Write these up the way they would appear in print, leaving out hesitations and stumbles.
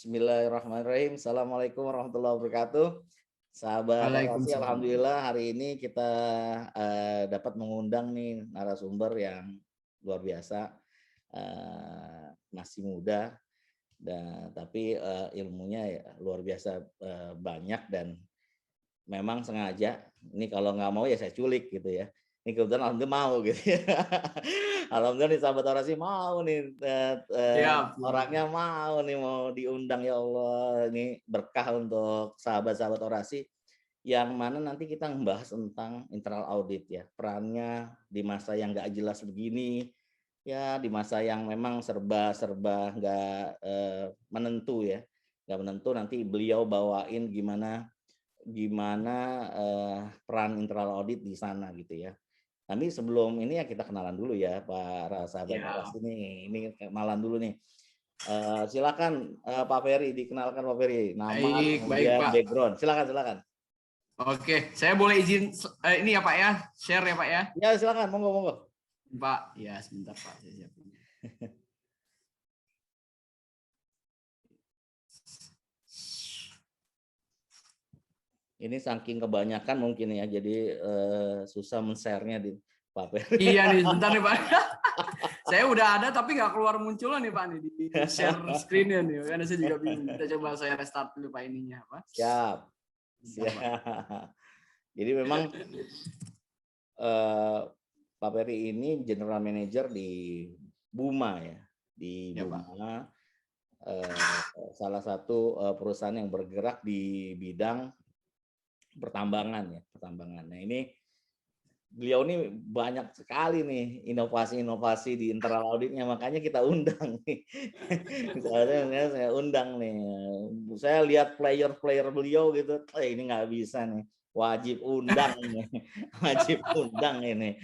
Bismillahirrahmanirrahim. Assalamualaikum warahmatullahi wabarakatuh. Sahabat Orasi, Waalaikumsalam. alhamdulillah hari ini kita dapat mengundang nih narasumber yang luar biasa, masih muda dan tapi ilmunya ya luar biasa banyak dan memang sengaja. Ini kalau nggak mau ya saya culik gitu ya. Ini kebetulan alhamdulillah mau gitu ya. Alhamdulillah nih sahabat Orasi mau nih Siap. orangnya mau nih mau diundang ya Allah. Ini berkah untuk sahabat-sahabat Orasi yang mana nanti kita membahas tentang internal audit ya. Perannya di masa yang nggak jelas begini ya, di masa yang memang serba nggak menentu ya. Nggak menentu nanti beliau bawain gimana peran internal audit di sana gitu ya. Tapi sebelum ini ya kita kenalan dulu ya Pak sahabat Orasi nih. Ini kenalan dulu nih. Silakan Pak Ferry, dikenalkan Pak Ferry. Nama, Baik kemudian Pak. background. Silakan. Oke, saya boleh izin ini ya Pak ya, share ya Pak ya. Ya silakan, monggo. Pak, ya sebentar Pak, saya siapin. Ini saking kebanyakan mungkin ya, jadi susah men-share-nya di Pak Ferry. Iya nih, sebentar nih Pak. Saya udah ada tapi nggak keluar munculan nih Pak nih di share screen-nya nih. Karena saya juga bingung. Kita coba saya restart dulu Pak ininya Pak. Siap. Jadi memang Pak Ferry ini General Manager di Buma ya, di Buma. Salah satu perusahaan yang bergerak di bidang pertambangan ya, pertambangan. Nah ini beliau ini banyak sekali nih inovasi-inovasi di internal auditnya, makanya kita undang nih. Misalnya saya undang nih, saya lihat player beliau gitu, ini nggak bisa nih, wajib undang nih, wajib undang ini.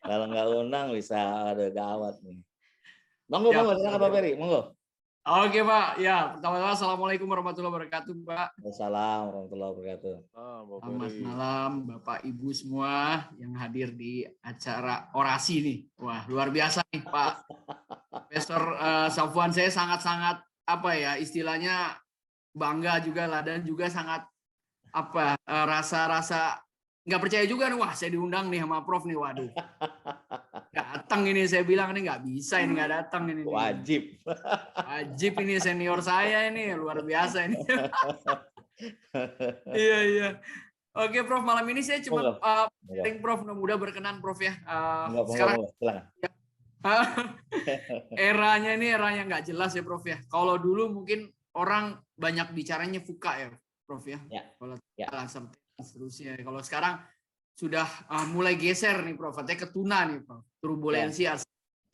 Kalau nggak undang bisa ada gawat nih. Monggo, silakan Pak Ferry, monggo. Oke Pak, ya pertama-tama Assalamualaikum warahmatullahi wabarakatuh Pak. Assalamualaikum warahmatullahi wabarakatuh. Selamat malam Bapak Ibu semua yang hadir di acara Orasi nih. Wah luar biasa nih Pak Profesor Safwan, saya sangat-sangat apa ya istilahnya bangga juga lah dan juga sangat apa rasa-rasa nggak percaya juga nih, wah saya diundang nih sama Prof nih, waduh datang ini, saya bilang ini nggak bisa ini nggak datang ini wajib ini senior saya ini luar biasa ini. Iya oke Prof, malam ini saya cuma Prof, mudah berkenan Prof ya. Sekarang eranya ini era yang nggak jelas ya Prof ya. Kalau dulu mungkin orang banyak bicaranya fuka ya Prof ya. Kalau seterusnya. Kalau sekarang sudah mulai geser nih Prof, artinya ketuna nih Prof. Turbulensi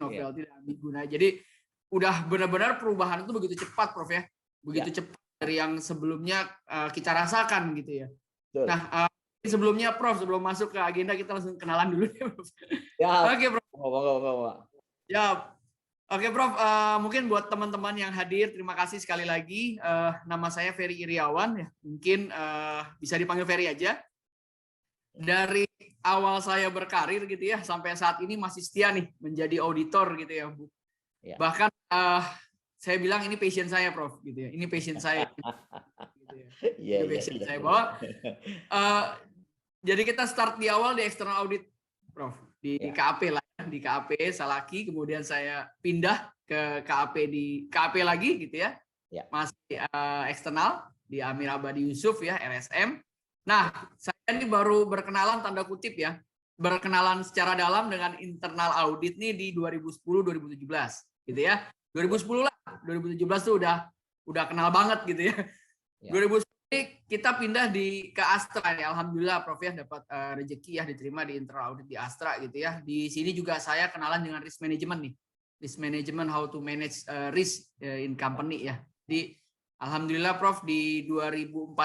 novel tidak ambiguna. Jadi udah benar-benar perubahan itu begitu cepat Prof ya. Begitu cepat dari yang sebelumnya kita rasakan gitu ya. Betul. Nah, sebelumnya Prof, sebelum masuk ke agenda kita langsung kenalan dulu ya Prof. Oke Prof. Ya. Oke Prof, mungkin buat teman-teman yang hadir, terima kasih sekali lagi. Nama saya Ferry Iriawan ya. Mungkin bisa dipanggil Ferry aja. Dari awal saya berkarir gitu ya sampai saat ini masih setia nih menjadi auditor gitu ya Bu. Ya. Bahkan saya bilang ini passion saya Prof gitu ya. Ini passion saya. Gitu ya. Ini passion saya bahwa jadi kita start di awal di external audit Prof di KAP lah, di KAP Salaki, kemudian saya pindah ke KAP lagi gitu ya. Masih eksternal di Amir Abadi Yusuf ya, RSM. Nah, saya ini baru berkenalan tanda kutip ya, berkenalan secara dalam dengan internal audit nih di 2010-2017 gitu ya. 2010 lah, 2017 tuh udah kenal banget gitu ya. 2010 kita pindah ke Astra ya, alhamdulillah Prof ya dapat rezeki ya diterima di internal audit di Astra gitu ya. Di sini juga saya kenalan dengan risk management nih. Risk management, how to manage risk in company ya. Alhamdulillah Prof di 2014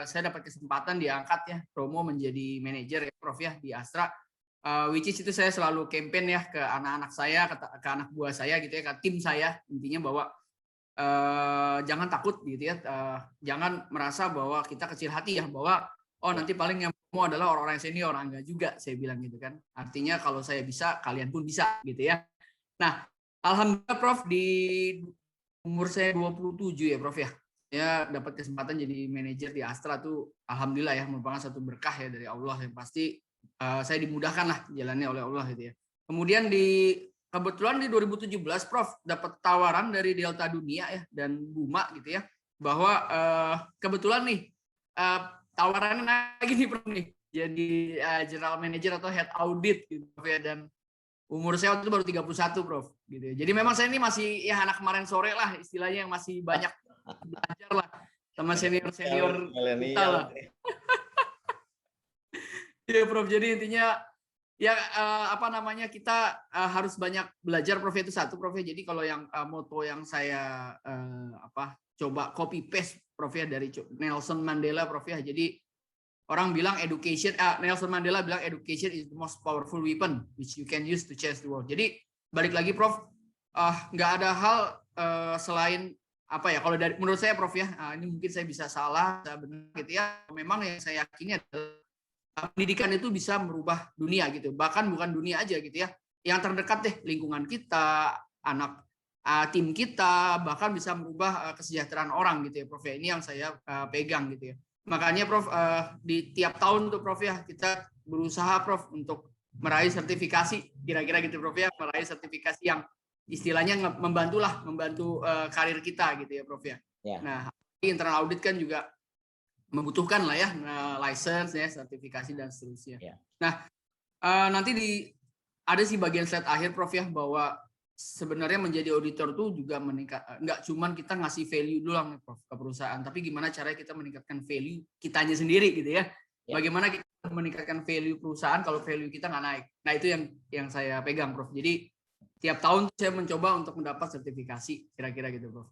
saya dapat kesempatan diangkat ya promo menjadi manajer ya Prof ya di Astra, which is itu saya selalu campaign ya ke anak-anak saya, ke anak buah saya gitu ya, ke tim saya, intinya bahwa jangan takut gitu ya, jangan merasa bahwa kita kecil hati ya, bahwa nanti paling yang mau adalah orang-orang senior, enggak juga saya bilang gitu kan, artinya kalau saya bisa kalian pun bisa gitu ya. Nah alhamdulillah Prof di umur saya 27 ya Prof ya. Ya dapat kesempatan jadi manajer di Astra tuh alhamdulillah ya, merupakan satu berkah ya dari Allah yang pasti. Saya dimudahkan lah jalannya oleh Allah gitu ya. Kemudian kebetulan di 2017 Prof dapat tawaran dari Delta Dunia ya dan Buma gitu ya, bahwa kebetulan nih tawarannya lagi nih Prof nih, jadi general manager atau head audit gitu Prof ya, dan umur saya waktu itu baru 31 Prof gitu ya. Jadi memang saya ini masih ya anak kemarin sore lah istilahnya, yang masih banyak belajar lah sama senior-senior kita lah. Iya Prof, jadi intinya ya kita harus banyak belajar Prof, itu satu Prof. Jadi kalau yang moto yang saya coba copy paste Prof ya dari Nelson Mandela Prof ya. Jadi orang bilang Nelson Mandela bilang education is the most powerful weapon which you can use to change the world. Jadi balik lagi Prof, nggak ada hal selain kalau menurut saya Prof ya, ini mungkin saya bisa salah, saya benar gitu ya. Memang yang saya yakini adalah pendidikan itu bisa merubah dunia gitu, bahkan bukan dunia aja gitu ya, yang terdekat deh, lingkungan kita, anak tim kita, bahkan bisa merubah kesejahteraan orang gitu ya Prof ya. Ini yang saya pegang gitu ya. Makanya Prof di tiap tahun tuh Prof ya, kita berusaha Prof untuk meraih sertifikasi kira-kira gitu Prof ya, meraih sertifikasi yang istilahnya membantu karir kita gitu ya Prof ya. Nah, internal audit kan juga membutuhkan lah ya license ya, sertifikasi dan seterusnya. Nah, nanti ada sih bagian slide akhir Prof ya, bahwa sebenarnya menjadi auditor tuh juga nggak cuman kita ngasih value doang Prof ke perusahaan, tapi gimana caranya kita meningkatkan value kitanya sendiri gitu ya. Bagaimana kita meningkatkan value perusahaan kalau value kita nggak naik. Nah, itu yang saya pegang Prof. Jadi tiap tahun saya mencoba untuk mendapat sertifikasi kira-kira gitu Prof.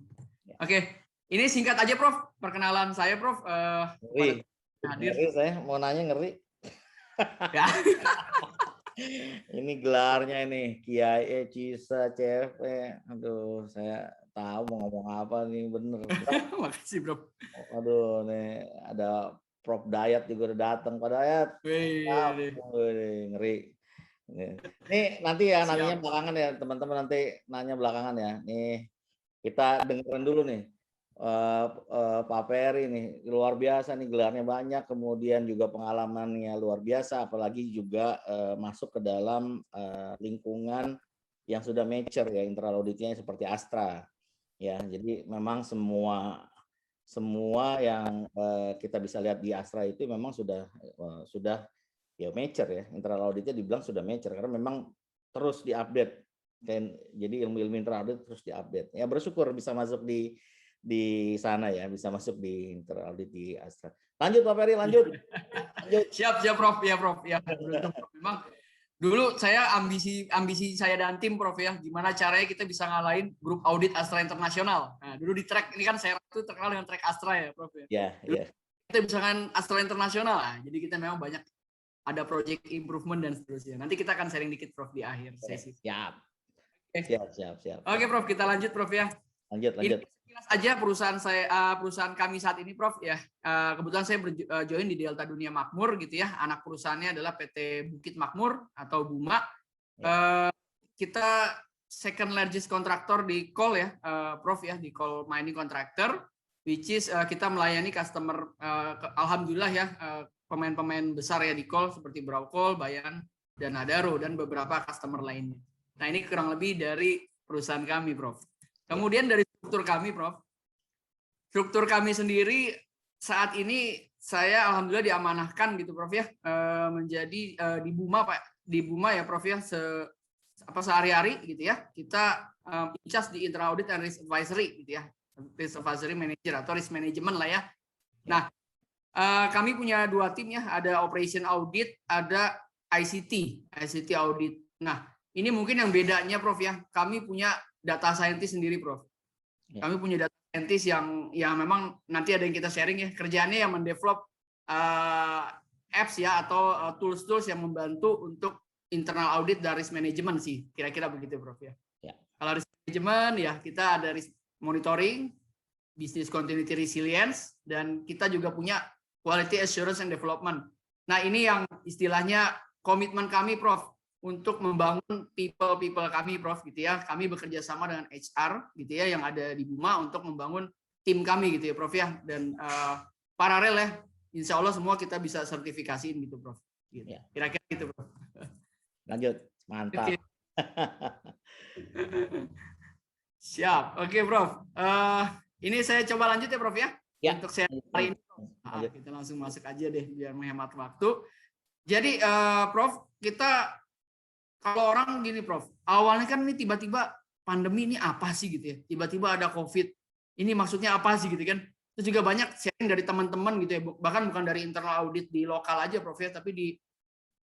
Oke. Ini singkat aja Prof, perkenalan saya Prof. Ngeri saya mau nanya ngeri. Ya. Ini gelarnya ini Kiai Cisa CFP. Aduh, saya tahu mau ngomong apa nih, bener. Makasih Prof. Aduh, nih ada Prof Dayat juga udah datang. Pak Dayat. Ngeri. Nih nanti ya nanya belakangan ya teman-teman, nanti nanya belakangan ya. Nih kita dengerin dulu nih. Pak Ferry nih luar biasa nih, gelarnya banyak, kemudian juga pengalamannya luar biasa, apalagi juga masuk ke dalam lingkungan yang sudah mature ya, internal auditnya seperti Astra ya. Jadi memang semua yang kita bisa lihat di Astra itu memang sudah ya mature ya, internal auditnya dibilang sudah mature karena memang terus diupdate dan jadi ilmu internal audit terus diupdate ya. Bersyukur bisa masuk di sana ya, bisa masuk di internal audit di Astra. Lanjut Pak Ferry, lanjut. Siap Prof ya Prof ya. Memang dulu saya ambisi saya dan tim Prof ya, gimana caranya kita bisa ngalahin grup audit Astra Internasional. Nah, dulu di track ini kan saya itu terkenal dengan track Astra ya Prof ya. Iya. Kita bisa kan Astra Internasional. Nah, jadi kita memang banyak ada project improvement dan seterusnya. Nanti kita akan sharing dikit Prof di akhir sesi. Siap. Oke Prof, kita lanjut Prof ya. Lanjut. Ini aja perusahaan kami saat ini Prof ya. Kebetulan saya join di Delta Dunia Makmur gitu ya. Anak perusahaannya adalah PT Bukit Makmur atau Buma. Kita second largest contractor di coal ya Prof ya, di coal mining contractor, which is kita melayani customer alhamdulillah ya, pemain-pemain besar ya di coal seperti Braucol, Bayan, dan Adaro dan beberapa customer lainnya. Nah, ini kurang lebih dari perusahaan kami Prof. Kemudian dari struktur kami, Prof. Struktur kami sendiri saat ini saya alhamdulillah diamanahkan gitu, Prof ya, menjadi di Buma ya, Prof ya, sehari-hari gitu ya. Kita in charge di internal audit and risk advisory gitu ya. Risk advisory manager atau risk management lah ya. Nah, kami punya dua tim ya, ada operation audit, ada ICT audit. Nah, ini mungkin yang bedanya Prof ya. Kami punya data scientist sendiri Prof. Kami punya data scientist yang memang nanti ada yang kita sharing ya, kerjaannya yang mendevelop apps ya atau tools-tools yang membantu untuk internal audit dan risk management sih, kira-kira begitu Prof ya. Kalau risk management ya kita ada risk monitoring, business continuity resilience, dan kita juga punya quality assurance and development. Nah, ini yang istilahnya komitmen kami Prof. untuk membangun people kami, Prof, gitu ya. Kami bekerja sama dengan HR gitu ya yang ada di Buma untuk membangun tim kami gitu ya, Prof ya. Dan paralel ya, insya Allah semua kita bisa sertifikasiin gitu, Prof. Gitu. Ya. Kira-kira gitu, Prof. Lanjut, mantap. Okay. Siap, oke, Prof. Ini saya coba lanjut ya, Prof ya. Ya. Untuk saya hari ini, kita langsung masuk aja deh biar menghemat waktu. Jadi, Prof, kita kalau orang gini, Prof, awalnya kan ini tiba-tiba pandemi ini apa sih gitu ya? Tiba-tiba ada COVID. Ini maksudnya apa sih gitu kan? Terus juga banyak sharing dari teman-teman gitu ya, bahkan bukan dari internal audit di lokal aja, Prof ya, tapi di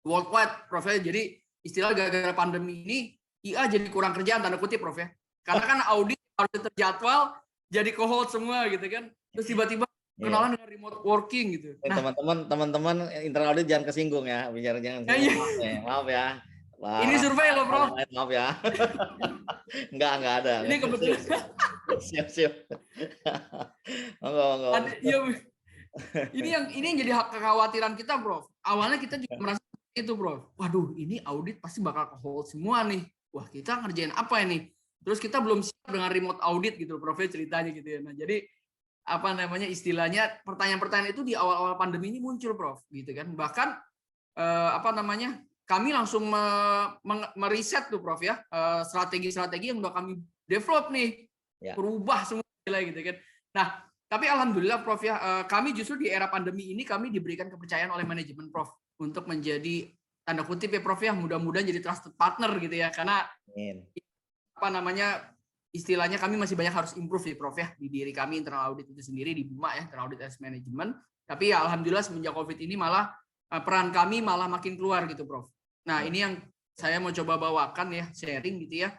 worldwide, Prof ya. Jadi istilah gara-gara pandemi ini IA jadi kurang kerjaan tanda kutip, Prof ya. Karena kan audit harus terjadwal, jadi co-hold semua gitu kan. Terus tiba-tiba kenalan dengan remote working gitu. Nah, teman-teman internal audit jangan kesinggung ya, bicara jangan kesinggung. Maaf ya. Wah, ini survei loh, Bro. Maaf ya. Enggak ada. Ini kebetulan. Siap. Enggak. Ini yang jadi kekhawatiran kita, Bro. Awalnya kita juga merasa itu, Bro. Waduh, ini audit pasti bakal hold semua nih. Wah, kita ngerjain apa ini? Terus kita belum siap dengan remote audit gitu, Prof, ceritanya gitu ya. Nah, jadi apa namanya istilahnya pertanyaan-pertanyaan itu di awal-awal pandemi ini muncul, Prof, gitu kan. Bahkan kami langsung meriset tuh, Prof ya, strategi-strategi yang udah kami develop nih, berubah semua gitu kan. Nah, tapi alhamdulillah, Prof ya, kami justru di era pandemi ini kami diberikan kepercayaan oleh manajemen, Prof, untuk menjadi tanda kutip ya, Prof ya, mudah-mudahan jadi trusted partner gitu ya, karena istilahnya kami masih banyak harus improve ya, Prof ya, di diri kami internal audit itu sendiri di Buma ya, internal audit as management. Tapi ya alhamdulillah semenjak COVID ini malah peran kami malah makin keluar gitu, Prof. Nah, ini yang saya mau coba bawakan ya, sharing gitu ya.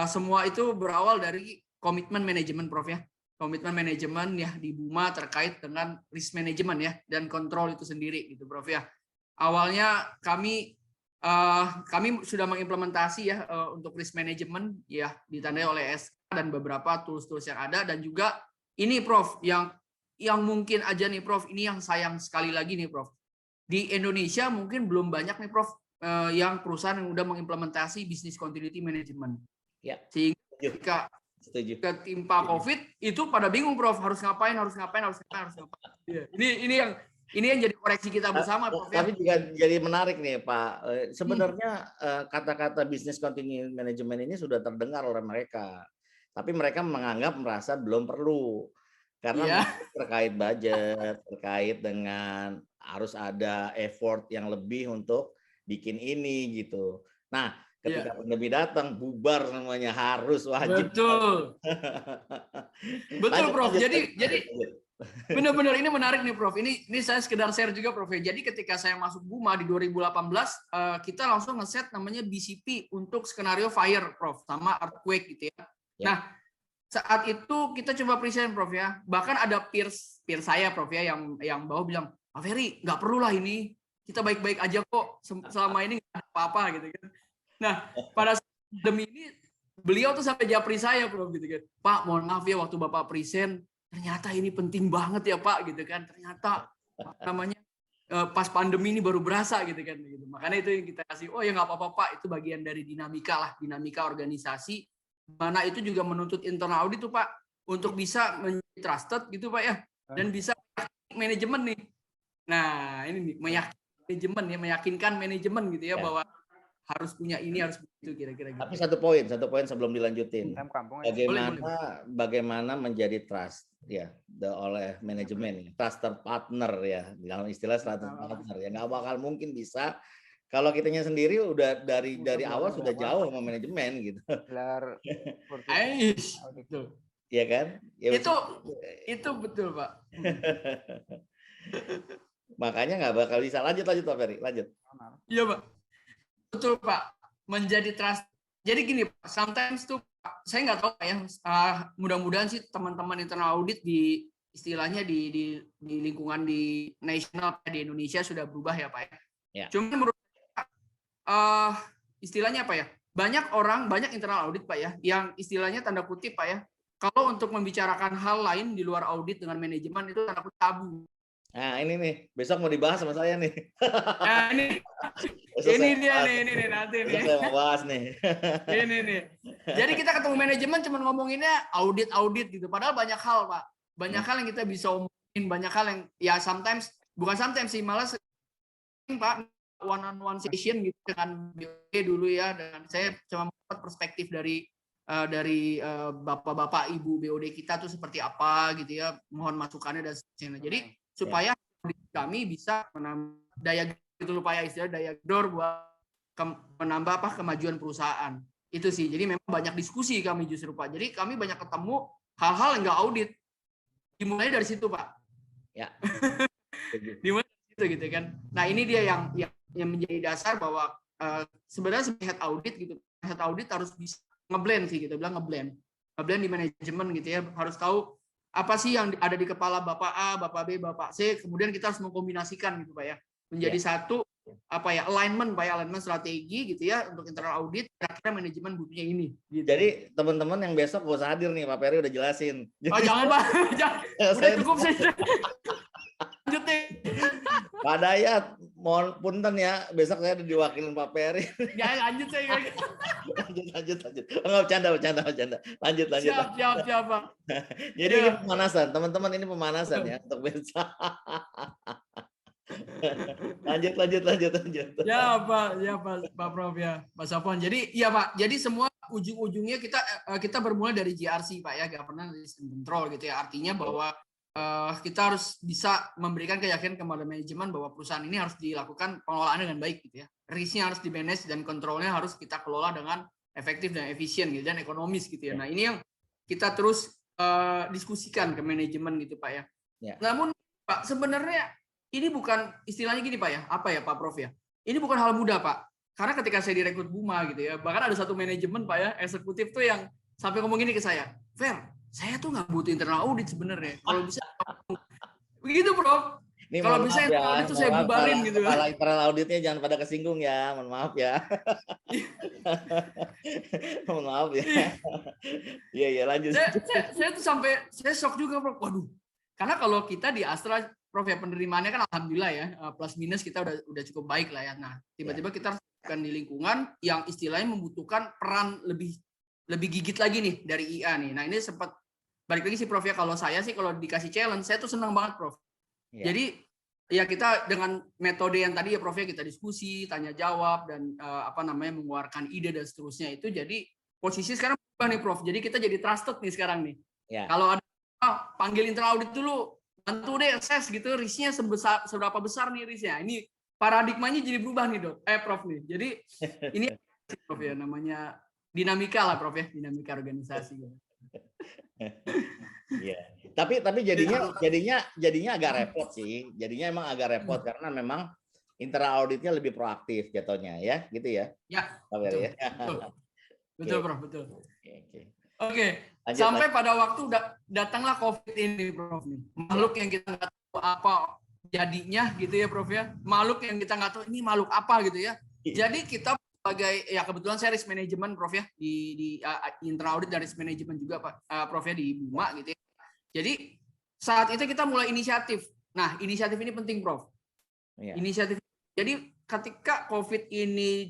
Semua itu berawal dari komitmen manajemen, Prof ya. Komitmen manajemen ya di Buma terkait dengan risk management ya dan kontrol itu sendiri gitu, Prof ya. Awalnya kami sudah mengimplementasi ya untuk risk management ya ditandai oleh SK dan beberapa tools-tools yang ada, dan juga ini, Prof, yang mungkin aja nih, Prof, ini yang sayang sekali lagi nih, Prof. Di Indonesia mungkin belum banyak nih, Prof, yang perusahaan yang udah mengimplementasi business continuity management. Ya. Sehingga ketika ketimpa COVID itu pada bingung, Prof, harus ngapain. Ya. Ini yang jadi koreksi kita bersama, Prof. Tapi juga jadi menarik nih, Pak. Sebenarnya kata-kata business continuity management ini sudah terdengar oleh mereka, tapi mereka merasa belum perlu karena terkait budget, terkait dengan harus ada effort yang lebih untuk bikin ini gitu. Nah, ketika pandemi datang, bubar semuanya, harus wajib. Betul. Betul, Prof. Jadi benar-benar ini menarik nih, Prof. Ini saya sekedar share juga, Prof. Jadi ketika saya masuk Buma di 2018, kita langsung ngeset namanya BCP untuk skenario fire, Prof, sama earthquake gitu ya. Nah, saat itu kita coba present, Prof ya. Bahkan ada peer saya, Prof ya, yang bawah bilang, Pak Ferry, nggak perlu lah ini. Kita baik-baik aja kok. Selama ini nggak ada apa-apa gitu kan. Nah, pada saat pandemi ini, beliau tuh sampai japri saya, Prof, gitu kan. Pak, mohon maaf ya waktu Bapak present, ternyata ini penting banget ya, Pak, gitu kan. Ternyata namanya pas pandemi ini baru berasa gitu kan. Gitu. Makanya itu yang kita kasih, oh ya nggak apa-apa, Pak. Itu bagian dari dinamika organisasi. Mana itu juga menuntut internal audit tuh, Pak, untuk bisa menjadi trusted gitu, Pak ya. Dan bisa manajemen nih. Nah, ini nih, meyakinkan manajemen gitu ya, bahwa harus punya ini, harus begitu, kira-kira gitu. Tapi satu poin sebelum dilanjutin. Bagaimana menjadi trust ya oleh manajemen, trusted partner ya, dalam istilah trusted partner ya, nggak bakal mungkin bisa kalau kitanya sendiri udah dari awal sudah jauh sama manajemen gitu. Iya kan? Ya, itu betul, Pak. Makanya nggak bakal bisa. Lanjut Pak Ferry, lanjut. Iya, Pak. Betul, Pak. Menjadi trust. Jadi gini, Pak, sometimes tuh saya nggak tahu ya. Mudah-mudahan sih teman-teman internal audit di istilahnya di lingkungan di nasional di Indonesia sudah berubah ya, Pak ya. Cuma menurut istilahnya apa ya? Banyak internal audit, Pak ya, yang istilahnya tanda kutip, Pak ya. Kalau untuk membicarakan hal lain di luar audit dengan manajemen itu tanda kutip tabu. Nah, ini nih, besok mau dibahas sama saya nih. Nah, ini dia nih nanti nih. Saya mau bahas nih. Ini nih. Jadi kita ketemu manajemen cuma ngomonginnya audit gitu. Padahal banyak hal, Pak. Banyak hal yang kita bisa omongin, banyak hal yang ya bukan sometimes sih, malah Pak one-on-one session gitu dengan BOD dulu ya, dan saya cuma dapat perspektif dari bapak-bapak ibu BOD kita tuh seperti apa gitu ya, mohon masukannya dan sebagainya. Jadi supaya kami bisa menambah daya gitu lupa ya, istilah daya gedor buat menambah kemajuan perusahaan. Itu sih. Jadi memang banyak diskusi kami justru Pak. Jadi kami banyak ketemu hal-hal yang nggak audit. Dimulai dari situ Pak. Ya. Dimulai dari situ gitu kan. Nah ini dia yang menjadi dasar bahwa sebenarnya sebagai head audit gitu, head audit harus bisa ngeblend sih gitu, bilang ngeblend di manajemen gitu ya, harus tahu apa sih yang ada di kepala Bapak A, Bapak B, Bapak C, kemudian kita harus mengkombinasikan gitu Pak ya, menjadi satu alignment Pak ya, alignment strategi gitu ya untuk internal audit, kira-kira manajemen butuhnya ini. Gitu. Jadi teman-teman yang besok gak usah hadir nih, Pak Peri udah jelasin. Oh jangan Pak, udah cukup saya. Lanjut nih. Pak Dayat, mohon punten ya, besok saya udah diwakilin Pak Peri. Ya lanjut saya. Lanjut. Enggak bercanda. Lanjut. Siap Pak. Jadi ini pemanasan, teman-teman, ini pemanasan ya untuk besok. lanjut. Ya Pak Prof ya, Pak Sapon. Jadi ya Pak, jadi semua ujung-ujungnya kita bermula dari GRC Pak ya, Governance Risk and Control gitu ya. Artinya bahwa kita harus bisa memberikan keyakinan kepada manajemen bahwa perusahaan ini harus dilakukan pengelolaan dengan baik gitu ya. Risknya harus di-manage dan kontrolnya harus kita kelola dengan efektif dan efisien gitu dan ekonomis gitu ya. Nah ini yang kita terus diskusikan ke manajemen gitu Pak ya. Namun Pak sebenarnya ini bukan istilahnya gini Pak ya, apa ya Pak Prof ya? Ini bukan hal mudah Pak. Karena ketika saya direkrut Buma gitu ya, bahkan ada satu manajemen Pak ya, eksekutif tuh yang sampai ngomong gini ke saya, Fer, saya tuh nggak butuh internal audit sebenarnya. Kalau bisa begitu Prof. Kalau bisa internal audit tuh saya bubarin gitu. Kalau internal auditnya jangan pada kesinggung ya, mohon maaf ya. Mohon maaf ya. Iya lanjut. Saya tuh sampai saya shock juga Prof. Waduh. Karena kalau kita di Astra Prof ya penerimaannya kan alhamdulillah ya plus minus kita udah cukup baik lah ya. Nah tiba-tiba kita harus di lingkungan yang istilahnya membutuhkan peran lebih gigit lagi nih dari IA nih. Nah ini sempat balik lagi sih Prof ya, kalau saya sih kalau dikasih challenge saya tuh senang banget Prof. Jadi ya kita dengan metode yang tadi ya Prof ya, kita diskusi, tanya jawab dan mengeluarkan ide dan seterusnya itu, jadi posisi sekarang berubah nih Prof. Jadi kita jadi trusted nih sekarang nih. Kalau ada panggil internal audit dulu, bantu deh assess gitu risknya seberapa besar nih risknya. Ini paradigmanya jadi berubah nih Prof nih. Jadi ini Prof ya namanya dinamika lah Prof ya, dinamika organisasi. Iya. Tapi jadinya agak repot sih. Jadinya emang agak repot karena memang internal auditnya lebih proaktif jatuhnya ya, gitu ya. Ya. Betul Prof, betul. Oke. Sampai pada waktu datanglah COVID ini Prof nih. Makhluk yang kita nggak tahu apa jadinya gitu ya Prof ya. Makhluk yang kita nggak tahu ini makhluk apa gitu ya. Jadi kita sebagai ya kebetulan saya risk management Prof ya di internal audit dan risk management juga Pak Prof ya di Buma gitu ya. Jadi saat itu kita mulai inisiatif. Nah, inisiatif ini penting Prof. Inisiatif. Jadi ketika COVID ini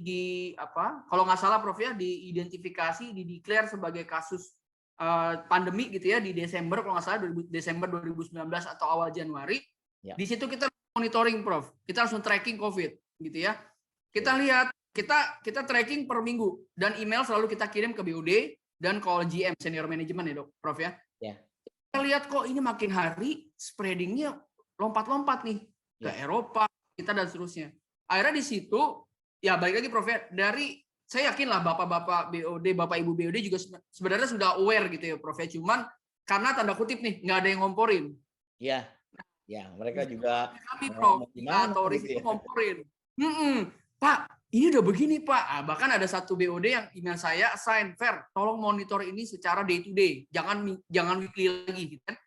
kalau nggak salah Prof ya diidentifikasi, dideklar sebagai kasus pandemi gitu ya di Desember kalau nggak salah Desember 2019 atau awal Januari. Di situ kita monitoring Prof. Kita harus tracking COVID gitu ya. Kita lihat kita tracking per minggu dan email selalu kita kirim ke BOD dan ke GM senior management ya Prof ya. Kita lihat kok ini makin hari spreadingnya lompat-lompat nih ke Eropa kita dan seterusnya. Akhirnya di situ ya balik lagi Prof ya, dari saya yakin lah bapak-bapak BOD, bapak ibu BOD juga sebenarnya sudah aware gitu ya Prof ya. Cuman karena tanda kutip nih nggak ada yang ngomporin. Iya. Ya, mereka juga kami Prof atau risiko ngomporin. Pak, ini udah begini Pak. Bahkan ada satu BOD yang email saya assign, Fer, tolong monitor ini secara day to day, jangan weekly lagi gitu kan.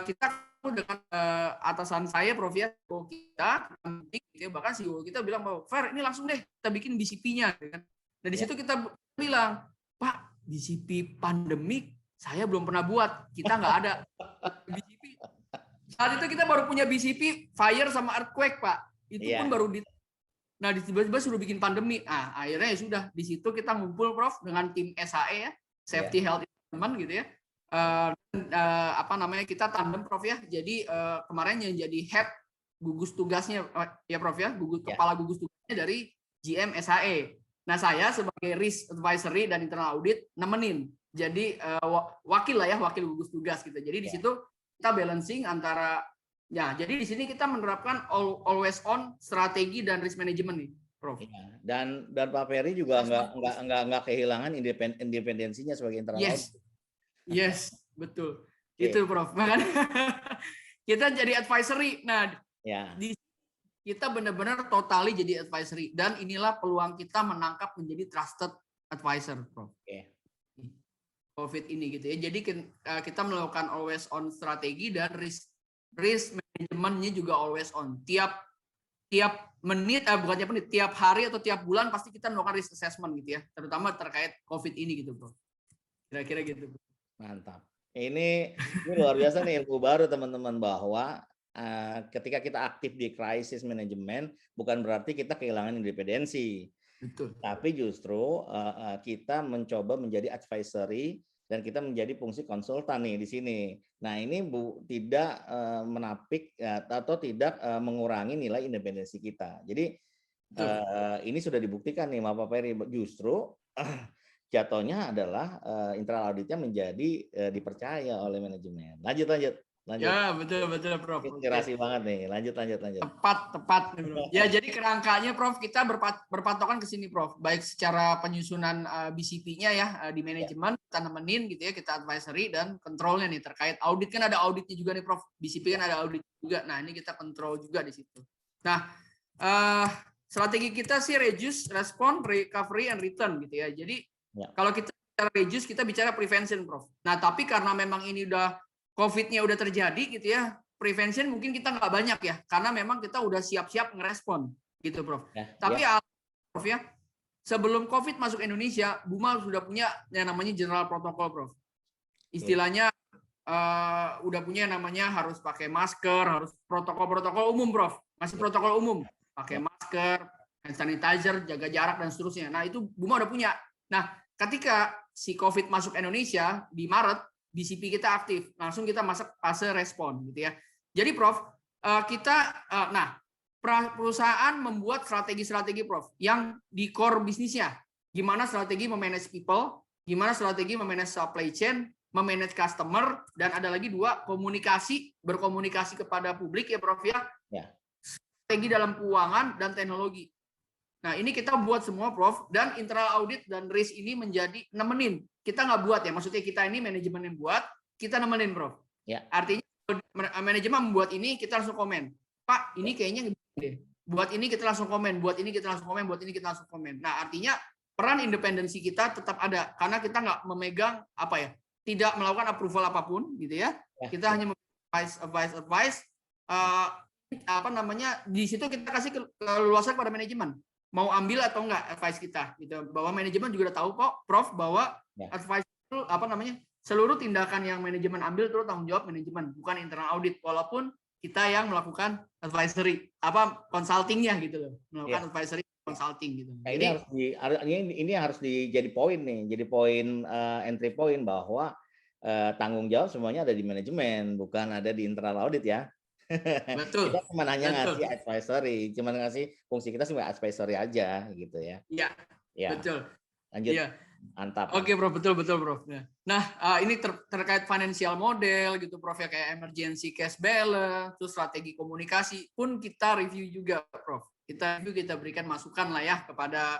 Kita dengan atasan saya Prof ya, bahkan CEO kita bilang bahwa Fer, ini langsung deh kita bikin BCP-nya kan. Dan di situ kita bilang, Pak, BCP pandemik saya belum pernah buat, kita nggak ada BCP. Saat itu kita baru punya BCP, fire sama earthquake, Pak. Itu pun baru nah tiba-tiba sudah bikin pandemi. Nah, akhirnya ya sudah di situ kita ngumpul Prof dengan tim SAE ya, Safety Health Environment gitu ya. Apa namanya, kita tandem Prof ya. Jadi kemarin yang jadi head gugus tugasnya ya Prof ya, kepala gugus tugasnya dari GM SAE. Nah, saya sebagai risk advisory dan internal audit nemenin. Jadi wakil lah ya, wakil gugus tugas gitu. Jadi di situ kita balancing antara ya, jadi di sini kita menerapkan always on strategi dan risk management nih, Prof. Ya, dan Pak Ferry juga nggak kehilangan independensinya sebagai internal audit. Yes, betul. Itu Prof. Makanya kita jadi advisory. Nah, kita benar-benar totally jadi advisory, dan inilah peluang kita menangkap menjadi trusted advisor, Prof. COVID ini gitu ya. Jadi kita melakukan always on strategi dan risk manajemennya juga always on. Tiap menit, bukannya menit, tiap hari atau tiap bulan pasti kita melakukan risk assessment gitu ya, terutama terkait COVID ini gitu, Bro. Kira-kira gitu. Mantap. Ini luar biasa nih, ilmu baru teman-teman, bahwa ketika kita aktif di crisis management bukan berarti kita kehilangan independensi. Betul. Tapi justru kita mencoba menjadi advisory dan kita menjadi fungsi konsultan nih di sini. Nah, ini tidak menapik atau tidak mengurangi nilai independensi kita. Jadi ini sudah dibuktikan nih, Pak Ferry, justru jatuhnya adalah internal auditnya menjadi dipercaya oleh manajemen. Lanjut. Ya, betul Prof. Inspirasi banget nih. Lanjut. Tepat nih, Prof. Ya, jadi kerangkanya Prof, kita berpatokan ke sini, Prof. Baik secara penyusunan BCP-nya ya di manajemen, kita nemenin gitu ya, kita advisory, dan kontrolnya nih terkait audit, kan ada auditnya juga nih, Prof. BCP kan ada audit juga. Nah, ini kita kontrol juga di situ. Nah, strategi kita sih reduce, respond, recovery, and return gitu ya. Jadi kalau kita bicara reduce, kita bicara prevention, Prof. Nah, tapi karena memang ini udah COVID-nya udah terjadi gitu ya, prevention mungkin kita nggak banyak ya, karena memang kita udah siap-siap ngerespon gitu, Prof. Tapi Prof ya, sebelum COVID masuk Indonesia, Buma sudah punya yang namanya general protokol, Prof. Istilahnya udah punya yang namanya harus pakai masker, harus protokol umum, Prof. Masih protokol umum, pakai masker, hand sanitizer, jaga jarak dan seterusnya. Nah, itu Buma udah punya. Nah, ketika si COVID masuk Indonesia di Maret, BCP kita aktif, langsung kita masuk fase respon gitu ya. Jadi Prof, perusahaan membuat strategi Prof yang di core bisnisnya. Gimana strategi memanage people, gimana strategi memanage supply chain, memanage customer, dan ada lagi 2, berkomunikasi kepada publik ya Prof ya. Strategi dalam keuangan dan teknologi. Nah, ini kita buat semua, Prof, dan internal audit dan risk ini menjadi nemenin. Kita nggak buat ya, maksudnya kita ini manajemen yang buat, kita nemenin, Prof. Artinya manajemen membuat ini, kita langsung komen. Pak, ini kayaknya deh. Buat ini kita langsung komen, buat ini kita langsung komen, buat ini kita langsung komen. Nah, artinya peran independensi kita tetap ada, karena kita nggak memegang tidak melakukan approval apapun, gitu ya. Kita hanya advice. Di situ kita kasih keleluasan pada manajemen. Mau ambil atau enggak advice kita gitu, bahwa manajemen juga udah tahu kok, Prof, bahwa advice itu seluruh tindakan yang manajemen ambil itu tanggung jawab manajemen, bukan internal audit, walaupun kita yang melakukan advisory consultingnya gitu loh, melakukan advisory consulting gitu. Nah, ini harus jadi poin nih, jadi poin entry point, bahwa tanggung jawab semuanya ada di manajemen, bukan ada di internal audit ya. Betul. Kita cuma hanya ngasih advisory, cuma ngasih fungsi kita sebagai advisory aja gitu ya. Iya. Betul. Lanjut. Ya. Mantap. Oke, Prof, betul Prof. Nah, ini terkait financial model gitu, Prof ya, kayak emergency cash balance, terus strategi komunikasi pun kita review juga, Prof. Kita berikan masukan lah ya kepada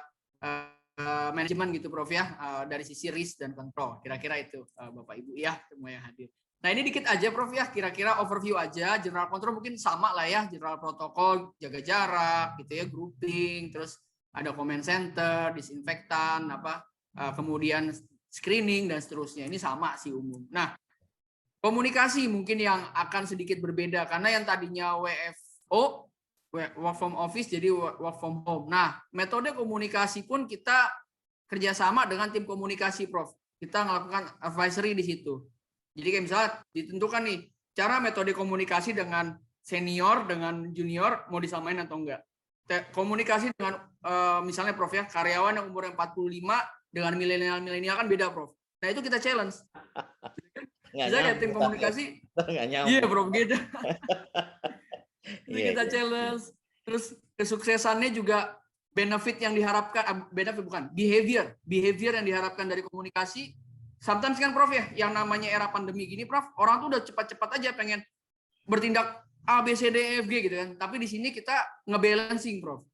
manajemen gitu, Prof ya, dari sisi risk dan control. Kira-kira itu Bapak Ibu ya, semua yang hadir. Nah, ini dikit aja, Prof ya, kira-kira overview aja. General control mungkin sama lah ya, general protokol, jaga jarak gitu ya, grouping, terus ada command center, disinfektan, kemudian screening dan seterusnya. Ini sama sih umum. Nah, komunikasi mungkin yang akan sedikit berbeda, karena yang tadinya WFO, work from office, jadi work from home. Nah, metode komunikasi pun kita kerjasama dengan tim komunikasi, Prof. Kita melakukan advisory di situ. Jadi kayak misalnya ditentukan nih cara metode komunikasi dengan senior, dengan junior, mau disamain atau enggak. Komunikasi dengan misalnya Prof ya, karyawan yang umurnya 45 dengan milenial kan beda Prof. Nah itu kita challenge. Bisa ya tim komunikasi? Iya Prof gitu. Itu kita challenge. Terus kesuksesannya juga benefit yang diharapkan, behavior yang diharapkan dari komunikasi. Sometimes kan Prof ya, yang namanya era pandemi gini Prof, orang tuh udah cepat-cepat aja pengen bertindak A, B, C, D, E, F, G gitu kan. Tapi di sini kita ngebalancing, Prof.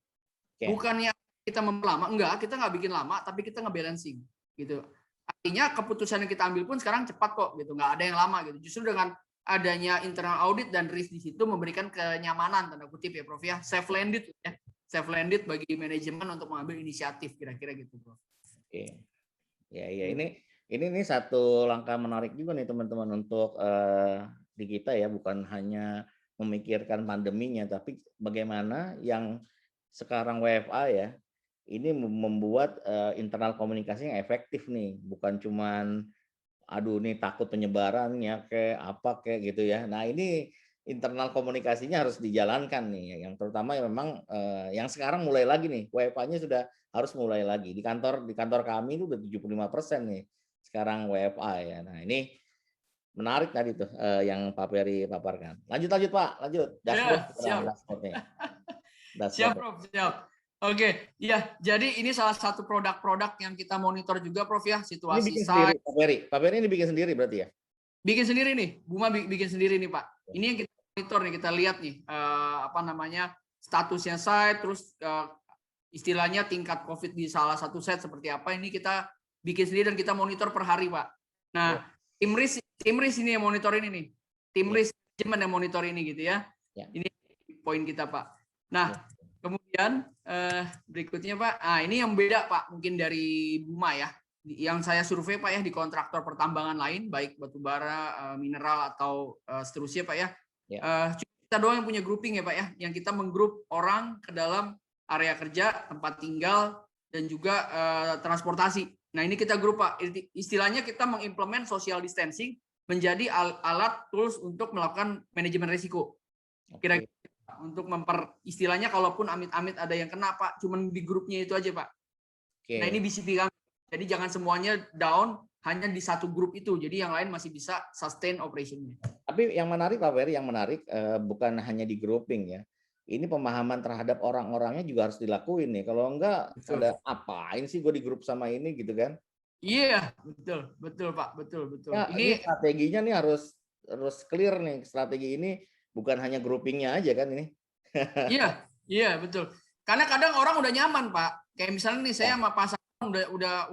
Bukannya kita lama, enggak, kita nggak bikin lama, tapi kita ngebalancing gitu. Artinya keputusan yang kita ambil pun sekarang cepat kok gitu, nggak ada yang lama gitu. Justru dengan adanya internal audit dan risk di situ memberikan kenyamanan tanda kutip ya, Prof ya. Safe landed bagi manajemen untuk mengambil inisiatif kira-kira gitu, Prof. Oke. Ya, ini satu langkah menarik juga nih teman-teman untuk di kita ya, bukan hanya memikirkan pandeminya, tapi bagaimana yang sekarang WFA ya, ini membuat internal komunikasi yang efektif nih, bukan cuman aduh nih takut penyebarannya kayak apa kayak gitu ya. Nah ini internal komunikasinya harus dijalankan nih, yang terutama yang memang yang sekarang mulai lagi nih, WFA-nya sudah harus mulai lagi di kantor kami itu udah 75% nih sekarang WFA ya. Nah ini menarik tadi tuh yang Pak Peri paparkan. Lanjut Pak, lanjut. Siap Prof, siap. Oke, ya. Jadi ini salah satu produk-produk yang kita monitor juga Prof ya, situasi ini bikin sendiri, Pak Peri ini bikin sendiri berarti ya? Bikin sendiri nih, Buma bikin sendiri nih Pak. Ini yang kita monitor nih, kita lihat nih statusnya site, terus istilahnya tingkat COVID di salah satu site seperti apa. Ini kita bikin sendiri dan kita monitor per hari Pak. Nah, tim risk ini yang monitor ini nih. Tim risk manajemen yang monitor ini gitu ya. Ini poin kita Pak. Nah, kemudian berikutnya Pak. Nah, ini yang beda Pak mungkin dari Buma ya. Yang saya survei Pak ya di kontraktor pertambangan lain, baik batubara, mineral atau seterusnya Pak ya. Kita doang yang punya grouping ya Pak ya. Yang kita menggrup orang ke dalam area kerja, tempat tinggal, dan juga transportasi. Nah ini kita grup Pak, istilahnya kita mengimplement social distancing menjadi alat tools untuk melakukan manajemen risiko. Kira-kira untuk istilahnya kalaupun amit-amit ada yang kena Pak, cuman di grupnya itu aja Pak. Nah ini BCP kami, jadi jangan semuanya down hanya di satu grup itu, jadi yang lain masih bisa sustain operationnya. Tapi yang menarik Pak Ferry, bukan hanya di grouping ya. Ini pemahaman terhadap orang-orangnya juga harus dilakuin nih. Kalau enggak, ada apain sih gue di grup sama ini gitu kan? Iya, betul Pak, betul. Ya, ini strateginya nih harus clear nih. Strategi ini bukan hanya groupingnya aja kan ini? Iya betul. Karena kadang orang udah nyaman Pak. Kayak misalnya nih saya sama pasangan udah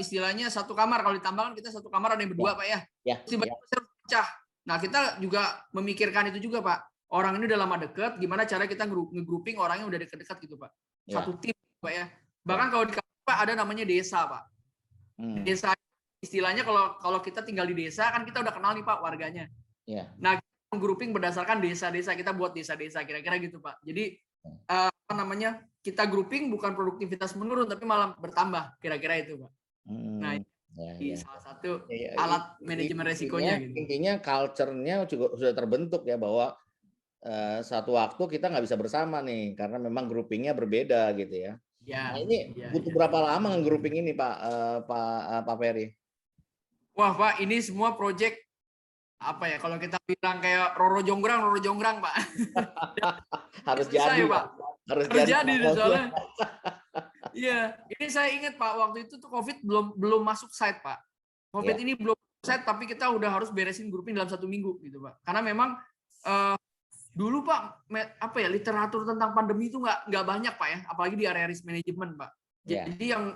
istilahnya satu kamar. Kalau ditambahkan kita satu kamar ada yang berdua Pak ya. Tiba-tiba pecah. Nah kita juga memikirkan itu juga Pak. Orang ini udah lama deket, gimana cara kita nge-grouping orangnya udah deket-deket gitu Pak. Satu tim Pak ya. Bahkan kalau di Pak ada namanya desa Pak. Desa istilahnya kalau kita tinggal di desa kan kita udah kenal nih Pak warganya. Nah kita grouping berdasarkan desa-desa, kita buat desa-desa kira-kira gitu Pak. Jadi kita grouping bukan produktivitas menurun tapi malah bertambah kira-kira itu Pak. Nah salah satu alat manajemen resikonya. Intinya culture-nya juga sudah terbentuk ya bahwa satu waktu kita nggak bisa bersama nih karena memang groupingnya berbeda gitu ya. Nah ini butuh berapa lama nge-grouping ini Pak Ferry? Wah Pak, ini semua project apa ya? Kalau kita bilang kayak Roro Jonggrang Pak. Harus jadi Pak. Harus jadi soalnya. Iya, ini saya ingat Pak waktu itu tuh COVID belum masuk site Pak. COVID ini belum site tapi kita udah harus beresin grouping dalam 1 minggu gitu Pak. Karena memang dulu Pak, literatur tentang pandemi itu nggak banyak Pak ya, apalagi di area risk management Pak. Jadi yang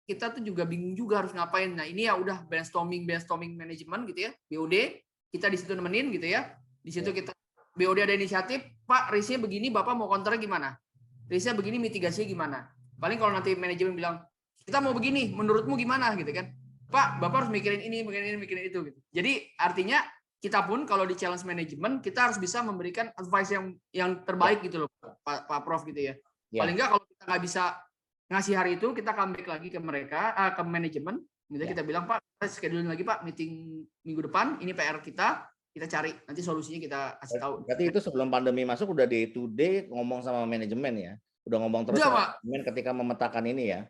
kita tuh juga bingung juga harus ngapain. Nah ini ya udah brainstorming management gitu ya, BOD, kita di situ nemenin gitu ya. Di situ kita BOD ada inisiatif, Pak risknya begini, Bapak mau counter gimana? Risknya begini, mitigasinya gimana? Paling kalau nanti manajemen bilang, kita mau begini, menurutmu gimana gitu kan? Pak, Bapak harus mikirin ini, mikirin itu gitu. Jadi artinya kita pun kalau di challenge management kita harus bisa memberikan advice yang terbaik gitu loh Pak Prof gitu ya. Paling enggak kalau kita nggak bisa ngasih hari itu kita comeback lagi ke mereka ke manajemen. Kita bilang Pak, kita schedulein lagi Pak meeting minggu depan, ini PR kita. kita cari nanti solusinya, kita kasih tahu. Berarti itu sebelum pandemi masuk udah day to day ngomong sama manajemen ya, udah ngomong terus sama manajemen ketika memetakan ini ya.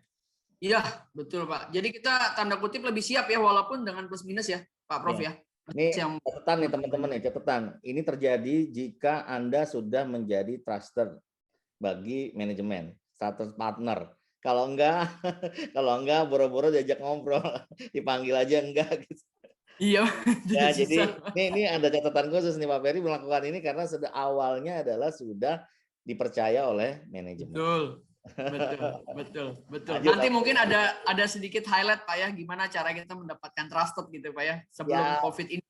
Iya, betul Pak. Jadi kita tanda kutip lebih siap ya, walaupun dengan plus minus ya Pak Prof ya. Ini catatan nih teman-teman nih, catatan. Ini terjadi jika Anda sudah menjadi trusted bagi manajemen, status partner. Kalau enggak, boro-boro diajak ngobrol, dipanggil aja enggak gitu. Iya. Ya, jadi ini ada catatan khusus nih Pak Ferry melakukan ini karena sudah awalnya adalah sudah dipercaya oleh manajemen. Betul. Nanti mungkin ada sedikit highlight Pak ya, gimana cara kita mendapatkan trusted gitu Pak ya, sebelum COVID ini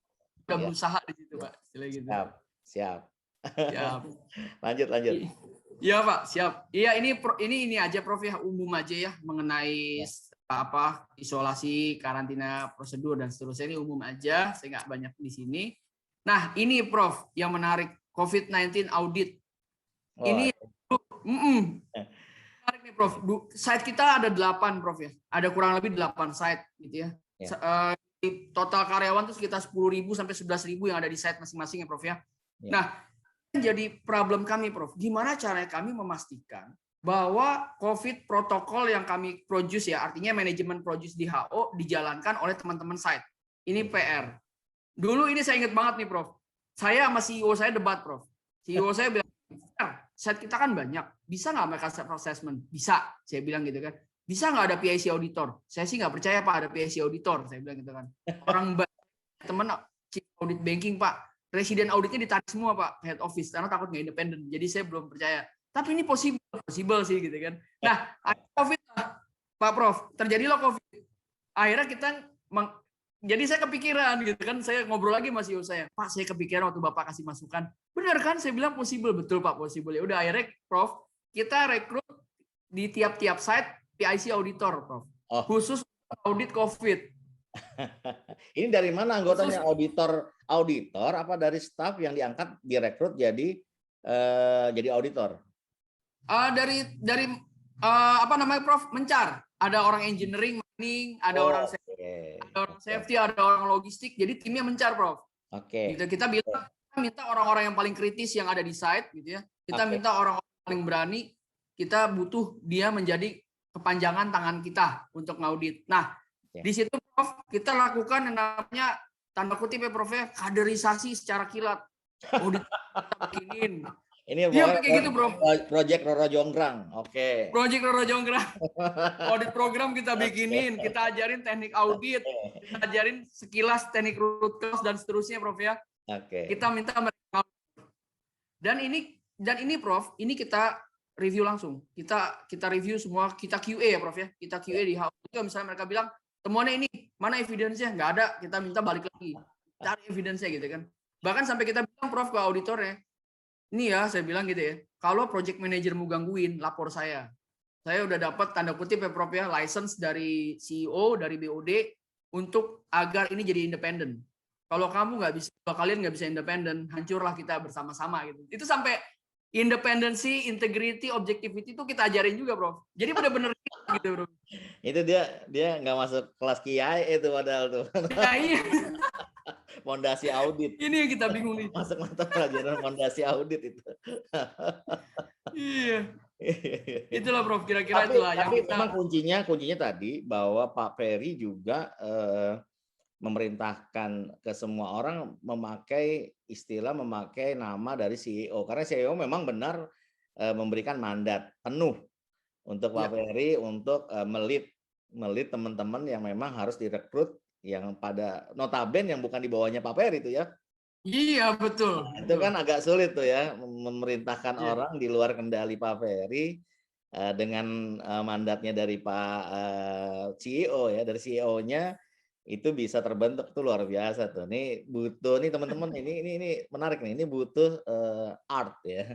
udah berusaha di situ Pak. Gitu. Siap. Lanjut. Iya Pak, siap. Iya, ini aja Prof ya, umum aja ya mengenai isolasi, karantina, prosedur dan seterusnya, ini umum aja, saya nggak banyak di sini. Nah, ini Prof yang menarik, COVID-19 audit. Ini menarik nih Prof. Site kita ada 8 Prof ya. Ada kurang lebih 8 site gitu ya. Total karyawan itu sekitar 10.000 sampai 11.000 yang ada di site masing-masing ya Prof ya. Nah, jadi problem kami Prof, gimana caranya kami memastikan bahwa COVID protokol yang kami produce ya, artinya manajemen produce di HO dijalankan oleh teman-teman site. Ini PR. Dulu ini saya ingat banget nih Prof. Saya sama CEO saya debat Prof. CEO saya bilang, site kita kan banyak, bisa nggak mereka self-assessment? Bisa, saya bilang gitu kan. Bisa nggak ada PIC auditor? Saya sih nggak percaya Pak ada PIC auditor, saya bilang gitu kan. Orang teman chief audit banking Pak, residen auditnya ditarik semua Pak, head office, karena takut nggak independen. Jadi saya belum percaya. Tapi ini possible sih gitu kan. Nah, COVID Pak Prof, terjadilah COVID. Akhirnya kita jadi saya kepikiran gitu kan, saya ngobrol lagi sama CEO saya. Pak, saya kepikiran waktu Bapak kasih masukan. Benar kan? Saya bilang possible, betul Pak, possible. Ya udah akhirnya Prof, kita rekrut di tiap-tiap site PIC auditor, Prof. Khusus audit COVID. Ini dari mana anggotanya? Auditor apa dari staf yang diangkat direkrut jadi auditor? Dari apa namanya Prof? Mencar. Ada orang engineering, mining, ada orang safety, ada orang logistik. Jadi timnya mencar Prof. Gitu. Kita minta orang-orang yang paling kritis yang ada di site gitu ya. Kita minta orang-orang paling berani. Kita butuh dia menjadi kepanjangan tangan kita untuk ngaudit. Nah, di situ Prof, kita lakukan yang namanya tanda kutip ya Prof ya, kaderisasi secara kilat. Audit kita bikinin. Ini kayak gitu Bro. Project Roro Jonggrang. Project Roro Jonggrang. Audit program kita bikinin, kita ajarin teknik audit, kita ajarin sekilas teknik root cause dan seterusnya Prof ya. Kita minta mereka. Dan ini Prof, ini kita review langsung. Kita review semua, kita QA ya Prof ya. Kita QA di HO. Misalnya mereka bilang temuannya ini, mana evidence-nya? Nggak ada, kita minta balik lagi. Cari evidence-nya gitu kan. Bahkan sampai kita bilang Prof ke auditornya, ini ya saya bilang gitu ya, kalau project manager mau gangguin, lapor saya. Saya udah dapat tanda kutip ya Prof ya, license dari CEO, dari BOD, untuk agar ini jadi independen. Kalau kalian nggak bisa independen, hancurlah kita bersama-sama gitu. Itu sampai independensi, integrity, objectivity itu kita ajarin juga, Prof. Jadi benar-benar gitu, Bro. Itu dia nggak masuk kelas kiai itu padahal tuh. Ya, iya. Fondasi audit. Ini yang kita bingung nih. Masuk mata pelajaran fondasi audit itu. Iya. Itulah Prof, kira-kira itulah yang kita. Memang kuncinya tadi bahwa Pak Ferry juga memerintahkan ke semua orang memakai nama dari CEO, karena CEO memang benar memberikan mandat penuh untuk Pak Ferry untuk melit teman-teman yang memang harus direkrut, yang pada notabene yang bukan di bawahnya Pak Ferry itu ya. Iya betul. Nah, itu kan agak sulit tuh ya, memerintahkan orang di luar kendali Pak Ferry dengan mandatnya dari Pak CEO ya, dari CEO-nya itu bisa terbentuk tuh luar biasa tuh. Nih butuh nih teman-teman, ini menarik nih. Ini butuh art ya.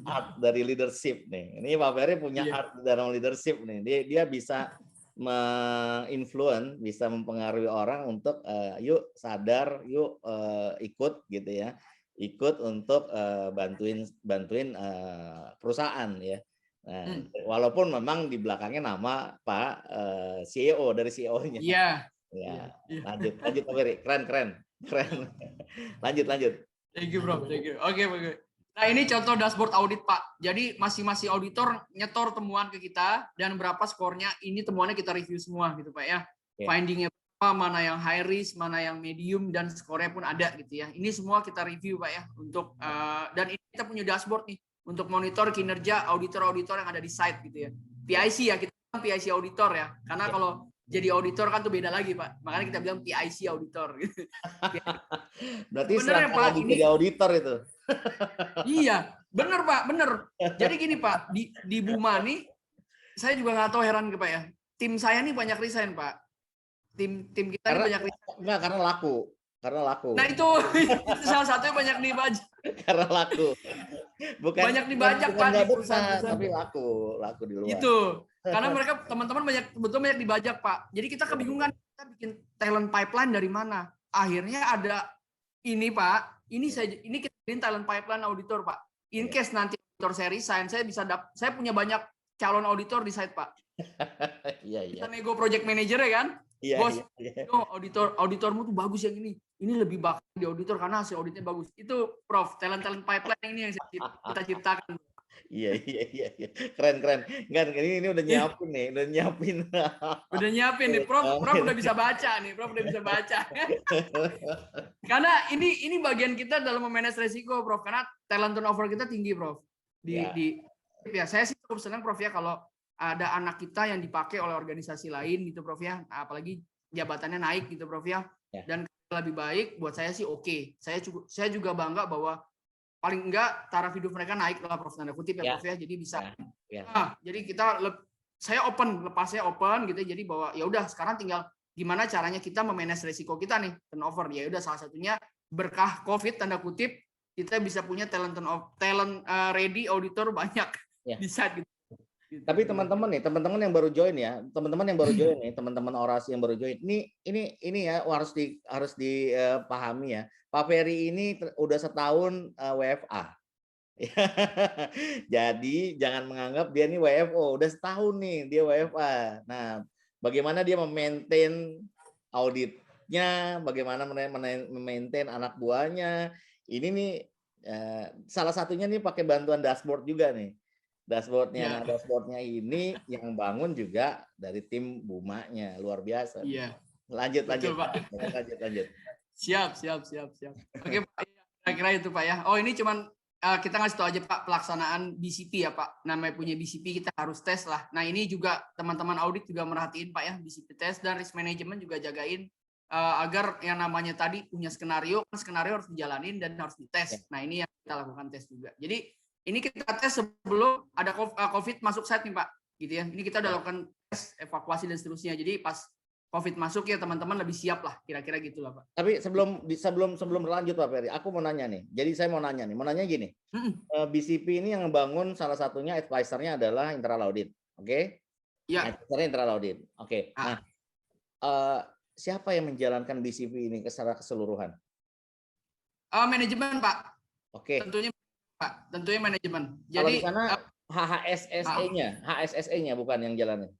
Art dari leadership nih. Ini Pak Ferry punya art dalam leadership nih. Dia bisa menginfluence, bisa mempengaruhi orang untuk yuk sadar, yuk ikut gitu ya. Ikut untuk bantuin perusahaan ya. Nah, walaupun memang di belakangnya nama Pak CEO dari CEO-nya. Iya. Ya, lanjut Pak Ferry. Keren. Lanjut. Thank you, Bro. Thank you. Oke. Nah, ini contoh dashboard audit, Pak. Jadi masing-masing auditor nyetor temuan ke kita dan berapa skornya. Ini temuannya kita review semua gitu, Pak ya. Findingnya apa, mana yang high risk, mana yang medium, dan skornya pun ada gitu ya. Ini semua kita review, Pak ya. Untuk dan ini kita punya dashboard nih untuk monitor kinerja auditor-auditor yang ada di site gitu ya. PIC ya, kita bilang PIC auditor ya. Karena kalau jadi auditor kan tuh beda lagi, Pak. Makanya kita bilang PIC auditor. Berarti sekarang Pak ini jadi auditor itu. Iya, bener Pak, bener. Jadi gini Pak, di Buma nih, saya juga nggak tahu, heran Pak ya. Tim saya nih banyak resign Pak. Tim kita nih banyak resign. Enggak, karena laku. Nah itu salah satunya banyak dibajak. Karena laku. Bukan banyak dibajak Pak di perusahaan, tapi laku di luar. Itu. Karena mereka teman-teman banyak dibajak Pak. Jadi kita kebingungan, kita bikin talent pipeline dari mana? Akhirnya ada ini Pak, ini kita bikin talent pipeline auditor Pak. In case nanti auditor saya resign, saya punya banyak calon auditor di site Pak. Iya. Kita nego project manager ya kan? Iya, Bos, iya. auditormu tuh bagus yang ini. Ini lebih bagus di auditor karena hasil auditnya bagus. Itu Prof, talent pipeline ini yang kita ciptakan. Iya. Keren. Enggak, ini udah nyiapin nih, Udah nyiapin nih, Prof udah bisa baca nih, Karena ini bagian kita dalam memanage resiko, Prof. Karena talent turnover kita tinggi, Prof. Ya, saya sih cukup senang, Prof ya, kalau ada anak kita yang dipakai oleh organisasi lain gitu, Prof ya. Apalagi jabatannya naik gitu, Prof ya. Dan lebih baik buat saya sih oke. Saya juga bangga bahwa paling enggak taraf hidup mereka naik lah, Prof, tanda kutip ya Prof ya. Jadi bisa. Nah, jadi saya lepasnya open gitu. Jadi bahwa ya udah sekarang tinggal gimana caranya kita memanage resiko kita nih, turnover. Ya udah salah satunya berkah Covid tanda kutip kita bisa punya talent ready auditor banyak di saat gitu. Tapi teman-teman yang baru join ya, teman-teman orasi yang baru join, ini ya harus dipahami ya. Pak Ferry ini udah setahun WFA. Jadi jangan menganggap dia ini WFO, udah setahun nih dia WFA. Nah, bagaimana dia memaintain auditnya, bagaimana memaintain anak buahnya. Ini nih salah satunya nih pakai bantuan dashboard juga nih. Dashboardnya, dashboardnya ini yang bangun juga dari tim Bumanya, luar biasa. Iya. Lanjut. Siap. Oke Pak, kira-kira itu Pak ya. Oh ini cuman kita ngasih tahu aja Pak pelaksanaan BCP ya Pak. Namanya punya BCP kita harus tes lah. Nah ini juga teman-teman audit juga merhatiin Pak ya, BCP tes dan risk management juga jagain agar yang namanya tadi punya skenario harus dijalanin dan harus dites. Nah ini yang kita lakukan tes juga. Jadi ini kita tes sebelum ada COVID masuk site nih Pak, gitu ya. Ini kita udah lakukan tes, evakuasi dan seterusnya. Jadi pas COVID masuk ya teman-teman lebih siap lah, kira-kira gitulah Pak. Tapi sebelum berlanjut Pak Ferry, aku mau nanya nih. Jadi saya mau nanya gini. BCP ini yang ngebangun salah satunya advisor-nya adalah internal audit, oke? Iya. Advisor-nya internal audit, oke. Nah, siapa yang menjalankan BCP ini secara keseluruhan? Manajemen Pak. Oke. Tentunya manajemen. Jadi kalau di sana HSSE-nya bukan yang jalannya.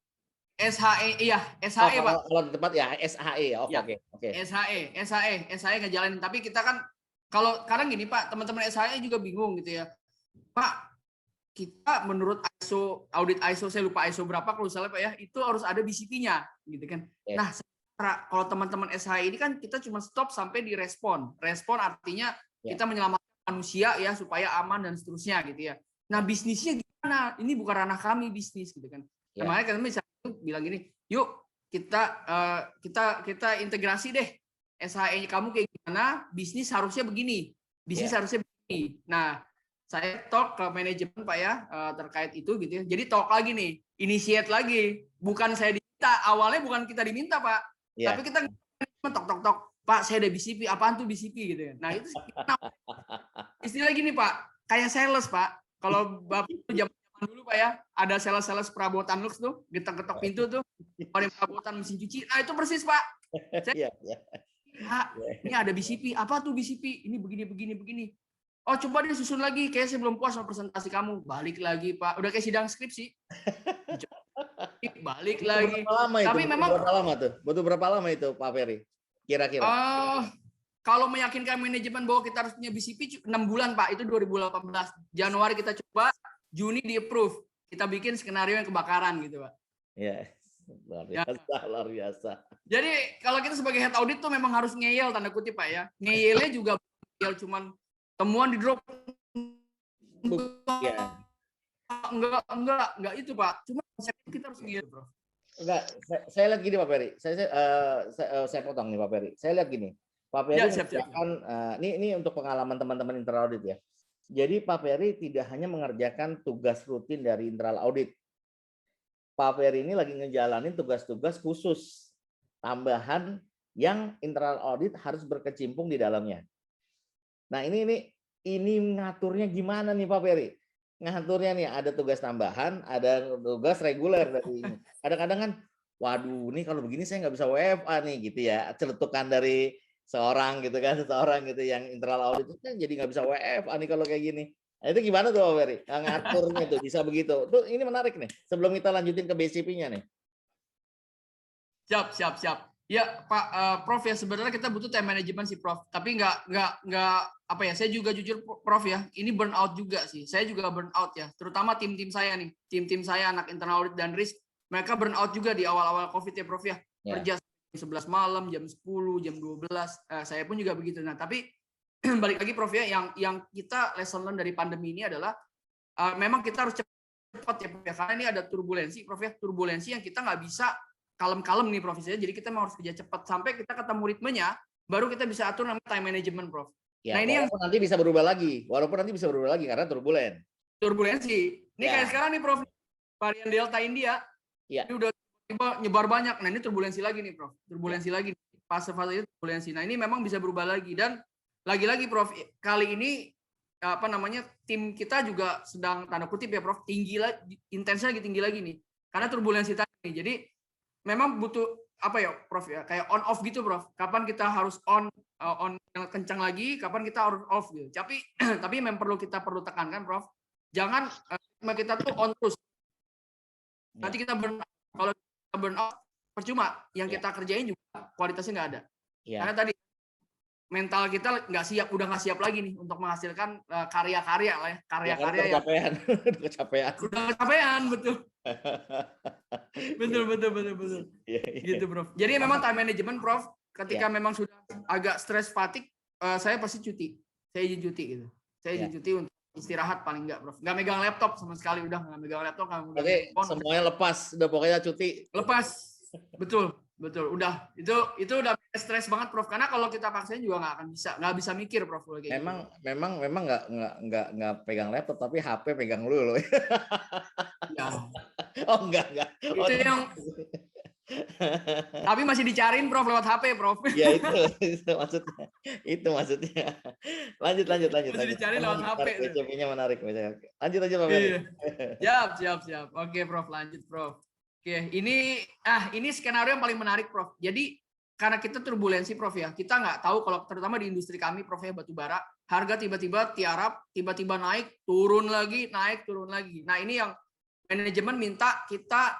SHE iya, SHE Pak. Kalau di tempat ya SHE ya. Oke. SHE ngejalanin. Tapi kita kan kalau kadang gini Pak, teman-teman SHE juga bingung gitu ya. Pak, kita menurut audit ISO saya lupa ISO berapa kalau misalnya Pak ya, itu harus ada BCP-nya gitu kan. Nah, kalau teman-teman SHE ini kan kita cuma stop sampai di respon. Respon artinya kita menyelamatkan manusia ya supaya aman dan seterusnya gitu ya. Nah bisnisnya gimana? Ini bukan ranah kami bisnis gitu kan. Makanya kami bisa bilang gini, yuk kita integrasi deh. SHE kamu kayak gimana? Bisnis harusnya begini. Harusnya begini. Nah saya talk ke manajemen Pak ya terkait itu gitu ya. Jadi talk lagi nih, initiate lagi. Bukan saya diminta. Awalnya bukan kita diminta Pak, tapi kita tok. Pak, saya ada BCP. Apaan tuh BCP gitu ya. Nah, itu istilah gini, Pak. Kayak sales, Pak. Kalau Bapak zaman dulu, Pak ya, ada sales perabotan Lux tuh, getok-getok pintu tuh, orang perabotan mesin cuci. Nah, itu persis, Pak. Ini ada BCP. Apa tuh BCP? Ini begini. Oh, coba dia susun lagi. Kayaknya saya belum puas sama presentasi kamu. Balik lagi, Pak. Udah kayak sidang skripsi. balik lagi. Berapa lama itu? Tapi memang berapa lama tuh? Butuh berapa lama itu, Pak Ferry? Kira-kira? Kalau meyakinkan manajemen bahwa kita harus punya BCP 6 bulan, Pak. Itu 2018. Januari kita coba, Juni di approve. Kita bikin skenario yang kebakaran gitu, Pak. Ya, luar biasa, luar biasa. Jadi kalau kita sebagai head audit tuh memang harus ngeyel, tanda kutip, Pak ya. Ngeyelnya juga ngeyel cuman temuan di drop. Ya. Enggak itu, Pak. Cuma kita harus ngeyel, Bro. Enggak, saya lihat gini, Pak Ferry. Saya potong nih, Pak Ferry. Saya lihat gini. Pak Ferry mengerjakan, ini untuk pengalaman teman-teman internal audit ya. Jadi Pak Ferry tidak hanya mengerjakan tugas rutin dari internal audit. Pak Ferry ini lagi ngejalanin tugas-tugas khusus tambahan yang internal audit harus berkecimpung di dalamnya. Nah, ini ngaturnya gimana nih Pak Ferry? Ngaturnya nih ada tugas tambahan, ada tugas reguler dari ini. Kadang-kadang kan, waduh, nih kalau begini saya nggak bisa WFA nih gitu ya. Celetukan dari seseorang gitu yang internal audit itu kan jadi nggak bisa WFA nih kalau kayak gini. Nah, itu gimana tuh Pak Ferry? Ngaturnya tuh bisa begitu. Tuh ini menarik nih. Sebelum kita lanjutin ke BCP-nya nih. Siap. Ya Pak Prof ya, sebenarnya kita butuh time management sih Prof. Tapi nggak apa ya, saya juga jujur Prof ya, ini burnout juga sih. Saya juga burnout ya, terutama tim-tim saya nih. Tim-tim saya anak internal audit dan risk, mereka burnout juga di awal-awal Covid ya Prof ya. Kerja 11 malam, jam 10, jam 12. Saya pun juga begitu. Nah, tapi balik lagi Prof ya, yang kita lesson learn dari pandemi ini adalah memang kita harus cepat ya Prof ya, karena ini ada turbulensi Prof ya, turbulensi yang kita nggak bisa kalem-kalem nih Prof. Jadi kita harus kerja cepat sampai kita ketemu ritmenya, baru kita bisa atur namanya time management Prof. Ya, nah ini walaupun nanti bisa berubah lagi, karena turbulensi. Ini kayak sekarang nih Prof, varian Delta India, ini udah nyebar banyak. Nah ini turbulensi lagi nih Prof, lagi fase-fase itu turbulensi. Nah ini memang bisa berubah lagi, dan lagi-lagi Prof, kali ini tim kita juga sedang tanda kutip ya Prof, intensnya lagi tinggi lagi nih, karena turbulensi tadi. Jadi memang butuh apa ya Prof ya, kayak on off gitu Prof. Kapan kita harus on kencang lagi, kapan kita harus off gitu. Tapi memang kita perlu tekankan Prof, jangan kita tuh on terus. Nanti kita kalau kita burn out percuma, yang kita kerjain juga kualitasnya nggak ada. Karena tadi mental kita nggak siap lagi nih untuk menghasilkan karya-karya lah ya, karya-karya yang kecapean, betul. betul. Gitu Prof. Jadi memang time management Prof, ketika memang sudah agak stress fatigue, saya pasti cuti. Saya izin cuti gitu. Saya izin cuti untuk istirahat paling enggak Prof. Nggak megang laptop sama sekali, udah nggak megang laptop. Oke, semuanya lepas, udah pokoknya cuti. Lepas, betul. Udah itu udah stres banget Prof, karena kalau kita paksain juga nggak bisa mikir Prof. Memang nggak pegang laptop, tapi HP pegang lu loh. Ya. Oh enggak. Itu yang tapi masih dicariin Prof lewat HP Prof. Ya itu maksudnya. Lanjut. Masih dicari lewat HP. BCP-nya menarik. Lanjut aja Pak Ferry. Siap. Oke Prof, lanjut Prof. Oke, ini skenario yang paling menarik Prof. Jadi karena kita turbulensi Prof ya, kita nggak tahu kalau terutama di industri kami Prof ya, batu bara, harga tiba-tiba tiarap, tiba-tiba naik, turun lagi. Nah ini yang manajemen minta kita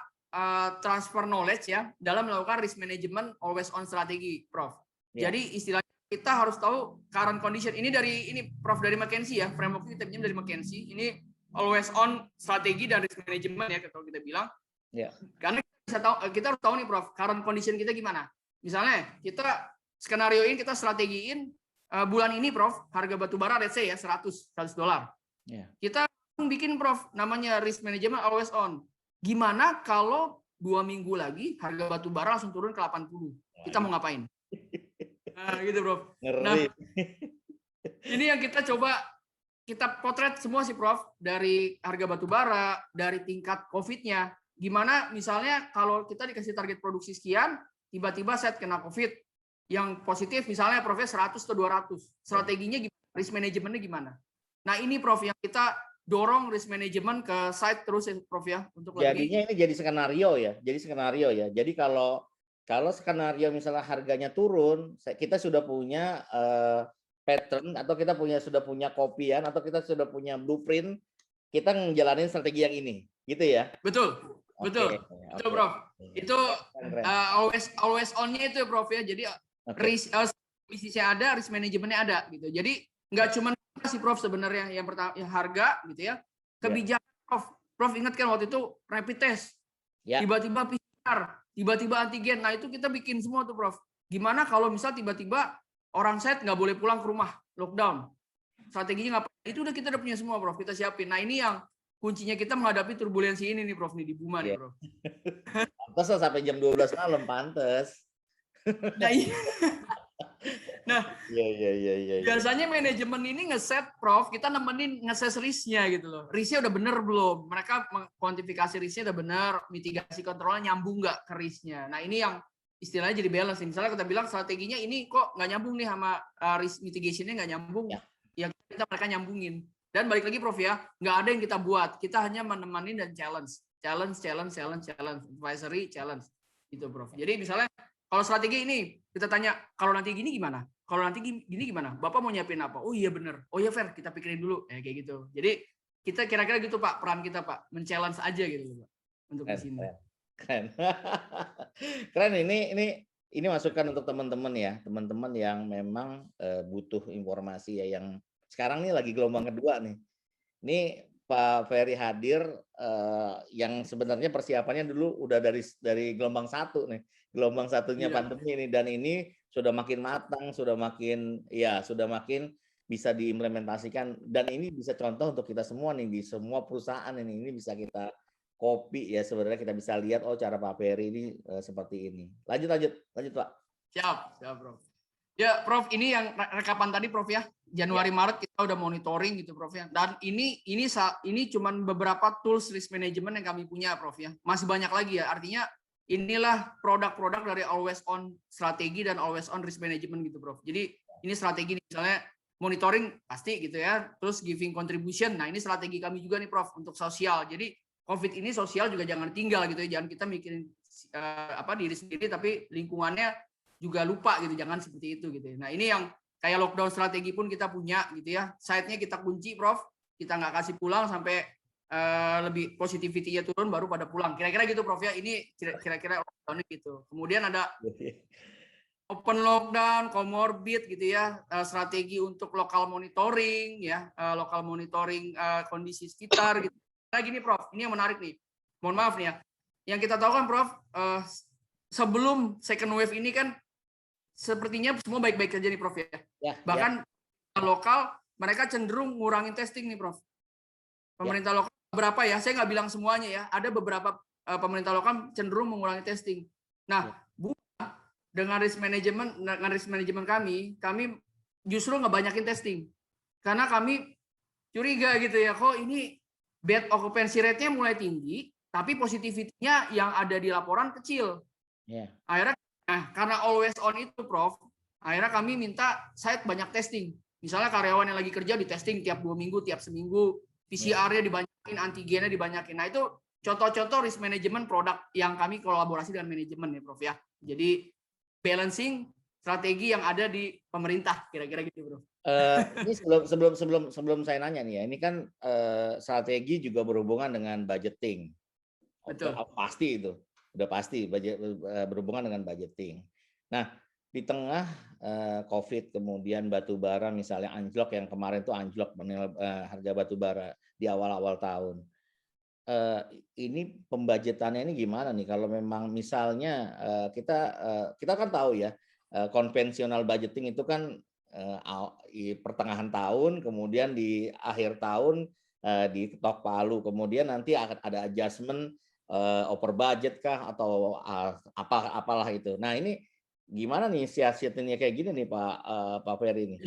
transfer knowledge ya dalam melakukan risk management always on strategi Prof. Jadi istilahnya kita harus tahu current condition. Ini Prof dari McKinsey ya, framework kita pinjam dari McKinsey. Ini always on strategi dan risk management ya kalau kita bilang. Karena kita harus tahu nih Prof, current condition kita gimana. Misalnya kita skenarioin, kita strategiin bulan ini Prof, harga batu bara let's say ya $100. Kita bikin Prof namanya risk management always on. Gimana kalau 2 minggu lagi harga batu bara langsung turun ke 80? Kita mau ngapain? Nah, gitu Prof. Nah, ini yang kita potret semua sih Prof, dari harga batu bara, dari tingkat COVID-nya. Gimana misalnya kalau kita dikasih target produksi sekian, tiba-tiba set kena COVID, yang positif misalnya Prof 100 atau 200. Strateginya gimana? Risk manajemennya gimana? Nah ini Prof yang kita dorong risk manajemen ke site terus ya Prof ya. Jadinya ini jadi skenario ya. Jadi kalau skenario misalnya harganya turun, kita sudah punya pattern atau kita sudah punya kopian atau kita sudah punya blueprint, kita ngejalanin strategi yang ini, gitu ya. Betul. Betul, betul Prof. Itu always on-nya itu Prof ya. Jadi bisnisnya ada, risk manajemennya ada gitu. Jadi nggak cuma sih Prof sebenarnya yang pertama ya harga gitu ya. Kebijakan Prof ingat kan waktu itu rapid test. Tiba-tiba PCR, tiba-tiba antigen. Nah, itu kita bikin semua tuh Prof. Gimana kalau misal tiba-tiba orang set nggak boleh pulang ke rumah, lockdown. Strateginya ngapain? Itu udah kita udah punya semua Prof. Kita siapin. Nah, ini yang kuncinya kita menghadapi turbulensi ini nih Prof nih di Buma nih Prof. Pantes sampai jam 12 malam pantes. Nah, iya. Nah, biasanya manajemen ini ngeset Prof, kita nemenin ngeset risknya gitu loh. Risknya udah bener belum? Mereka kuantifikasi risknya udah bener, mitigasi kontrolnya nyambung nggak ke risknya. Nah, ini yang istilahnya jadi balance. Misalnya kita bilang strateginya ini kok nggak nyambung nih sama risk mitigationnya nggak nyambung. Ya kita mereka nyambungin. Dan balik lagi Prof ya, nggak ada yang kita buat. Kita hanya menemani dan challenge, advisory, challenge. Gitu Prof. Jadi misalnya kalau strategi ini kita tanya, kalau nanti gini gimana? Kalau nanti gini gimana? Bapak mau nyiapin apa? Oh iya bener. Oh iya fair, kita pikirin dulu. Kayak gitu. Jadi kita kira-kira gitu Pak, peran kita Pak, men-challenge aja gitu Pak untuk di sini. Keren. Keren ini masukan untuk teman-teman ya, teman-teman yang memang butuh informasi ya, yang sekarang nih lagi gelombang kedua nih. Ini Pak Ferry hadir yang sebenarnya persiapannya dulu udah dari gelombang 1 nih. Gelombang satunya pandemi ini, dan ini sudah makin matang, sudah makin bisa diimplementasikan, dan ini bisa contoh untuk kita semua nih di semua perusahaan ini bisa kita copy ya, sebenarnya kita bisa lihat cara Pak Ferry ini seperti ini. Lanjut Pak. Siap Prof. Ya Prof, ini yang rekapan tadi Prof ya. Januari Maret kita udah monitoring gitu Prof ya. Dan ini cuman beberapa tools risk management yang kami punya Prof ya. Masih banyak lagi ya. Artinya inilah produk-produk dari always on strategi dan always on risk management gitu Prof. Jadi ini strategi misalnya monitoring pasti gitu ya. Terus giving contribution. Nah, ini strategi kami juga nih Prof untuk sosial. Jadi COVID ini sosial juga jangan tinggal gitu ya. Jangan kita mikirin diri sendiri tapi lingkungannya juga lupa gitu, jangan seperti itu gitu. Nah, ini yang kayak lockdown strategi pun kita punya gitu ya. Site-nya kita kunci Prof, kita nggak kasih pulang sampai lebih positivity-nya turun baru pada pulang. Kira-kira gitu Prof ya. Ini kira-kira lockdown gitu. Kemudian ada open lockdown, comorbid gitu ya, strategi untuk lokal monitoring ya, lokal monitoring kondisi sekitar gitu. Nah, gini Prof, ini yang menarik nih. Mohon maaf nih ya. Yang kita tahu kan Prof, sebelum second wave ini kan sepertinya semua baik-baik saja nih Prof ya. Bahkan lokal mereka cenderung ngurangin testing nih Prof. Pemerintah lokal berapa ya? Saya nggak bilang semuanya ya. Ada beberapa pemerintah lokal cenderung mengurangi testing. Nah, dengan risk management kami justru ngebanyakin testing. Karena kami curiga gitu ya, kok ini bed occupancy rate-nya mulai tinggi, tapi positivity-nya yang ada di laporan kecil. Akhirnya karena always on itu Prof, akhirnya kami minta site banyak testing. Misalnya karyawan yang lagi kerja di testing tiap 2 minggu, tiap seminggu, PCR-nya dibanyakin, antigennya dibanyakin. Nah, itu contoh-contoh risk management produk yang kami kolaborasi dengan manajemen ya Prof ya. Jadi balancing strategi yang ada di pemerintah, kira-kira gitu Bro. Ini sebelum saya nanya nih ya, ini kan strategi juga berhubungan dengan budgeting. Betul. Pasti itu, udah pasti berhubungan dengan budgeting. Nah, di tengah COVID kemudian batu bara misalnya anjlok, yang kemarin tuh anjlok harga batu bara di awal-awal tahun. Ini pembajetannya ini gimana nih kalau memang misalnya kita kan tahu ya, konvensional budgeting itu kan pertengahan tahun, kemudian di akhir tahun diketok palu, kemudian nanti akan ada adjustment over budget kah atau apalah itu. Nah, ini gimana nih siasatnya kayak gini nih Pak Ferry ini?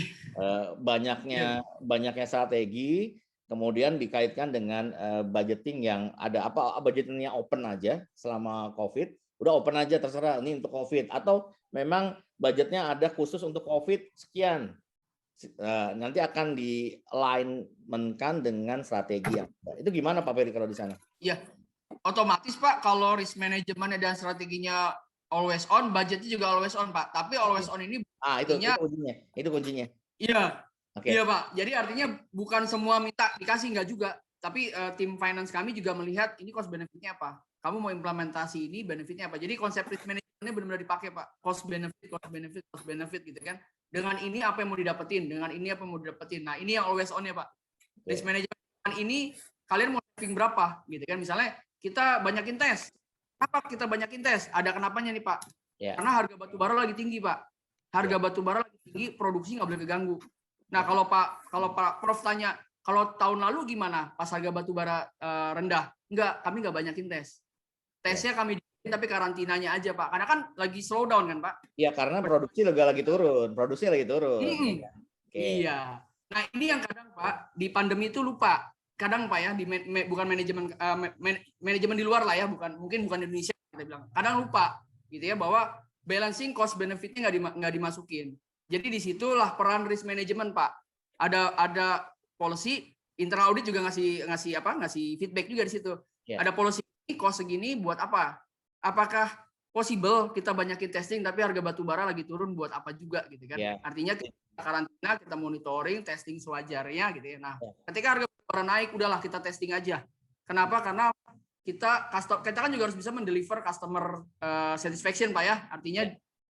Banyaknya strategi, kemudian dikaitkan dengan budgeting yang ada budgetingnya open aja selama COVID, udah open aja terserah ini untuk COVID, atau memang budgetnya ada khusus untuk COVID sekian, nanti akan di-alignment-kan dengan strategi yang ada. Itu gimana Pak Ferry kalau di sana? Iya, otomatis Pak kalau risk manajemennya dan strateginya always on, budgetnya juga always on Pak. Tapi always on ini itu kuncinya. Iya. Okay. Iya Pak. Jadi artinya bukan semua minta dikasih, nggak juga. Tapi tim finance kami juga melihat ini cost benefitnya apa. kamu mau implementasi ini benefitnya apa. Jadi konsep risk manajemennya benar-benar dipakai Pak. Cost benefit gitu kan. Dengan ini apa yang mau didapetin, dengan ini apa yang mau didapetin. Nah ini yang always on ya Pak. Risk management ini kalian mau saving berapa gitu kan. Misalnya kita banyakin tes. Apa kita banyakin tes? Ada kenapanya nih Pak. Karena harga batu bara lagi tinggi Pak. Harga batu bara lagi tinggi, produksi nggak boleh keganggu. Nah kalau Pak Prof tanya, kalau tahun lalu gimana pas harga batu bara rendah? Enggak, kami nggak banyakin tes. Tesnya kami bikin tapi karantinanya aja Pak. Karena kan lagi slow down kan Pak. Iya, karena produksi lagi turun. Produksi lagi turun. Iya. Nah ini yang kadang Pak, di pandemi itu lupa. Kadang Pak ya, bukan manajemen di luar lah ya, mungkin bukan di Indonesia kita bilang. Kadang lupa gitu ya, bahwa balancing cost benefitnya nggak dimasukin. Jadi disitulah peran risk management Pak. Ada policy, internal audit juga ngasih feedback juga di situ. Ada policy cost segini buat apa? Apakah possible kita banyakin testing tapi harga batu bara lagi turun buat apa juga gitu kan? Artinya kita karantina, kita monitoring, testing sewajarnya gitu ya. Nah, ketika harga batu bara naik, udahlah kita testing aja. Kenapa? Karena kita kan juga harus bisa mendeliver customer satisfaction Pak ya. Artinya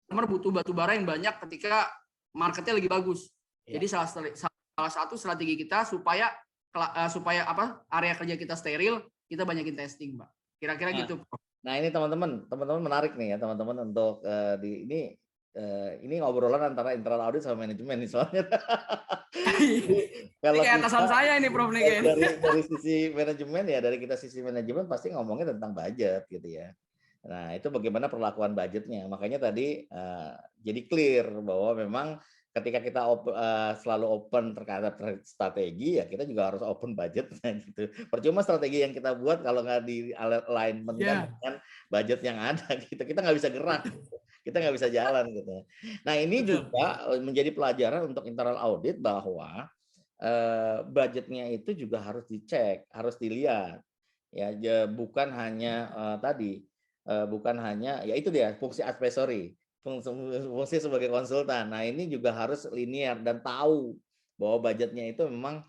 customer butuh batu bara yang banyak ketika marketnya lagi bagus. Jadi salah satu strategi kita supaya area kerja kita steril, kita banyakin testing, Pak. Kira-kira gitu. Nah ini teman-teman menarik nih ya teman-teman untuk ini ngobrolan antara internal audit sama manajemen nih soalnya. Kalau kayak atasan saya ini Prof nih dari sisi manajemen ya, dari kita sisi manajemen pasti ngomongnya tentang budget gitu ya. Nah itu bagaimana perlakuan budgetnya. Makanya tadi jadi clear bahwa memang ketika kita selalu open terhadap strategi, ya kita juga harus open budgetnya gitu. Percuma strategi yang kita buat kalau nggak di alignment dengan budget yang ada gitu, kita nggak bisa gerak, kita nggak bisa jalan gitu. Nah ini juga menjadi pelajaran untuk internal audit bahwa budgetnya itu juga harus dicek, harus dilihat, ya bukan hanya bukan hanya ya itu dia fungsi advisory. Fungsi sebagai konsultan. Nah ini juga harus linear dan tahu bahwa budgetnya itu memang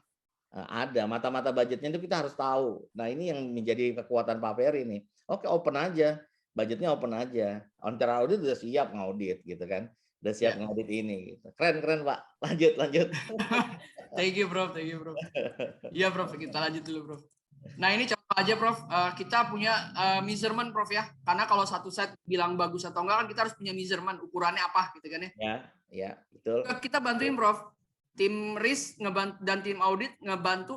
ada, mata-mata budgetnya itu kita harus tahu. Nah ini yang menjadi kekuatan Pak Ferry nih. Oke, open aja, budgetnya open aja. Internal audit udah siap ngaudit gitu kan, udah siap ngaudit ini. Gitu. Keren Pak. Lanjut. Thank you Prof. Iya Prof, kita lanjut dulu Prof. Nah ini contoh aja Prof, kita punya measurement Prof ya, karena kalau satu set bilang bagus atau enggak kan kita harus punya measurement, ukurannya apa gitu kan ya. Ya betul. Kita bantuin Prof, tim risk dan tim audit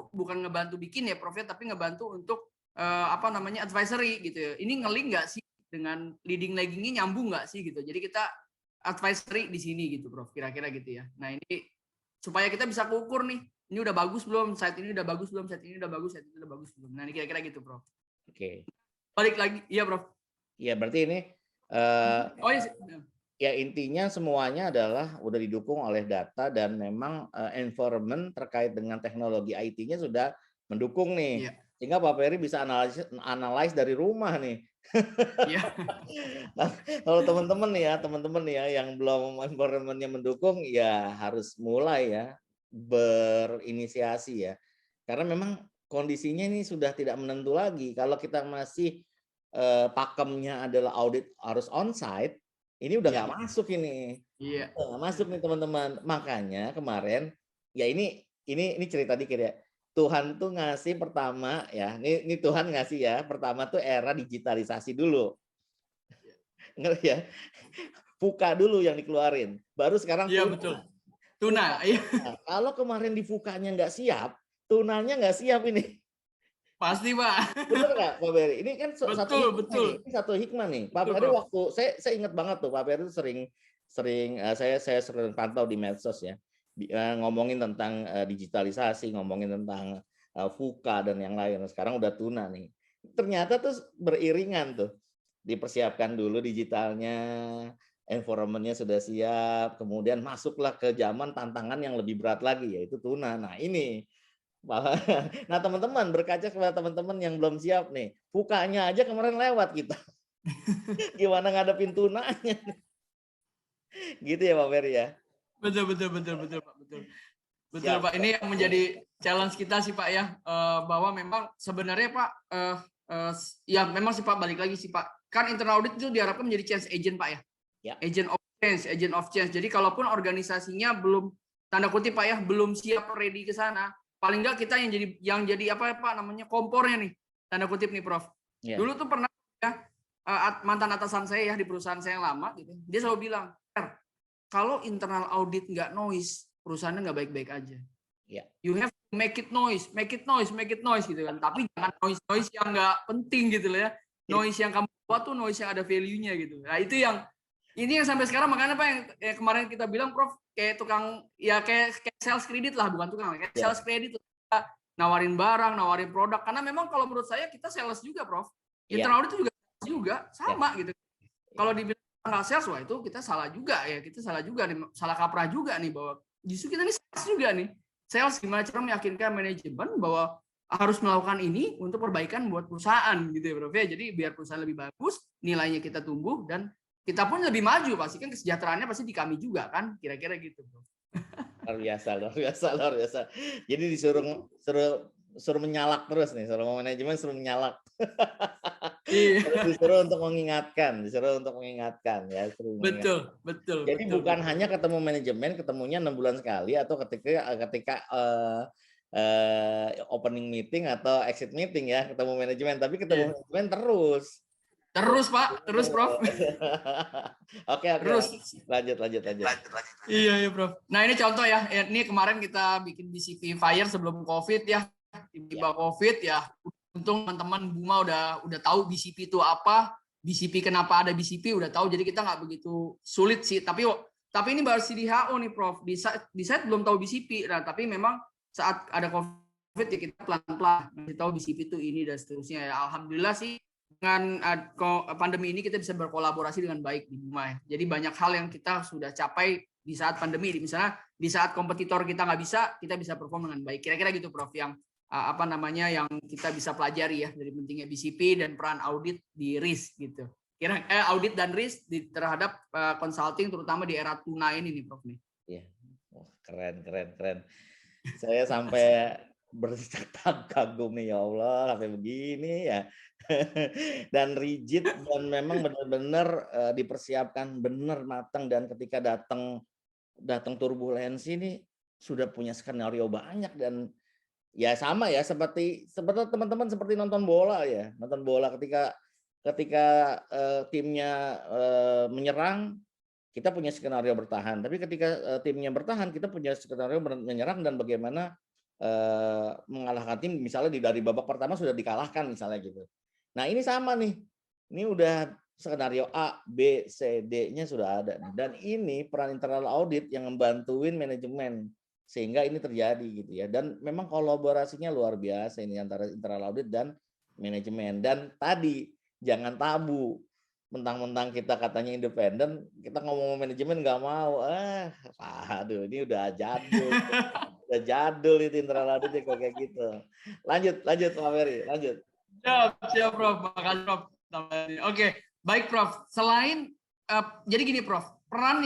bukan ngebantu bikin ya Prof ya, tapi ngebantu untuk advisory gitu ya. Ini nge-link nggak sih dengan leading laggingnya, nyambung nggak sih gitu. Jadi kita advisory di sini gitu Prof, kira-kira gitu ya. Nah ini supaya kita bisa kukur nih, ini udah bagus belum, site ini udah bagus belum, site ini udah bagus, site ini udah bagus belum. Nah ini kira-kira gitu Prof. Oke. Balik lagi, iya Prof. Iya berarti ini ya intinya semuanya adalah udah didukung oleh data dan memang environment terkait dengan teknologi IT-nya sudah mendukung nih. Iya. Sehingga Pak Ferry bisa analyze dari rumah nih. Iya. Nah, kalau teman-teman ya yang belum environment-nya mendukung ya harus mulai ya berinisiasi ya. Karena memang kondisinya ini sudah tidak menentu lagi. Kalau kita masih pakemnya adalah audit harus on-site, ini udah nggak masuk ini. Iya. Nggak masuk nih teman-teman. Makanya kemarin ya ini cerita dikit ya. Tuhan tuh ngasih pertama ya. Ini Tuhan ngasih ya. Pertama tuh era digitalisasi dulu. Ngerti ya? Fuka dulu yang dikeluarin. Baru sekarang Iya betul. Tuna. Iya. Nah, kalau kemarin di Fukanya nggak siap, tunanya nggak siap ini. Pasti Pak. Betul nggak Pak Ferry? Ini kan betul. Ini satu hikmah nih. Pak Ferry waktu saya ingat banget tuh Pak Ferry sering saya sering pantau di medsos ya. Ngomongin tentang digitalisasi, ngomongin tentang Fuka dan yang lain. Sekarang udah tuna nih. Ternyata tuh beriringan tuh. Dipersiapkan dulu digitalnya, environment-nya sudah siap, kemudian masuklah ke zaman tantangan yang lebih berat lagi, yaitu tuna. Nah ini, nah teman-teman berkaca kepada teman-teman yang belum siap nih, Fukanya aja kemarin lewat kita. Gimana ngadepin tunanya? Gitu ya Pak Ferry ya? Betul Pak, betul Pak. Ini yang menjadi challenge kita sih Pak ya, bahwa memang sebenarnya Pak ya memang sih Pak, balik lagi sih Pak. Kan internal audit itu diharapkan menjadi change agent Pak ya. Agent of change. Jadi kalaupun organisasinya belum, tanda kutip Pak ya, belum siap ready ke sana, paling enggak kita yang jadi apa Pak namanya, kompornya nih, tanda kutip nih Prof. Dulu tuh pernah ya, mantan atasan saya ya di perusahaan saya yang lama gitu, dia selalu bilang, kalau internal audit nggak noise, perusahaannya nggak baik-baik aja. You have to make it noise gitu kan. Tapi jangan noise yang nggak penting gitu loh ya. Noise yang kamu buat tuh noise yang ada value-nya gitu. Nah itu yang sampai sekarang, makanya Pak yang kemarin kita bilang Prof, kayak tukang ya kayak sales kredit lah, bukan tukang, kayak sales kredit, nawarin barang, nawarin produk. Karena memang kalau menurut saya kita sales juga Prof. Internal audit juga sama gitu. Kalau dibilang nggak sales, wah itu kita salah juga ya. Kita salah juga nih, salah kaprah juga nih, bahwa justru kita ini sales juga nih. Sales gimana cara meyakinkan manajemen bahwa harus melakukan ini untuk perbaikan buat perusahaan gitu ya Prof. Jadi biar perusahaan lebih bagus, nilainya kita tumbuh, dan kita pun lebih maju, pasti kan kesejahteraannya pasti di kami juga kan, kira-kira gitu Prof. Luar biasa. Jadi suruh menyalak terus nih, suruh manajemen suruh menyalak. Disuruh untuk mengingatkan ya. Betul. Jadi bukan hanya ketemu manajemen, ketemunya 6 bulan sekali, atau ketika opening meeting atau exit meeting ya, ketemu manajemen, tapi ketemu manajemen terus Pak, terus Prof. Oke. Lanjut. Iya Prof. Nah ini contoh ya, ini kemarin kita bikin BCP Fire sebelum COVID ya, tiba-tiba COVID ya. Untung teman-teman Buma udah tahu BCP itu apa, BCP kenapa ada BCP udah tahu, jadi kita nggak begitu sulit sih. Tapi ini baru CDHO nih Prof. Di site belum tahu BCP. Nah tapi memang saat ada COVID ya kita pelan-pelan ngasih tahu BCP itu ini dan seterusnya ya. Alhamdulillah sih dengan pandemi ini kita bisa berkolaborasi dengan baik di Buma ya. Jadi banyak hal yang kita sudah capai di saat pandemi. Misalnya di saat kompetitor kita nggak bisa, kita bisa perform dengan baik. Kira-kira gitu Prof, yang yang kita bisa pelajari ya dari pentingnya BCP dan peran audit di risk gitu. Audit dan risk terhadap consulting terutama di era tuna ini nih Prof nih. Iya. Keren. Saya sampai bercakap kagum nih, ya Allah, sampai begini ya. Dan rigid, dan memang benar-benar dipersiapkan benar matang, dan ketika datang turbulensi ini sudah punya skenario banyak. Dan ya sama ya, seperti teman-teman seperti nonton bola ya. Nonton bola ketika timnya menyerang, kita punya skenario bertahan. Tapi ketika timnya bertahan, kita punya skenario menyerang dan bagaimana mengalahkan tim, misalnya dari babak pertama sudah dikalahkan misalnya gitu. Nah ini sama nih, ini udah skenario A, B, C, D-nya sudah ada. Dan ini peran internal audit yang membantuin manajemen sehingga ini terjadi gitu ya. Dan memang kolaborasinya luar biasa ini antara internal audit dan manajemen. Dan tadi jangan tabu, mentang-mentang kita katanya independen, kita ngomong manajemen nggak mau. Aduh, ini udah jadul itu internal audit kayak gitu. Lanjut Pak Ferry, lanjut. Siap Prof, makasih Prof. Oke, baik Prof. Selain jadi gini Prof, peran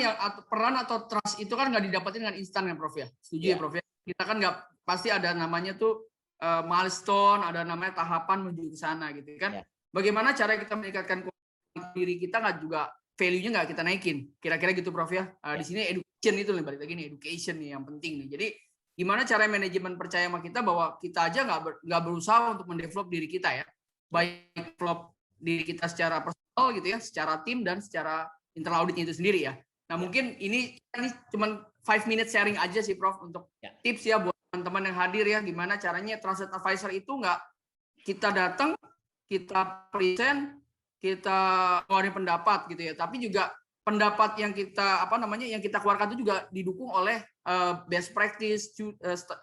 atau trust itu kan nggak didapatin dengan instan ya Prof ya. Setuju ya Prof ya. Kita kan nggak, pasti ada namanya tuh milestone, ada namanya tahapan menuju ke sana gitu kan. Bagaimana cara kita meningkatkan diri kita, nggak juga value-nya nggak kita naikin. Kira-kira gitu Prof ya. Di sini education itu nih, balik lagi nih, education nih yang penting nih. Jadi gimana cara manajemen percaya sama kita bahwa kita aja nggak berusaha untuk mendevelop diri kita ya, baik develop diri kita secara personal gitu ya, secara tim dan secara internal auditnya itu sendiri ya. Nah mungkin ini cuma 5 minute sharing aja sih Prof untuk tips ya buat teman-teman yang hadir ya, gimana caranya trusted advisor itu nggak kita datang, kita present, kita ngeluarin pendapat gitu ya, tapi juga pendapat yang kita yang kita keluarkan itu juga didukung oleh best practice,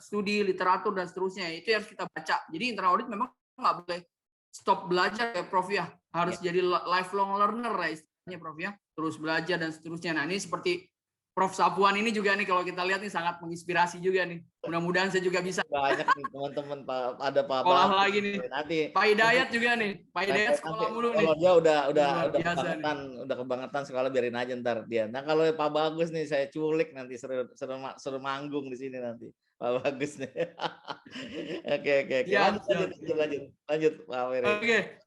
studi, literatur dan seterusnya. Itu yang harus kita baca. Jadi internal audit memang nggak boleh stop belajar ya Prof ya. Harus jadi lifelong learner ya istilahnya Prof ya. Terus belajar dan seterusnya. Nah ini seperti Prof Sapuan ini juga nih kalau kita lihat nih sangat menginspirasi juga nih. Mudah-mudahan saya juga bisa. Banyak nih teman-teman, ada Pak Sekolah Bagus lagi nih. nanti. Pak Hidayat juga nih. Pak Hidayat sekolah mulu nih. Kalau dia udah kebangetan, udah kebangetan sekolah, biarin aja ntar dia. Nah kalau Pak Bagus nih saya culik nanti, seru manggung di sini nanti Pak Bagus nih. Oke. Lanjut Pak Ferry. Oke.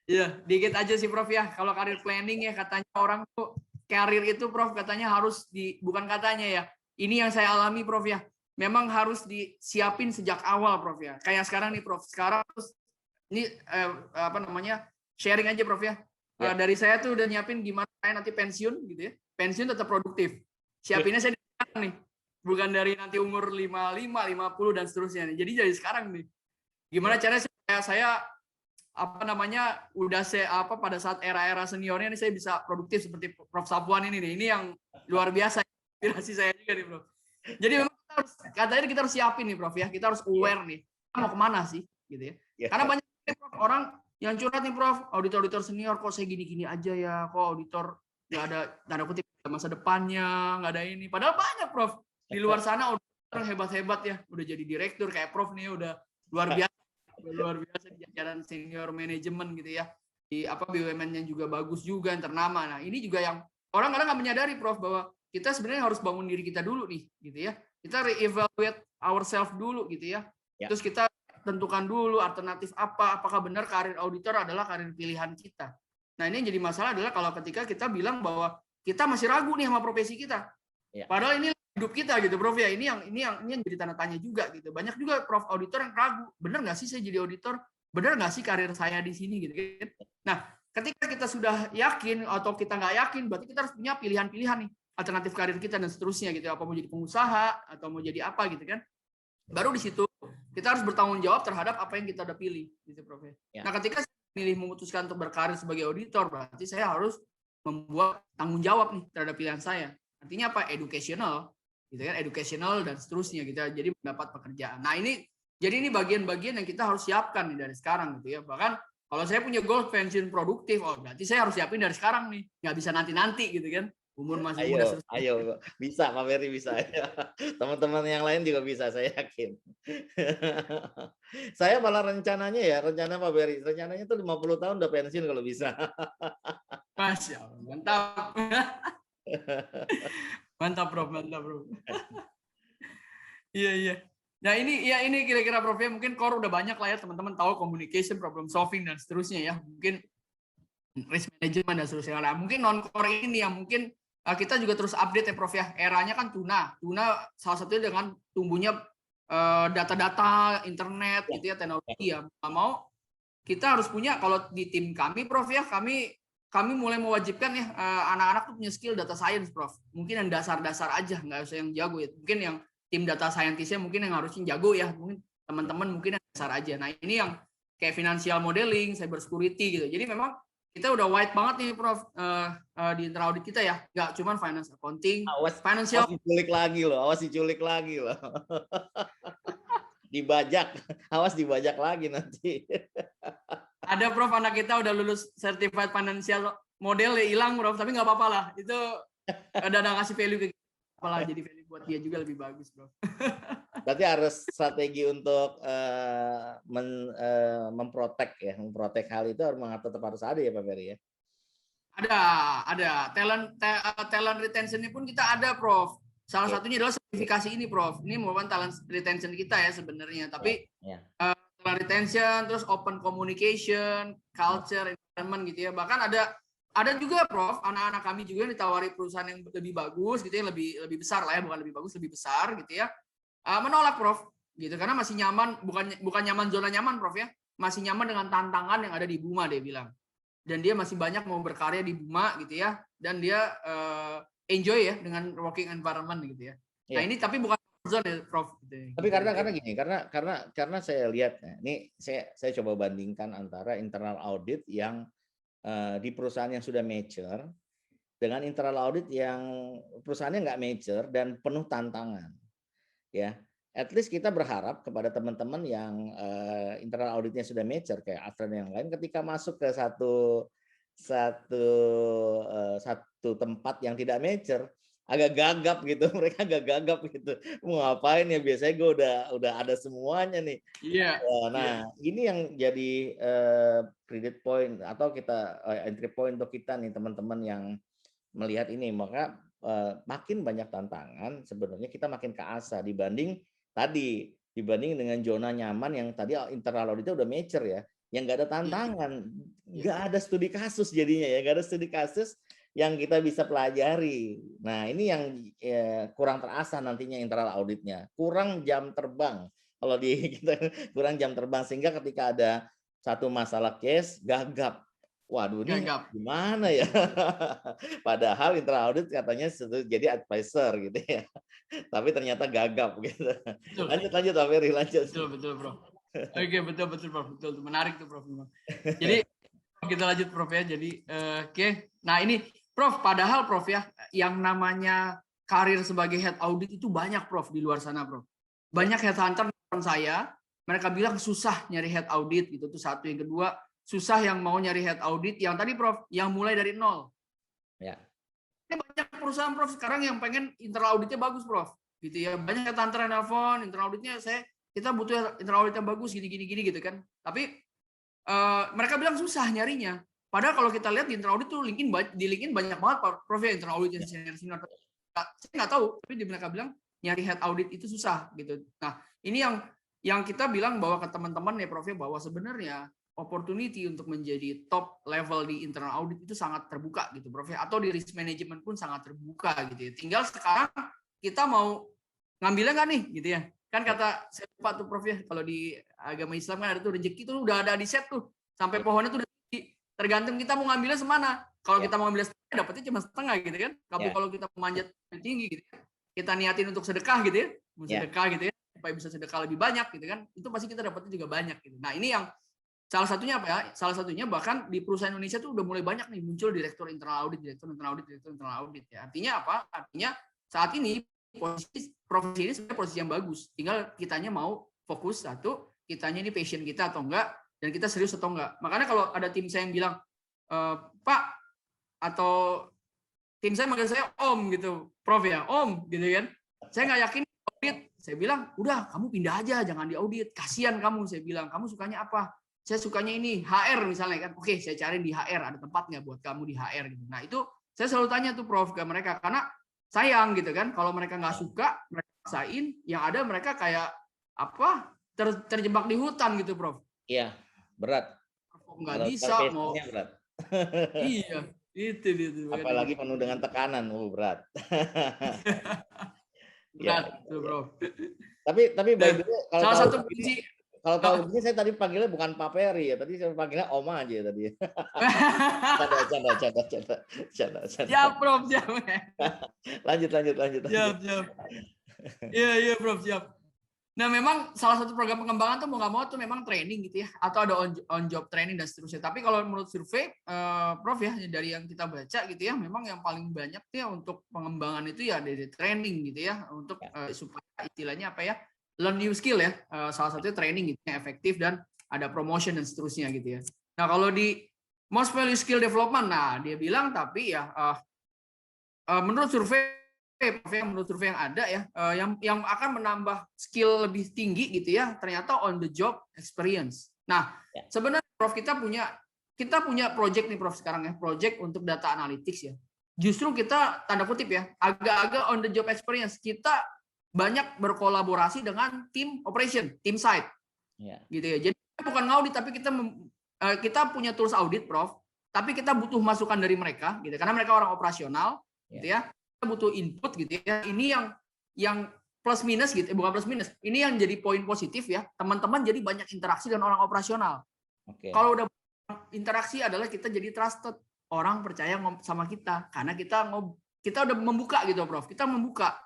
Iya, dikit aja sih Prof ya. Kalau karir planning ya katanya orang tuh karir itu Prof katanya harus bukan katanya ya. Ini yang saya alami Prof ya. Memang harus disiapin sejak awal Prof ya. Kayak sekarang nih Prof. Sekarang ini sharing aja Prof ya. Dari saya tuh udah nyiapin gimana saya nanti pensiun gitu ya. Pensiun tetap produktif. Siapinnya saya nih. Bukan dari nanti umur 55, 50 dan seterusnya nih. Jadi dari sekarang nih. Gimana caranya saya pada saat era-era seniornya ini saya bisa produktif seperti Prof Sapuan ini nih. Ini yang luar biasa inspirasi saya juga nih, Prof. Jadi memang kita harus siapin nih, Prof ya. Kita harus aware nih. Kita mau kemana sih gitu ya. Karena banyak Prof, orang yang curhat nih, Prof, auditor senior kok saya gini-gini aja ya. Kok auditor nggak ada tanda kutip masa depannya, nggak ada ini. Padahal banyak, Prof. Di luar sana auditor hebat-hebat ya. Udah jadi direktur kayak Prof nih, udah luar biasa di jajaran senior manajemen gitu ya, di BUMN-nya juga bagus juga, yang ternama. Nah ini juga yang orang kadang nggak menyadari Prof bahwa kita sebenarnya harus bangun diri kita dulu nih gitu ya, kita re-evaluate ourselves dulu gitu ya. Terus kita tentukan dulu alternatif apakah benar karir auditor adalah karir pilihan kita. Nah ini yang jadi masalah adalah kalau ketika kita bilang bahwa kita masih ragu nih sama profesi kita, padahal ini hidup kita gitu Prof ya. Ini yang jadi tanda tanya juga gitu. Banyak juga Prof auditor yang ragu, benar nggak sih saya jadi auditor, benar nggak sih karir saya di sini gitu kan. Nah ketika kita sudah yakin atau kita nggak yakin, berarti kita harus punya pilihan-pilihan nih, alternatif karir kita dan seterusnya gitu. Apa mau jadi pengusaha atau mau jadi apa gitu kan. Baru di situ kita harus bertanggung jawab terhadap apa yang kita udah pilih gitu Prof ya. Nah ketika saya milih memutuskan untuk berkarir sebagai auditor, berarti saya harus membuat tanggung jawab nih terhadap pilihan saya. Artinya apa? Educational gitu kan, educational dan seterusnya gitu. Jadi mendapat pekerjaan. Nah ini bagian-bagian yang kita harus siapkan nih dari sekarang gitu ya. Bahkan kalau saya punya goal pensiun produktif, berarti saya harus siapin dari sekarang nih, nggak bisa nanti gitu kan. Umur masih muda. Ayo, bisa Pak Ferry, bisa. Teman-teman yang lain juga bisa, saya yakin. Saya malah rencana Pak Ferry, rencananya tuh 50 tahun udah pensiun kalau bisa. Masya Allah, mantap. Mantap Prof. Iya. Nah ini kira-kira Prof ya, mungkin core udah banyak lah ya teman-teman tahu communication, problem solving dan seterusnya ya. Mungkin risk management dan seterusnya. Nah, mungkin non core ini yang mungkin kita juga terus update ya Prof ya. Eranya kan tuna salah satunya dengan tumbuhnya data-data internet gitu ya, teknologi ya. Mau kita harus punya, kalau di tim kami Prof ya, kami mulai mewajibkan ya anak-anak tuh punya skill data science Prof. Mungkin yang dasar-dasar aja, nggak usah yang jago ya. Mungkin yang tim data scientist-nya mungkin yang harusnya jago ya. Mungkin teman-teman mungkin yang dasar aja. Nah ini yang kayak financial modeling, cyber security gitu. Jadi memang kita udah wide banget nih Prof di intra audit kita ya. Nggak cuma finance accounting, financial. Awas diculik lagi loh. Awas dibajak lagi nanti. Ada Prof, anak kita udah lulus certified financial model ya hilang Prof, tapi nggak apa-apa lah. Itu ada ngasih value ke kita, apalah jadi value buat dia juga lebih bagus Prof. Berarti harus strategi untuk memprotek hal itu, tetap harus ada ya Pak Ferry ya. Ada talent retention-nya pun kita ada Prof. Salah satunya adalah sertifikasi ini Prof. Ini merupakan talent retention kita ya sebenarnya, tapi talent retention, terus open communication, culture, environment gitu ya. Bahkan ada juga Prof, anak-anak kami juga yang ditawari perusahaan yang lebih bagus gitu ya, lebih besar lah ya, bukan lebih bagus, lebih besar gitu ya. Menolak Prof gitu karena masih nyaman, bukan nyaman zona nyaman Prof ya. Masih nyaman dengan tantangan yang ada di Buma dia bilang. Dan dia masih banyak mau berkarya di Buma gitu ya, dan dia enjoy ya dengan working environment gitu ya. Nah, ini tapi bukan zone ya, Prof. Tapi karena saya lihat, ini saya coba bandingkan antara internal audit yang di perusahaan yang sudah mature dengan internal audit yang perusahaannya nggak mature dan penuh tantangan. Ya, at least kita berharap kepada teman-teman yang internal auditnya sudah mature kayak Afran yang lain, ketika masuk ke satu tempat yang tidak mature, agak gagap gitu. Mereka agak gagap gitu. Mau ngapain ya? Biasanya gue udah ada semuanya nih. Iya. Nah, ini yang jadi credit point atau kita entry point untuk kita nih teman-teman yang melihat ini. Maka makin banyak tantangan, sebenarnya kita makin keasa dibanding dengan zona nyaman yang tadi internal auditnya udah mature ya, yang nggak ada tantangan, nggak ada studi kasus jadinya ya, nggak ada studi kasus yang kita bisa pelajari. Nah, ini yang kurang terasa nantinya internal auditnya, kurang jam terbang. Kalau di kita kurang jam terbang, sehingga ketika ada satu masalah case gagap. Waduh, ini gimana ya? Padahal internal audit katanya jadi advisor gitu ya. Tapi ternyata gagap gitu. Betul. Lanjut Pak Ferry, lanjut. Betul Prof. Oke, betul Prof. Betul, menarik tuh Prof. Jadi kita lanjut Prof ya. Jadi oke. Nah, ini Prof, padahal Prof ya, yang namanya karir sebagai head audit itu banyak Prof di luar sana, Prof. Banyak headhunter saya, mereka bilang susah nyari head audit gitu, itu satu. Yang kedua, susah yang mau nyari head audit yang tadi Prof, yang mulai dari nol. Ya. Ini banyak perusahaan Prof sekarang yang pengen internal auditnya bagus Prof, gitu ya. Banyak headhunter yang nelfon, internal auditnya kita butuh internal auditnya bagus gini gitu kan. Tapi mereka bilang susah nyarinya. Padahal kalau kita lihat di internal audit tuh di LinkedIn banyak banget Prof ya internal audit yang senior. Saya nggak tahu, tapi mereka bilang nyari head audit itu susah gitu. Nah, ini yang kita bilang bahwa ke teman-teman ya Prof ya, bahwa sebenarnya opportunity untuk menjadi top level di internal audit itu sangat terbuka gitu Prof ya, atau di risk management pun sangat terbuka gitu ya. Tinggal sekarang kita mau ngambilnya nggak nih gitu ya. Kan kata saya lupa tuh Prof ya, kalau di agama Islam kan ada tuh rezeki tuh udah ada di set tuh, sampai pohonnya tuh udah tergantung kita mau ngambilnya semana. Kalau kita mau ngambilnya setengah, dapetnya cuma setengah gitu kan. Tapi kalau kita memanjat tinggi gitu ya, kita niatin untuk sedekah gitu ya, mau sedekah gitu ya, supaya bisa sedekah lebih banyak gitu kan, itu pasti kita dapetnya juga banyak gitu. Nah, ini yang salah satunya apa ya? Salah satunya bahkan di perusahaan Indonesia tuh udah mulai banyak nih muncul direktur internal audit ya. Artinya apa? Artinya saat ini profesi ini sebenarnya profesi yang bagus. Tinggal kitanya mau fokus satu, kitanya ini passion kita atau enggak, dan kita serius atau enggak. Makanya kalau ada tim saya yang bilang, Pak, atau tim saya manggil saya Om gitu, Prof ya, Om gitu kan. Saya nggak yakin audit. Saya bilang, udah kamu pindah aja, jangan di audit. Kasihan kamu, saya bilang. Kamu sukanya apa? Saya sukanya ini, HR misalnya kan. Oke, saya cari di HR, ada tempat nggak buat kamu di HR gitu. Nah, itu saya selalu tanya tuh Prof ke mereka, karena sayang gitu kan, kalau mereka nggak suka, mereka paksain, yang ada mereka kayak apa? Terjebak di hutan gitu, Prof. Iya, berat. Nggak bisa mau. Berat. Iya, itu. Apalagi penuh dengan tekanan, berat. Berat tuh, Prof. Tapi by the way, salah satu kunci. Kalau tahu ini saya tadi panggilnya bukan Pak Ferry ya, tadi saya panggilnya Oma aja tadi. Canda. Siap, Prof, siap. Lanjut. Siap. Iya, Prof, siap. Nah, memang salah satu program pengembangan tuh mau nggak mau tuh memang training gitu ya, atau ada on job training dan seterusnya. Tapi kalau menurut survei, Prof ya, dari yang kita baca gitu ya, memang yang paling banyak tuh ya untuk pengembangan itu ya dari training gitu ya, untuk supaya istilahnya apa ya, learn new skill ya, salah satunya training gitu yang efektif dan ada promotion dan seterusnya gitu ya. Nah, kalau di most value skill development, nah dia bilang tapi ya menurut survei yang ada ya, yang akan menambah skill lebih tinggi gitu ya, ternyata on the job experience. Nah, sebenarnya Prof kita punya project nih Prof sekarang ya, project untuk data analytics ya. Justru kita tanda kutip ya, agak-agak on the job experience. Kita banyak berkolaborasi dengan tim operation, tim site, gitu ya. Jadi bukan ngaudit, tapi kita punya tools audit, Prof. Tapi kita butuh masukan dari mereka, gitu. Karena mereka orang operasional, gitu ya. Kita butuh input, gitu ya. Ini yang plus minus, gitu. Bukan plus minus. Ini yang jadi poin positif ya. Teman-teman jadi banyak interaksi dengan orang operasional. Kalau udah interaksi adalah kita jadi trusted, orang percaya sama kita, karena kita udah membuka, gitu, Prof. Kita membuka.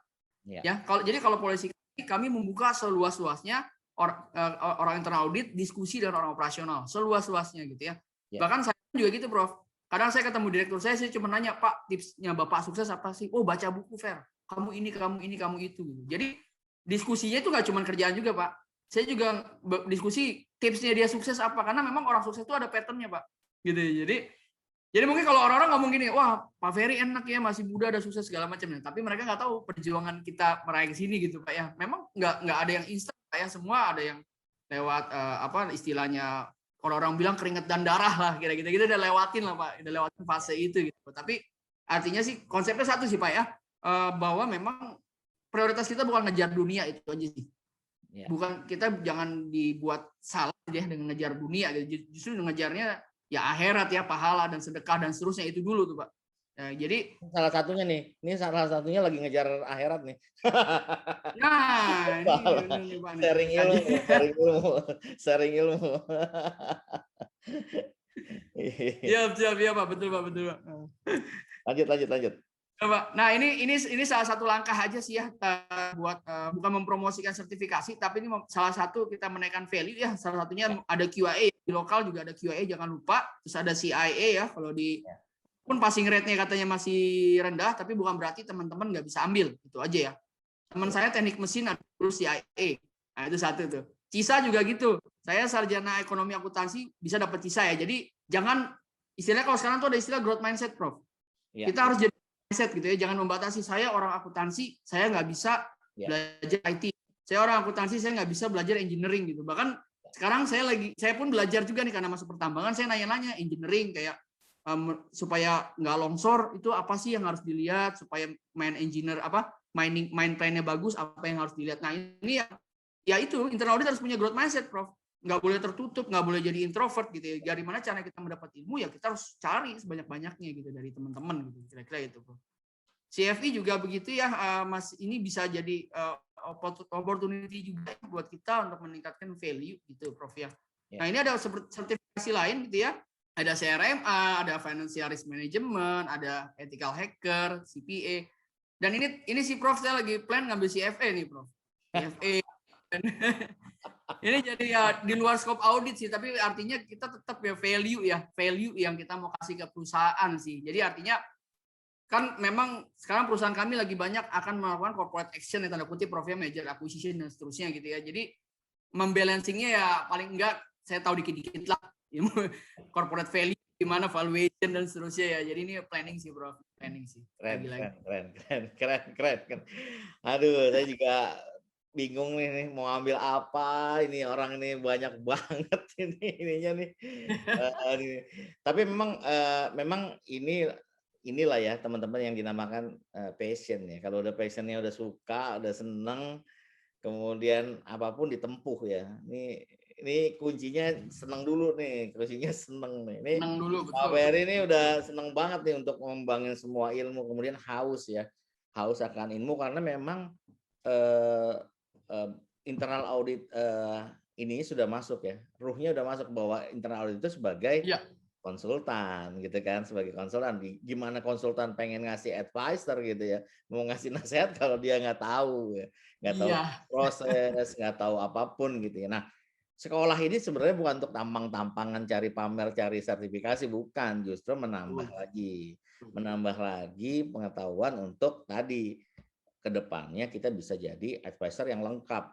Ya, kalau polisi kami membuka seluas-luasnya orang internal audit diskusi dengan orang operasional seluas-luasnya gitu ya. Bahkan saya juga gitu, Prof. Kadang saya ketemu direktur saya cuma nanya, Pak, tipsnya Bapak sukses apa sih? Oh, baca buku, Fer. Kamu ini, kamu itu. Jadi diskusinya itu nggak cuma kerjaan juga, Pak. Saya juga diskusi tipsnya dia sukses apa, karena memang orang sukses itu ada patternnya, Pak. Gitu. Jadi mungkin kalau orang-orang ngomong gini, wah Pak Ferry enak ya, masih muda, ada sukses segala macam. Tapi mereka nggak tahu perjuangan kita meraih ke sini gitu Pak ya. Memang nggak ada yang instan Pak ya, semua ada yang lewat apa istilahnya, kalau orang bilang keringat dan darah lah, kira-kira kita udah lewatin lah Pak, udah lewatin fase itu gitu. Tapi artinya sih konsepnya satu sih Pak ya, bahwa memang prioritas kita bukan ngejar dunia, itu aja sih. Bukan, kita jangan dibuat salah ya dengan ngejar dunia gitu. Justru ngejarnya ya akhirat ya, pahala dan sedekah dan seterusnya, itu dulu tuh Pak. Ya, jadi salah satunya nih, ini salah satunya lagi ngejar akhirat nih. Nah, ini Pak. Sharing ilmu. Iya, ya Pak, betul Pak, betul Pak. Lanjut. Coba. Nah, ini salah satu langkah aja sih ya, buat bukan mempromosikan sertifikasi, tapi ini salah satu kita menaikkan value ya. Salah satunya ada QA di lokal, juga ada QA, jangan lupa. Terus ada CIA ya, kalau di pun passing rate-nya katanya masih rendah, tapi bukan berarti teman-teman nggak bisa ambil, itu aja ya. Teman saya teknik mesin ada terus CIA, nah itu satu tuh. CISA juga gitu. Saya sarjana ekonomi akuntansi bisa dapat CISA ya. Jadi jangan, istilahnya kalau sekarang tuh ada istilah growth mindset, Prof. Kita harus jadi mindset gitu ya, jangan membatasi. Saya orang akuntansi, saya nggak bisa belajar IT. Saya orang akuntansi, saya nggak bisa belajar engineering gitu. Bahkan sekarang saya pun belajar juga nih karena masuk pertambangan. Saya nanya-nanya engineering kayak supaya nggak longsor itu apa sih yang harus dilihat, supaya main plan-nya bagus, apa yang harus dilihat. Nah ini ya itu internal audit harus punya growth mindset, Prof. Nggak boleh tertutup, nggak boleh jadi introvert gitu ya. Dari mana cara kita mendapat ilmu ya kita harus cari sebanyak-banyaknya gitu dari teman-teman gitu, kira-kira itu, Prof. CFI juga begitu ya, Mas, ini bisa jadi opportunity juga buat kita untuk meningkatkan value gitu, Prof ya. Nah ini ada sertifikasi lain gitu ya, ada CRMA, ada Financial Risk Management, ada Ethical Hacker, CPA, dan ini si Prof saya lagi plan ngambil CFA nih, Prof. CFA. Ini jadi ya di luar scope audit sih, tapi artinya kita tetap ya value yang kita mau kasih ke perusahaan sih. Jadi artinya kan memang sekarang perusahaan kami lagi banyak akan melakukan corporate action yang tanda kutip, Prof ya, merger acquisition dan seterusnya gitu ya. Jadi membalancingnya ya paling enggak saya tahu dikit-dikit lah corporate value gimana, valuation dan seterusnya ya. Jadi ini planning sih, Prof. Planning sih. Keren. Aduh, saya juga bingung nih mau ambil apa, ini orang ini banyak banget ininya nih. Tapi memang inilah ya teman-teman yang dinamakan passion ya. Kalau udah passionnya, udah suka, udah seneng, kemudian apapun ditempuh ya. Ini kuncinya seneng dulu nih, kuncinya seneng nih. Ini Pak Ferry ini udah seneng banget nih untuk membangun semua ilmu, kemudian haus akan ilmu karena memang internal audit ini sudah masuk ya, ruhnya udah masuk bahwa internal audit itu sebagai konsultan gitu kan, sebagai konsultan. Gimana konsultan pengen ngasih advisor gitu ya, mau ngasih nasihat kalau dia nggak tahu ya, nggak tahu proses, nggak tahu apapun gitu ya. Nah, sekolah ini sebenarnya bukan untuk tampang-tampangan, cari pamer, cari sertifikasi, bukan, justru menambah lagi pengetahuan untuk tadi kedepannya kita bisa jadi advisor yang lengkap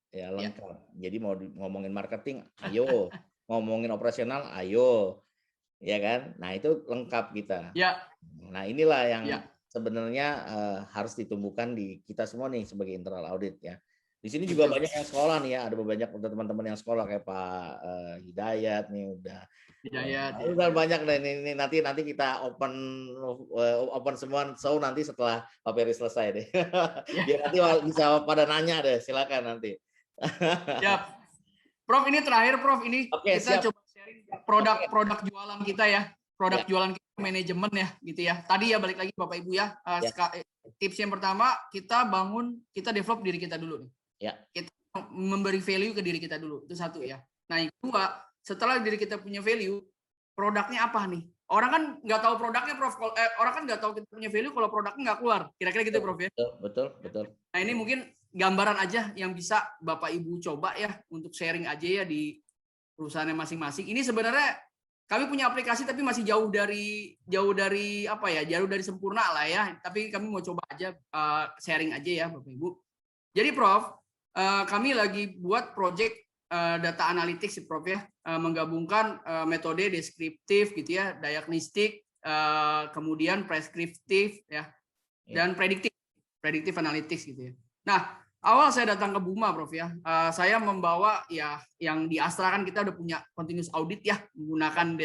ya, lengkap. Jadi mau ngomongin marketing, ayo, ngomongin operasional, ayo, ya kan? Nah itu lengkap kita. Nah inilah yang sebenarnya harus ditumbuhkan di kita semua nih sebagai internal audit ya. Di sini juga banyak yang sekolah nih ya, ada banyak teman-teman yang sekolah kayak Pak Hidayat nih udah banyak deh ini nanti kita open semua show nanti setelah Pak Ferry selesai deh. Biar nanti bisa pada nanya deh, silakan nanti. Prof, ini terakhir Prof, ini kita coba sharing produk jualan kita ya, jualan kita manajemen ya gitu ya. Tadi ya balik lagi Bapak Ibu ya, tips yang pertama kita develop diri kita dulu nih. Kita memberi value ke diri kita dulu, itu satu ya. Nah yang kedua, setelah diri kita punya value, produknya apa nih? Orang kan nggak tahu produknya, Prof. Orang kan nggak tahu kita punya value kalau produknya nggak keluar. Kira-kira gitu, Prof ya. Betul. Nah ini mungkin gambaran aja yang bisa Bapak Ibu coba ya untuk sharing aja ya di perusahaannya masing-masing. Ini sebenarnya kami punya aplikasi tapi masih jauh dari sempurna lah ya. Tapi kami mau coba aja sharing aja ya Bapak Ibu. Jadi Prof, kami lagi buat project data analytics, Prof ya, menggabungkan metode deskriptif gitu ya, diagnostik kemudian preskriptif ya, dan prediktif analytics gitu ya. Nah, awal saya datang ke Buma, Prof ya, saya membawa ya yang di Astra kan kita udah punya continuous audit ya, menggunakan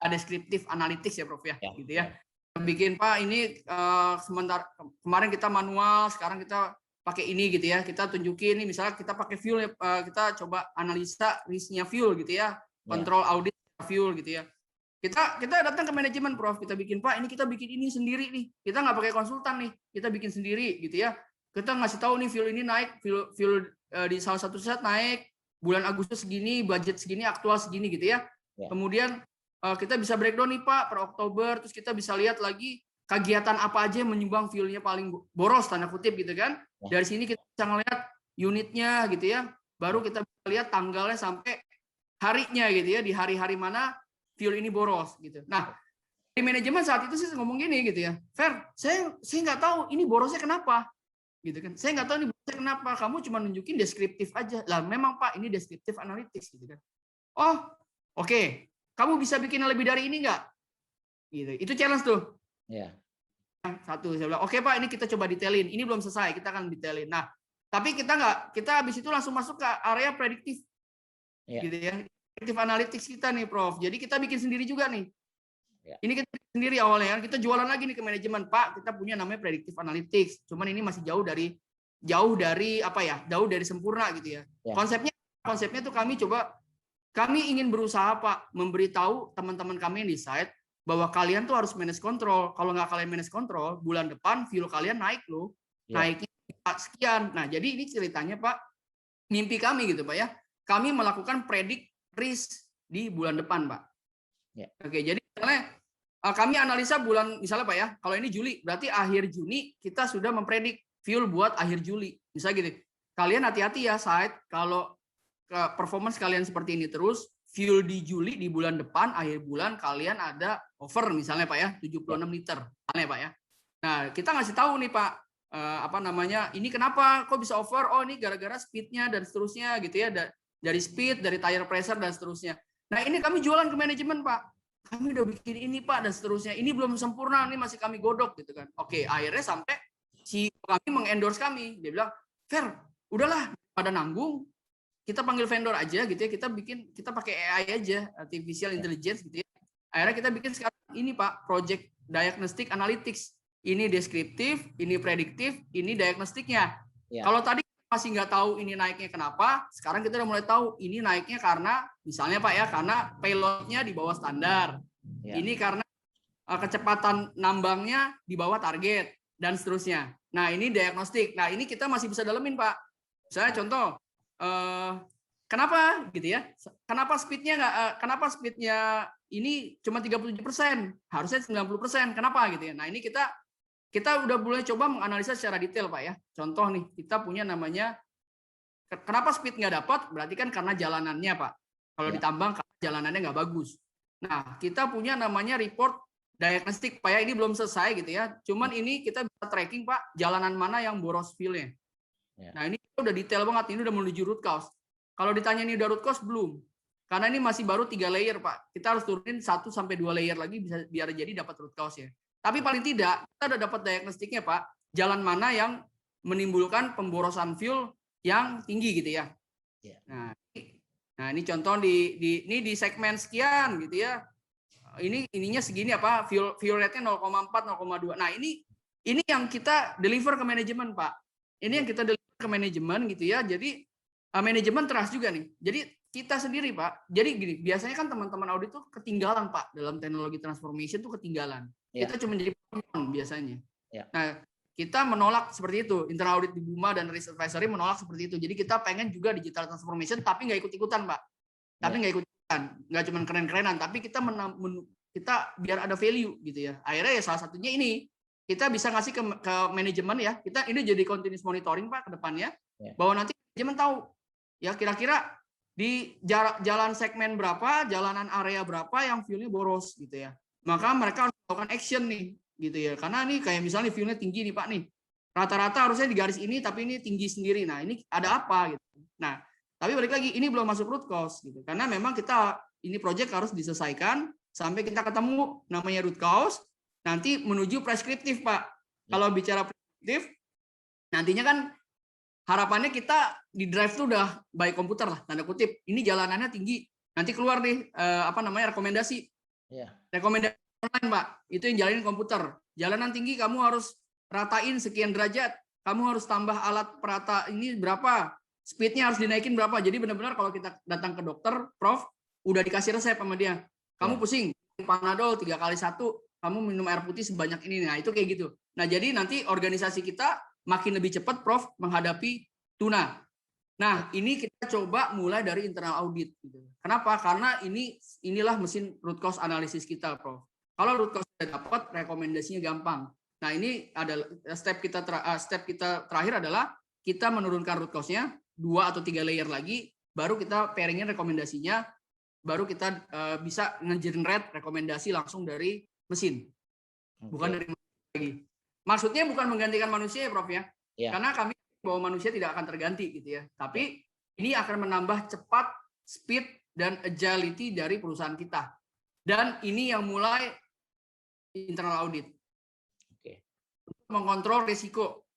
deskriptif analytics ya, Prof ya, gitu ya. Bikin Pak ini sementara kemarin kita manual, sekarang kita pakai ini gitu ya. Kita tunjukin nih misalnya kita pakai fuel, kita coba analisa risknya fuel gitu ya, kontrol audit fuel gitu ya. Kita datang ke manajemen, Prof, kita bikin Pak ini kita bikin ini sendiri nih. Kita nggak pakai konsultan nih, kita bikin sendiri gitu ya. Kita ngasih tahu nih fuel ini naik, fuel di salah satu set naik bulan Agustus segini, budget segini, aktual segini gitu ya. Kemudian kita bisa breakdown nih Pak per Oktober, terus kita bisa lihat lagi kegiatan apa aja yang menyumbang fuelnya paling boros tanda kutip gitu kan. Dari sini kita bisa ngelihat unitnya gitu ya. Baru kita bisa lihat tanggalnya sampai harinya gitu ya, di hari-hari mana fuel ini boros gitu. Nah, di manajemen saat itu sih ngomong gini gitu ya. Fer, saya nggak tahu ini borosnya kenapa. Gitu kan. Saya nggak tahu ini borosnya kenapa. Kamu cuma nunjukin deskriptif aja. Lah memang Pak, ini deskriptif analytics gitu kan. Oh, oke. Kamu bisa bikin lebih dari ini nggak? Gitu. Itu challenge tuh. Satu, saya bilang, oke Pak, ini kita coba detailin. Ini belum selesai, kita akan detailin. Nah, tapi kita habis itu langsung masuk ke area prediktif. Gitu ya. Prediktif analytics kita nih, Prof. Jadi kita bikin sendiri juga nih. Ini kita bikin sendiri awalnya. Kita jualan lagi nih ke manajemen, Pak, kita punya namanya prediktif analytics. Cuman ini masih jauh dari apa ya? Jauh dari sempurna gitu ya. Konsepnya tuh kami ingin berusaha Pak memberitahu teman-teman kami yang di site bahwa kalian tuh harus manage control. Kalau nggak kalian manage control, bulan depan fuel kalian naik loh. Naiknya sekian. Nah, jadi ini ceritanya Pak, mimpi kami gitu Pak ya. Kami melakukan predik risk di bulan depan Pak. Oke, jadi misalnya kami analisa bulan misalnya Pak ya, kalau ini Juli, berarti akhir Juni kita sudah mempredik fuel buat akhir Juli. Misalnya gitu. Kalian hati-hati ya site, kalau performance kalian seperti ini terus, fuel di Juli di bulan depan akhir bulan kalian ada over misalnya Pak ya 76 liter misalnya Pak ya. Nah, kita ngasih tahu nih Pak ini kenapa kok bisa over? Oh, ini gara-gara speednya dan seterusnya gitu ya, dari speed, dari tire pressure dan seterusnya. Nah, ini kami jualan ke manajemen Pak. Kami udah bikin ini Pak dan seterusnya. Ini belum sempurna, ini masih kami godok gitu kan. Oke, akhirnya sampai si kami mengendorse kami. Dia bilang, "Fer, udahlah pada nanggung, kita panggil vendor aja gitu ya, kita pakai AI aja, artificial intelligence gitu ya." Akhirnya kita bikin sekarang ini Pak, project diagnostic analytics. Ini deskriptif, ini prediktif, ini diagnostiknya. Kalau tadi masih nggak tahu ini naiknya kenapa, sekarang kita udah mulai tahu ini naiknya karena misalnya Pak ya, karena payloadnya di bawah standar. Ini karena kecepatan nambangnya di bawah target dan seterusnya. Nah, ini diagnostik. Nah, ini kita masih bisa dalemin Pak. Misalnya contoh, kenapa gitu ya? Kenapa speednya ini cuma 37%, harusnya 90%. Kenapa gitu ya? Nah, ini kita udah mulai coba menganalisa secara detail Pak ya. Contoh nih, kita punya namanya kenapa speed nggak dapat? Berarti kan karena jalanannya Pak. Kalau ditambang karena jalanannya nggak bagus. Nah, kita punya namanya report diagnostik Pak ya. Ini belum selesai gitu ya. Cuman ini kita bisa tracking Pak, jalanan mana yang boros fuel-nya. Nah, ini udah detail banget. Ini udah menuju root cause. Kalau ditanya ini udah root cause, belum. Karena ini masih baru 3 layer Pak. Kita harus turunin 1-2 layer lagi bisa biar jadi dapat root cause-nya. Tapi paling tidak, kita udah dapat diagnostiknya Pak, jalan mana yang menimbulkan pemborosan fuel yang tinggi gitu ya. Nah, ini contoh di segmen sekian gitu ya. Ininya segini apa, fuel rate-nya 0,4, 0,2. Nah, ini yang kita deliver ke manajemen Pak. Ini yang kita deliver ke manajemen gitu ya. Jadi manajemen trust juga nih. Jadi kita sendiri Pak. Jadi gini, biasanya kan teman-teman audit tuh ketinggalan Pak dalam teknologi transformation tuh ketinggalan. Kita cuma jadi penonton biasanya. Nah, kita menolak seperti itu. Internal audit di Buma dan Risk Advisory menolak seperti itu. Jadi kita pengen juga digital transformation, tapi nggak ikut-ikutan, Pak. Tapi nggak ikut-ikutan. Nggak cuma keren-kerenan, tapi kita biar ada value gitu ya. Akhirnya ya salah satunya ini. Kita bisa ngasih ke manajemen ya. Kita ini jadi continuous monitoring, Pak, ke depannya. Bahwa nanti manajemen tahu. Ya kira-kira di jalan segmen berapa, jalanan area berapa yang fuel-nya boros gitu ya. Maka mereka harus melakukan action nih gitu ya, karena nih kayak misalnya fuelnya tinggi nih Pak nih, rata-rata harusnya di garis ini tapi ini tinggi sendiri. Nah, ini ada apa gitu. Nah, tapi balik lagi ini belum masuk root cause gitu, karena memang kita ini project harus diselesaikan sampai kita ketemu namanya root cause, nanti menuju preskriptif, Pak. Kalau bicara preskriptif, nantinya kan harapannya kita di drive tuh udah by komputer lah, tanda kutip. Ini jalanannya tinggi, nanti keluar nih rekomendasi. Rekomendasi online, Pak. Itu yang jalanin komputer. Jalanan tinggi kamu harus ratain sekian derajat, kamu harus tambah alat perata ini berapa, speednya harus dinaikin berapa. Jadi benar-benar kalau kita datang ke dokter, Prof, udah dikasih resep sama dia. Kamu pusing, Panadol 3x1, kamu minum air putih sebanyak ini. Nah, itu kayak gitu. Nah, jadi nanti organisasi kita makin lebih cepat, Prof, menghadapi tuna. Nah, ini kita coba mulai dari internal audit. Kenapa? Karena inilah mesin root cause analysis kita, Prof. Kalau root cause sudah dapat, rekomendasinya gampang. Nah, ini adalah step kita terakhir adalah kita menurunkan root cause-nya 2 atau 3 layer lagi, baru kita pairing-in rekomendasinya, baru kita bisa nge-generate rekomendasi langsung dari mesin. Bukan dari manusia lagi. Maksudnya bukan menggantikan manusia ya, Prof ya. Karena kami bahwa manusia tidak akan terganti gitu ya. Tapi ini akan menambah cepat, speed, dan agility dari perusahaan kita. Dan ini yang mulai internal audit.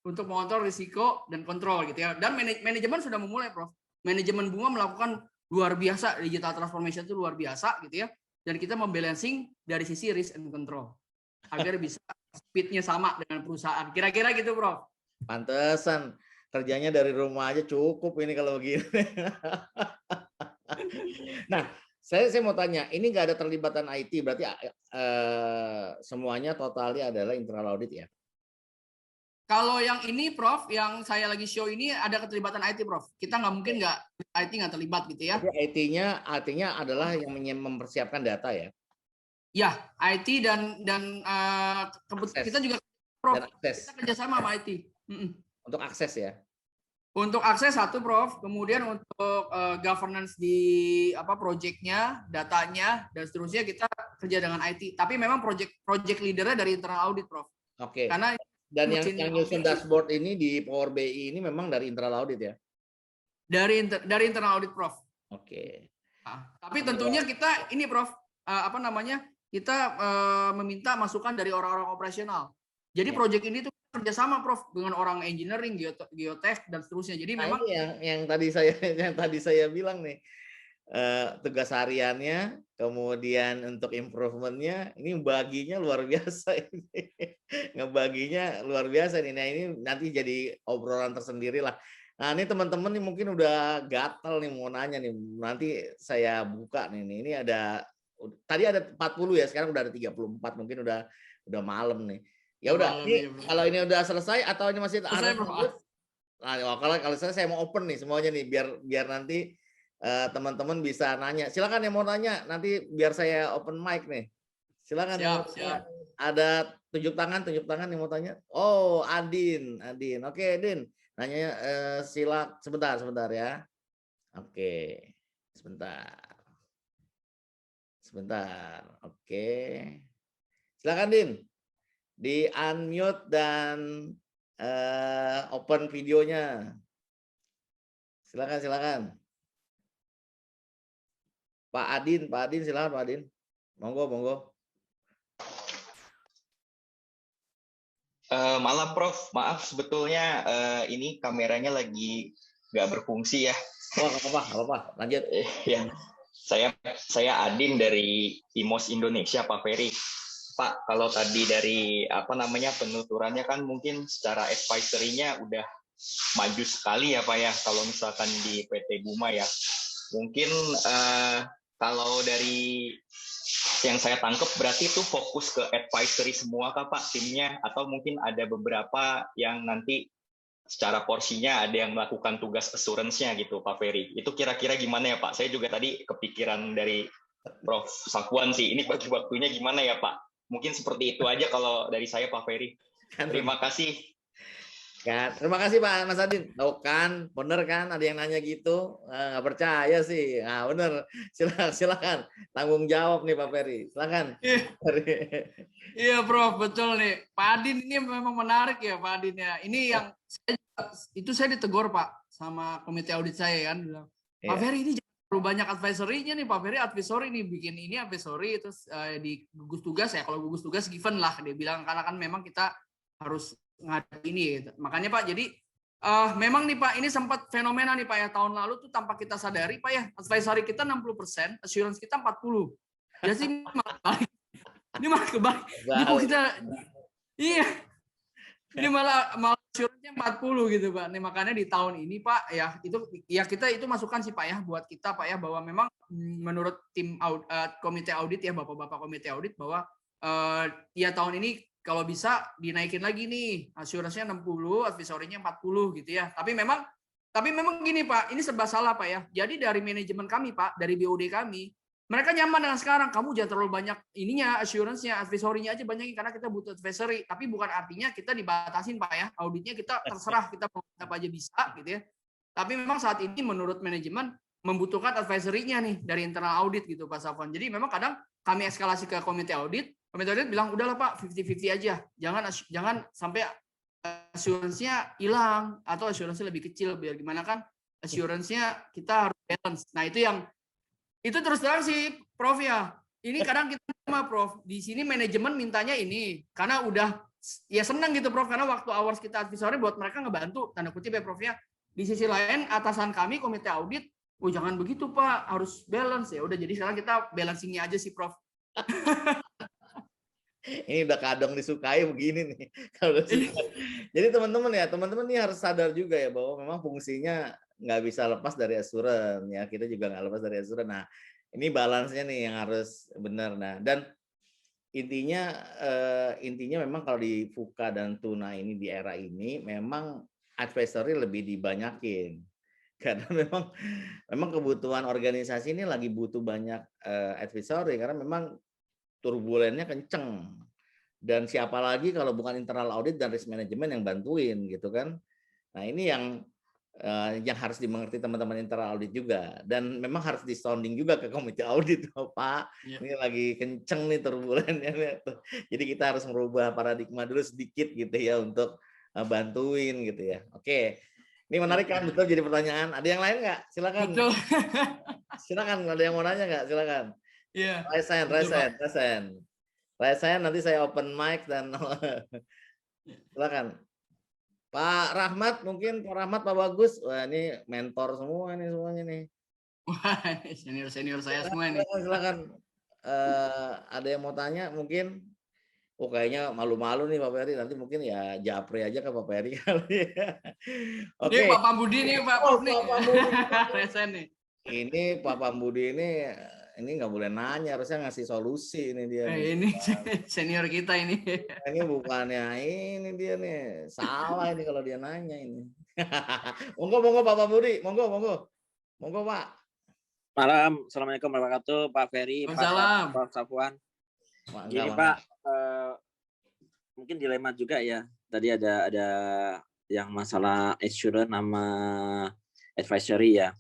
Untuk mengontrol risiko dan kontrol gitu ya. Dan manajemen sudah memulai, Prof. Manajemen bunga melakukan luar biasa, digital transformation itu luar biasa gitu ya. Dan kita membalancing dari sisi risk and control agar bisa speednya sama dengan perusahaan. Kira-kira gitu, Prof. Pantesan kerjanya dari rumah aja cukup ini kalau begini. Nah, saya mau tanya, ini nggak ada terlibatan IT, berarti semuanya totalnya adalah internal audit ya? Kalau yang ini, Prof, yang saya lagi show ini ada keterlibatan IT, Prof. Kita nggak mungkin IT nggak terlibat gitu ya. Jadi IT-nya artinya adalah yang mempersiapkan data ya? Ya, IT dan kita juga, Prof, kita kerjasama sama IT. Untuk akses ya? Untuk akses satu, Prof. Kemudian untuk governance di project-nya, datanya, dan seterusnya kita kerja dengan IT. Tapi memang project leader-nya dari internal audit, Prof. Oke. Karena dan yang nyusun dashboard ini di Power BI ini memang dari internal audit ya? Dari internal audit, Prof. Oke. Nah, tapi tentunya kita ini, Prof, kita meminta masukan dari orang-orang operasional. Jadi project ini tuh kerjasama, Prof, dengan orang engineering, geotech, dan seterusnya. Jadi memang yang tadi saya bilang nih, tugas hariannya, kemudian untuk improvementnya, ini baginya luar biasa ini. Ngebaginya luar biasa nih. Nah, ini nanti jadi obrolan tersendiri lah. Nah, ini teman-teman nih mungkin udah gatel nih mau nanya nih. Nanti saya buka nih. Ini ada tadi ada 40 ya, sekarang udah ada 34, mungkin udah malam nih. Ya udah, kalau ini udah selesai atau ini masih ada? Nah, kalau saya mau open nih semuanya nih, biar nanti teman-teman bisa nanya. Silakan yang mau nanya, nanti biar saya open mic nih. Silakan. Siap. Ada tunjuk tangan yang mau tanya. Oh, Adin. Oke, Adin. Nanya sebentar ya. Oke. Sebentar. Oke. Silakan, Din. Di unmute dan open videonya. Silakan. Pak Adin, silakan Pak Adin. Monggo. Malam, Prof. Maaf sebetulnya ini kameranya lagi nggak berfungsi ya. Oh, apa-apa. Lanjut. Ya, saya Adin dari IMOS Indonesia, Pak Ferry. Pak, kalau tadi dari penuturannya kan mungkin secara advisory-nya udah maju sekali ya Pak ya, kalau misalkan di PT Buma ya. Mungkin kalau dari yang saya tangkap berarti itu fokus ke advisory semua kah Pak timnya, atau mungkin ada beberapa yang nanti secara porsinya ada yang melakukan tugas assurance-nya gitu Pak Ferry. Itu kira-kira gimana ya Pak? Saya juga tadi kepikiran dari Prof. Sapuan sih, ini bagi waktunya gimana ya Pak? Mungkin seperti itu aja kalau dari saya Pak Ferry. Terima kasih. Ya, terima kasih Pak Mas Adin. Tahu kan, bener kan ada yang nanya gitu, nggak percaya sih. Nah, bener. Silakan. Tanggung jawab nih Pak Ferry. Silakan. Iya, Prof, betul nih. Pak Adin ini memang menarik ya Pak Adin ya. Ini yang saya ditegur Pak sama komite audit saya kan bilang, Pak Ferry ini jangan terlalu banyak advisory-nya nih Pak Ferry, advisory nih bikin ini advisory terus di gugus tugas ya, kalau gugus tugas given lah dia bilang, karena kan memang kita harus ngadain ini gitu. Makanya Pak, jadi memang nih Pak, ini sempat fenomena nih Pak ya, tahun lalu tuh tanpa kita sadari Pak ya, advisory kita 60%, assurance kita 40%. Ya sih ini malah kebalik. Ini kok kita iya. Ini malah assurance-nya 40 gitu Pak. Nih makanya di tahun ini Pak ya kita itu masukan sih Pak ya buat kita Pak ya, bahwa memang menurut tim komite audit ya, Bapak-bapak komite audit, bahwa ya tahun ini kalau bisa dinaikin lagi nih, assurance-nya 60, advisory-nya 40 gitu ya. Tapi memang gini Pak, ini serba salah Pak ya. Jadi dari manajemen kami Pak, dari BOD kami, mereka nyaman dengan sekarang. Kamu jangan terlalu banyak ininya, assurance-nya, advisory-nya aja banyakin karena kita butuh advisory. Tapi bukan artinya kita dibatasin Pak ya. Auditnya kita terserah, kita mau apa aja bisa gitu ya. Tapi memang saat ini menurut manajemen membutuhkan advisory-nya nih dari internal audit gitu Pak Safwan. Jadi memang kadang kami eskalasi ke komite audit bilang udahlah Pak 50-50 aja. Jangan sampai assurance-nya hilang atau assurance-nya lebih kecil, biar gimana kan assurance-nya kita harus balance. Nah, itu terus terang sih Prof ya. Ini kadang kita sama Prof. Di sini manajemen mintanya ini karena udah ya senang gitu Prof, karena waktu hours kita advisory buat mereka ngebantu tanda kutip ya Prof ya. Di sisi lain atasan kami komite audit, oh jangan begitu Pak, harus balance ya. Udah, jadi sekarang kita balancingnya aja sih Prof. Ini udah kadang disukai begini nih. Kalau jadi teman-teman nih harus sadar juga ya bahwa memang fungsinya nggak bisa lepas dari asuran ya, kita juga nggak lepas dari asuran. Nah, ini balance-nya nih yang harus benar. Nah, dan intinya memang kalau di Fuka dan Tuna ini di era ini memang advisory lebih dibanyakin karena memang kebutuhan organisasi ini lagi butuh banyak advisory karena memang turbulennya kenceng, dan siapa lagi kalau bukan internal audit dan risk management yang bantuin gitu kan. Nah, ini yang harus dimengerti teman-teman internal audit juga, dan memang harus di sounding juga ke komite audit Pak. Ya. Ini lagi kenceng nih turbulennya. Jadi kita harus merubah paradigma dulu sedikit gitu ya untuk bantuin gitu ya. Oke, ini menarik kan, betul jadi pertanyaan. Ada yang lain nggak? Silakan. Betul. Silakan, ada yang mau nanya nggak? Silakan. Iya. Resen. Nanti saya open mic dan silakan. Pak Rahmat mungkin, Pak Rahmat, Pak Bagus. Wah, ini mentor semua nih semuanya nih. Wah, senior saya semua nih. Silakan. Ada yang mau tanya mungkin? Oh, kayaknya malu-malu nih Pak Ferry. Nanti mungkin ya japri aja ke Pak Ferry kali ya. Oke. Ini Pak Pambudi nih Pak Prof nih. Resen nih. Ini Pak Pambudi ini nggak boleh nanya, harusnya ngasih solusi ini dia. Ini senior kita ini. Ini bukannya ini dia nih, salah ini kalau dia nanya ini. Monggo Pak Pambudi, monggo Pak. Malam, assalamualaikum warahmatullahi wabarakatuh, Pak Ferry, Pak Safwan. Gini Pak, mungkin dilema juga ya. Tadi ada yang masalah assurance sama advisory ya.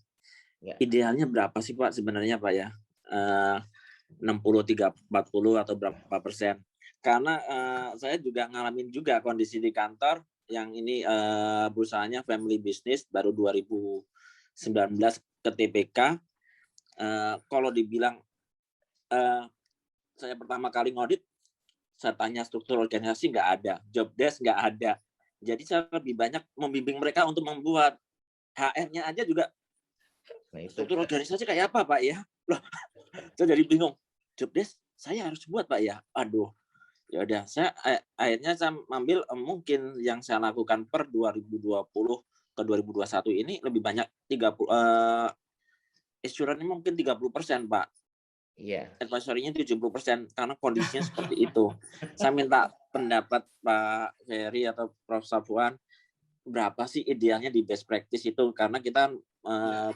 Idealnya berapa sih Pak sebenarnya Pak ya? 60, 30, 40 atau berapa persen? Karena saya juga ngalamin juga kondisi di kantor yang ini perusahaannya family business baru 2019 ke TPK. Kalau dibilang saya pertama kali ngaudit, saya tanya struktur organisasi nggak ada, job desk nggak ada. Jadi saya lebih banyak membimbing mereka untuk membuat HR-nya aja juga. Struktur organisasi kayak apa Pak ya? Loh, saya jadi bingung. Job desk saya harus buat Pak ya. Aduh, ya udah. Akhirnya saya ambil mungkin yang saya lakukan per 2020 ke 2021 ini lebih banyak 30. Assurance mungkin 30% Pak. Iya. Advisory-nya 70% karena kondisinya seperti itu. Saya minta pendapat Pak Ferry atau Prof Safwan, berapa sih idealnya di best practice itu? Karena kita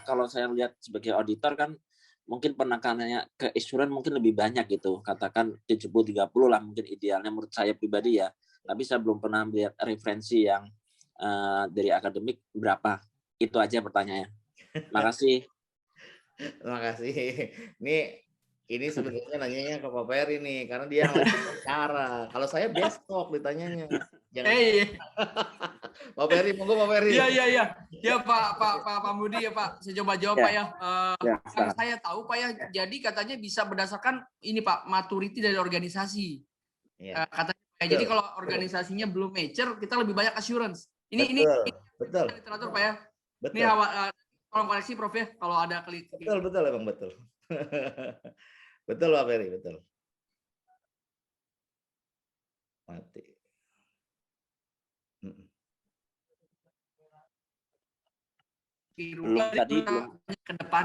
kalau saya lihat sebagai auditor kan mungkin penekanannya ke assurance mungkin lebih banyak gitu. Katakan 70-30 lah mungkin idealnya menurut saya pribadi ya. Tapi saya belum pernah melihat referensi yang dari akademik berapa. Itu aja pertanyaannya. Makasih. Terima kasih. Ini ini sebenarnya nanyanya ke Pak Ferry nih, karena dia yang lagi bicara. Kalau saya besok ditanyanya. Jangan. Pak Ferry, monggo Pak Ferry. Iya. Ya Pak Budi ya Pak. Saya coba jawab Pak ya. Saya tahu Pak ya. Jadi katanya bisa berdasarkan ini Pak, maturity dari organisasi. Katanya. Jadi kalau organisasinya belum mature, kita lebih banyak assurance. Ini betul. Literatur Pak ya. Betul. Ini tolong koreksi Prof ya kalau ada klik. Betul Bang, betul. Betul Pak Ferry, betul. Mati. Ke depan.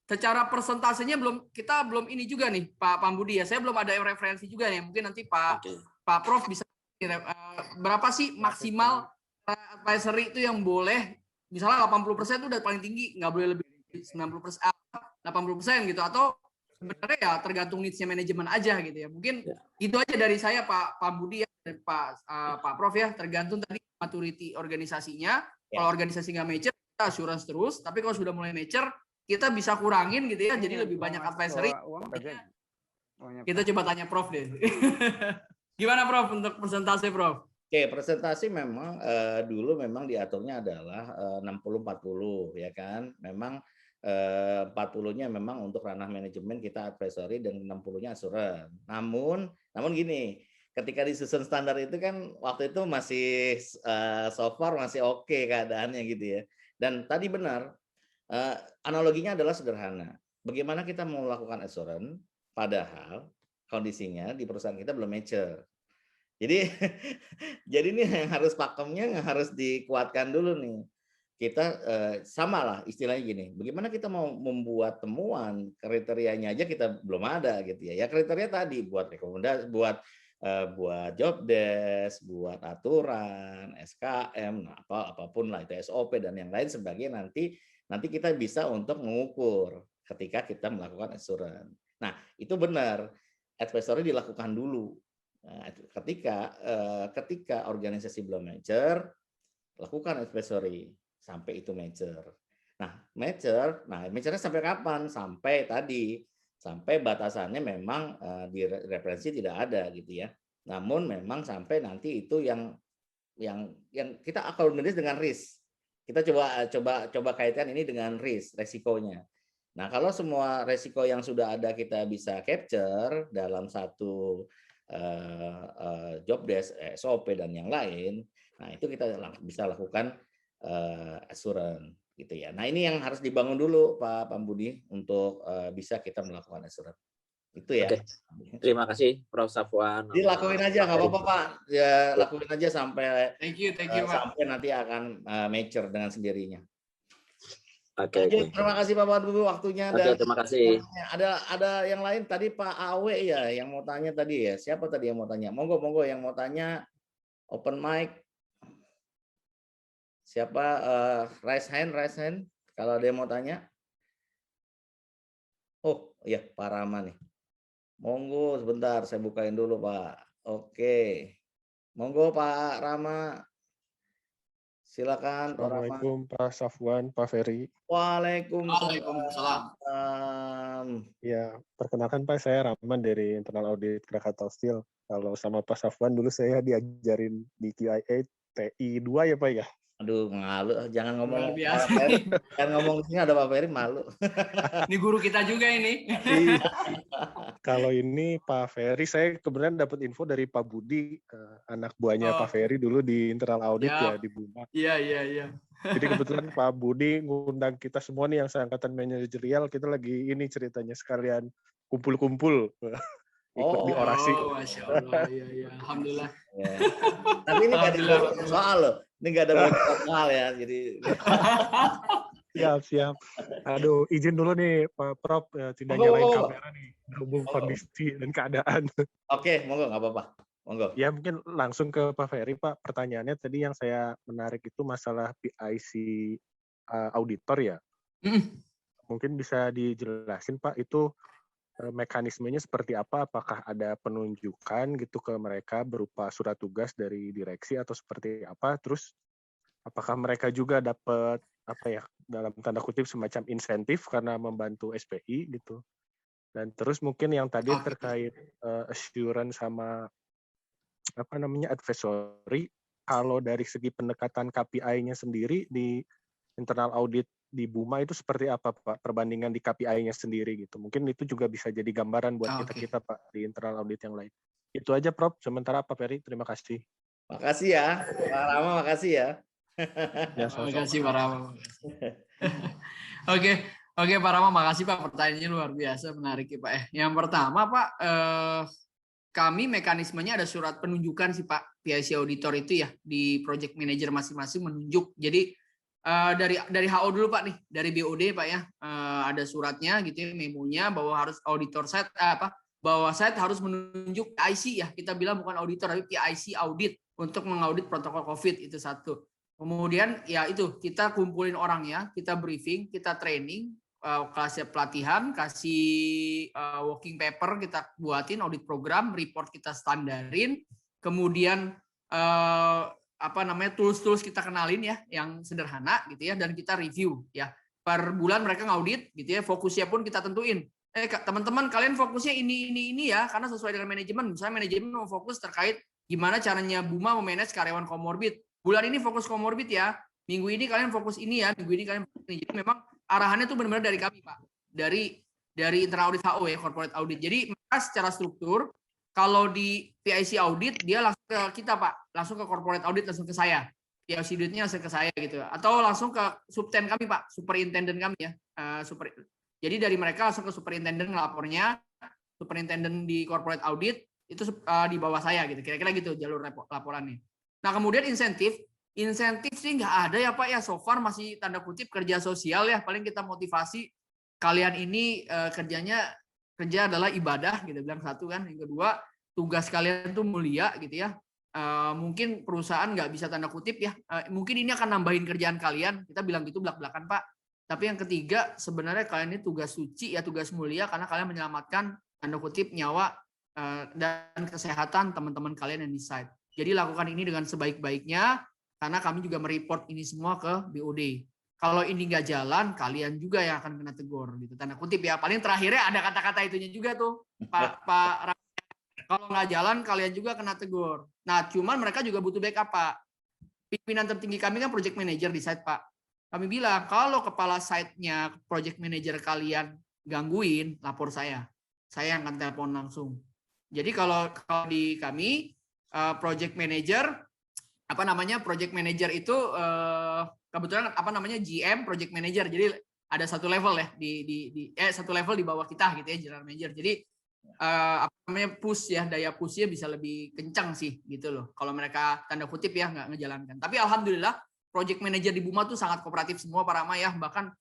Secara persentasenya kita belum ini juga nih Pak Budi ya. Saya belum ada referensi juga nih. Mungkin nanti Pak Prof bisa berapa sih maksimal advisory itu yang boleh, misalnya 80% itu udah paling tinggi, nggak boleh lebih 90%, 80% gitu, atau sebenarnya ya tergantung needs-nya manajemen aja gitu ya. Mungkin itu aja dari saya Pak Budi ya, dan Pak Prof ya, tergantung tadi maturity organisasinya. Kalau organisasi nggak mature, kita assurance terus, tapi kalau sudah mulai mature, kita bisa kurangin gitu ya, jadi lebih banyak advisory. Kita coba tanya Prof deh. Gimana Prof untuk persentase Prof? Oke, presentasi memang dulu memang diaturnya adalah 60-40 ya kan. Memang 40-nya memang untuk ranah manajemen kita advisory dan 60-nya assurance. Namun gini, ketika disusun standar itu kan waktu itu masih so far masih oke keadaannya gitu ya. Dan tadi benar, analoginya adalah sederhana. Bagaimana kita mau melakukan assurance padahal kondisinya di perusahaan kita belum mature. Jadi ini yang harus pakemnya yang harus dikuatkan dulu nih. Kita sama lah istilahnya gini. Bagaimana kita mau membuat temuan, kriterianya aja kita belum ada gitu ya. Ya kriteria tadi buat rekomendasi, buat job desk, buat aturan, SKM, apapun lah itu SOP dan yang lain sebagainya nanti kita bisa untuk mengukur ketika kita melakukan assurance. Nah, itu benar. Advisory dilakukan dulu. Nah, ketika organisasi belum mature, lakukan advisory sampai itu mature. Nah, mature-nya sampai kapan? Sampai batasannya memang di referensi tidak ada gitu ya. Namun memang sampai nanti itu yang kita akomodir dengan risk. Kita coba kaitkan ini dengan resikonya. Nah, kalau semua resiko yang sudah ada kita bisa capture dalam satu job desk, SOP dan yang lain, nah itu kita bisa lakukan assurance gitu ya. Nah, ini yang harus dibangun dulu Pak Budi untuk bisa kita melakukan assurance. Itu ya. Oke. Terima kasih Prof Safwan. Dilakuin aja nggak apa-apa Pak. Ya lakuin aja sampai thank you, sampai nanti akan mature dengan sendirinya. Oke. Terima kasih Pak Budi waktunya. Oke, terima kasih. Ada yang lain tadi Pak Awe ya yang mau tanya tadi ya. Siapa tadi yang mau tanya? Monggo yang mau tanya open mic. Siapa raise hand kalau ada yang mau tanya. Oh, iya Pak Rama nih. Monggo sebentar saya bukain dulu Pak. Oke. Monggo Pak Rama. Silakan. Assalamualaikum Pak Safwan, Pak Ferry. Waalaikumsalam. Ya, perkenalkan Pak, saya Rahman dari Internal Audit Krakatau Steel. Kalau sama Pak Safwan dulu saya diajarin di QIA TI 2 ya Pak ya. Aduh, malu. Jangan ngomong Pak Ferry. Jangan ngomong di sini ada Pak Ferry, malu. Ini guru kita juga ini. Kalau ini Pak Ferry, saya kebetulan dapat info dari Pak Budi, anak buahnya Pak Ferry dulu di Internal Audit ya di Buma. Iya. Jadi kebetulan Pak Budi ngundang kita semua nih yang seangkatan manajerial, kita lagi ini ceritanya sekalian kumpul-kumpul. Ikut di orasi. Masya Allah, iya. Alhamdulillah. Ya. Tapi ini nggak ada soal loh. Ini nggak ada soal ya. Jadi. Siap. Aduh, izin dulu nih Pak Prof, tidak nyalain kamera nih, berhubung kondisi dan keadaan. Oke, monggo nggak apa-apa. Monggo. Ya mungkin langsung ke Pak Ferry Pak. Pertanyaannya tadi yang saya menarik itu masalah PIC auditor ya. Mungkin bisa dijelasin Pak itu mekanismenya seperti apa? Apakah ada penunjukan gitu ke mereka berupa surat tugas dari direksi atau seperti apa? Terus apakah mereka juga dapat apa ya dalam tanda kutip semacam insentif karena membantu SPI gitu? Dan terus mungkin yang tadi terkait assurance sama advisory, kalau dari segi pendekatan KPI-nya sendiri di internal audit di Buma itu seperti apa Pak perbandingan di KPI-nya sendiri gitu. Mungkin itu juga bisa jadi gambaran buat kita Pak di internal audit yang lain. Itu aja Prof. Sementara Pak Ferry, terima kasih. Makasih ya, Pak Rama, makasih ya. Terima kasih Pak Rama. Oke Pak Rama, makasih Pak, pertanyaannya luar biasa, menarik ya Pak. Yang pertama Pak, kami mekanismenya ada surat penunjukan sih Pak, PIC auditor itu ya di project manager masing-masing menunjuk. Jadi dari HO dulu Pak nih, dari BOD Pak ya, ada suratnya gitu ya, memonya bahwa harus auditor site bahwa site harus menunjuk PIC ya, kita bilang bukan auditor tapi PIC audit untuk mengaudit protokol COVID, itu satu. Kemudian ya itu kita kumpulin orang ya, kita briefing, kita training, kasih pelatihan, kasih working paper, kita buatin audit program, report kita standarin, kemudian tools kita kenalin ya yang sederhana gitu ya, dan kita review ya. Per bulan mereka ngaudit gitu ya, fokusnya pun kita tentuin. Teman-teman kalian fokusnya ini ya, karena sesuai dengan manajemen. Misalnya manajemen mau fokus terkait gimana caranya Buma memanage karyawan komorbid. Bulan ini fokus komorbid ya. Minggu ini kalian fokus ini ya, minggu ini kalian fokus ini. Jadi memang arahannya itu benar-benar dari kami Pak. Dari internal audit HO ya, corporate audit. Jadi maka secara struktur kalau di PIC audit dia langsung ke kita Pak, langsung ke corporate audit, langsung ke saya. PIC auditnya langsung ke saya gitu. Atau langsung ke subten kami Pak, superintendent kami ya. Jadi dari mereka langsung ke superintendent ngelapornya, superintendent di corporate audit itu di bawah saya gitu. Kira-kira gitu jalur laporannya. Nah kemudian insentif sih nggak ada ya Pak ya, so far masih tanda kutip kerja sosial ya, paling kita motivasi kalian ini kerja adalah ibadah gitu, bilang satu kan. Yang kedua, tugas kalian tuh mulia gitu ya. Mungkin perusahaan nggak bisa tanda kutip ya, mungkin ini akan nambahin kerjaan kalian, kita bilang gitu belak-belakan Pak. Tapi yang ketiga, sebenarnya kalian ini tugas suci ya, tugas mulia, karena kalian menyelamatkan tanda kutip nyawa dan kesehatan teman-teman kalian yang di site. Jadi lakukan ini dengan sebaik-baiknya, karena kami juga mereport ini semua ke BOD. Kalau ini nggak jalan, kalian juga yang akan kena tegur, gitu. Tanda kutip ya. Paling terakhirnya ada kata-kata itunya juga tuh, Pak. Kalau nggak jalan, kalian juga kena tegur. Nah, cuman mereka juga butuh backup, Pak. Pimpinan tertinggi kami kan project manager di site, Pak. Kami bilang, kalau kepala site-nya project manager kalian gangguin, lapor saya. Saya akan telepon langsung. Jadi kalau di kami, project manager itu kebetulan GM project manager, jadi ada satu level ya satu level di bawah kita gitu ya, general manager. Jadi daya pushnya bisa lebih kencang sih gitu loh kalau mereka tanda kutip ya nggak ngejalankan. Tapi alhamdulillah project manager di Buma tuh sangat kooperatif semua Pak Rama ya, bahkan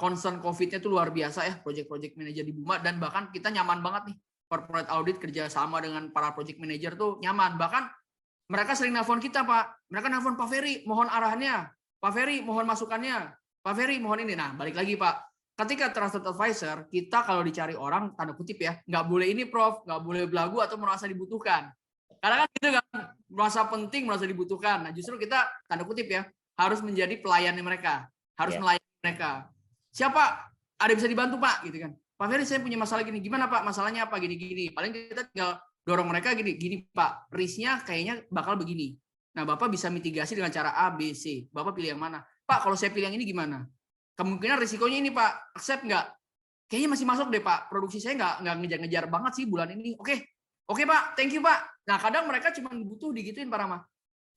concern COVID-nya tuh luar biasa ya project manager di Buma, dan bahkan kita nyaman banget nih corporate audit kerja sama dengan para project manager tuh nyaman. Bahkan mereka sering nelpon kita Pak, mereka nelpon Pak Ferry mohon arahannya, Pak Ferry mohon masukannya, Pak Ferry mohon ini. Nah balik lagi Pak, ketika trusted advisor kita kalau dicari orang tanda kutip ya nggak boleh ini Prof, nggak boleh belagu atau merasa dibutuhkan, karena kan gitu kan, merasa penting, merasa dibutuhkan. Nah justru kita tanda kutip ya harus menjadi pelayannya mereka, harus melayani mereka. Siapa ada bisa dibantu Pak gitu kan, Pak Ferry saya punya masalah gini, gimana Pak masalahnya apa gini-gini. Paling kita tinggal dorong mereka gini Pak, risknya kayaknya bakal begini. Nah Bapak bisa mitigasi dengan cara A, B, C. Bapak pilih yang mana? Pak kalau saya pilih yang ini gimana? Kemungkinan risikonya ini Pak, accept nggak? Kayaknya masih masuk deh Pak, produksi saya nggak ngejar-ngejar banget sih bulan ini. Oke Pak, thank you Pak. Nah kadang mereka cuma butuh digituin Pak Rama.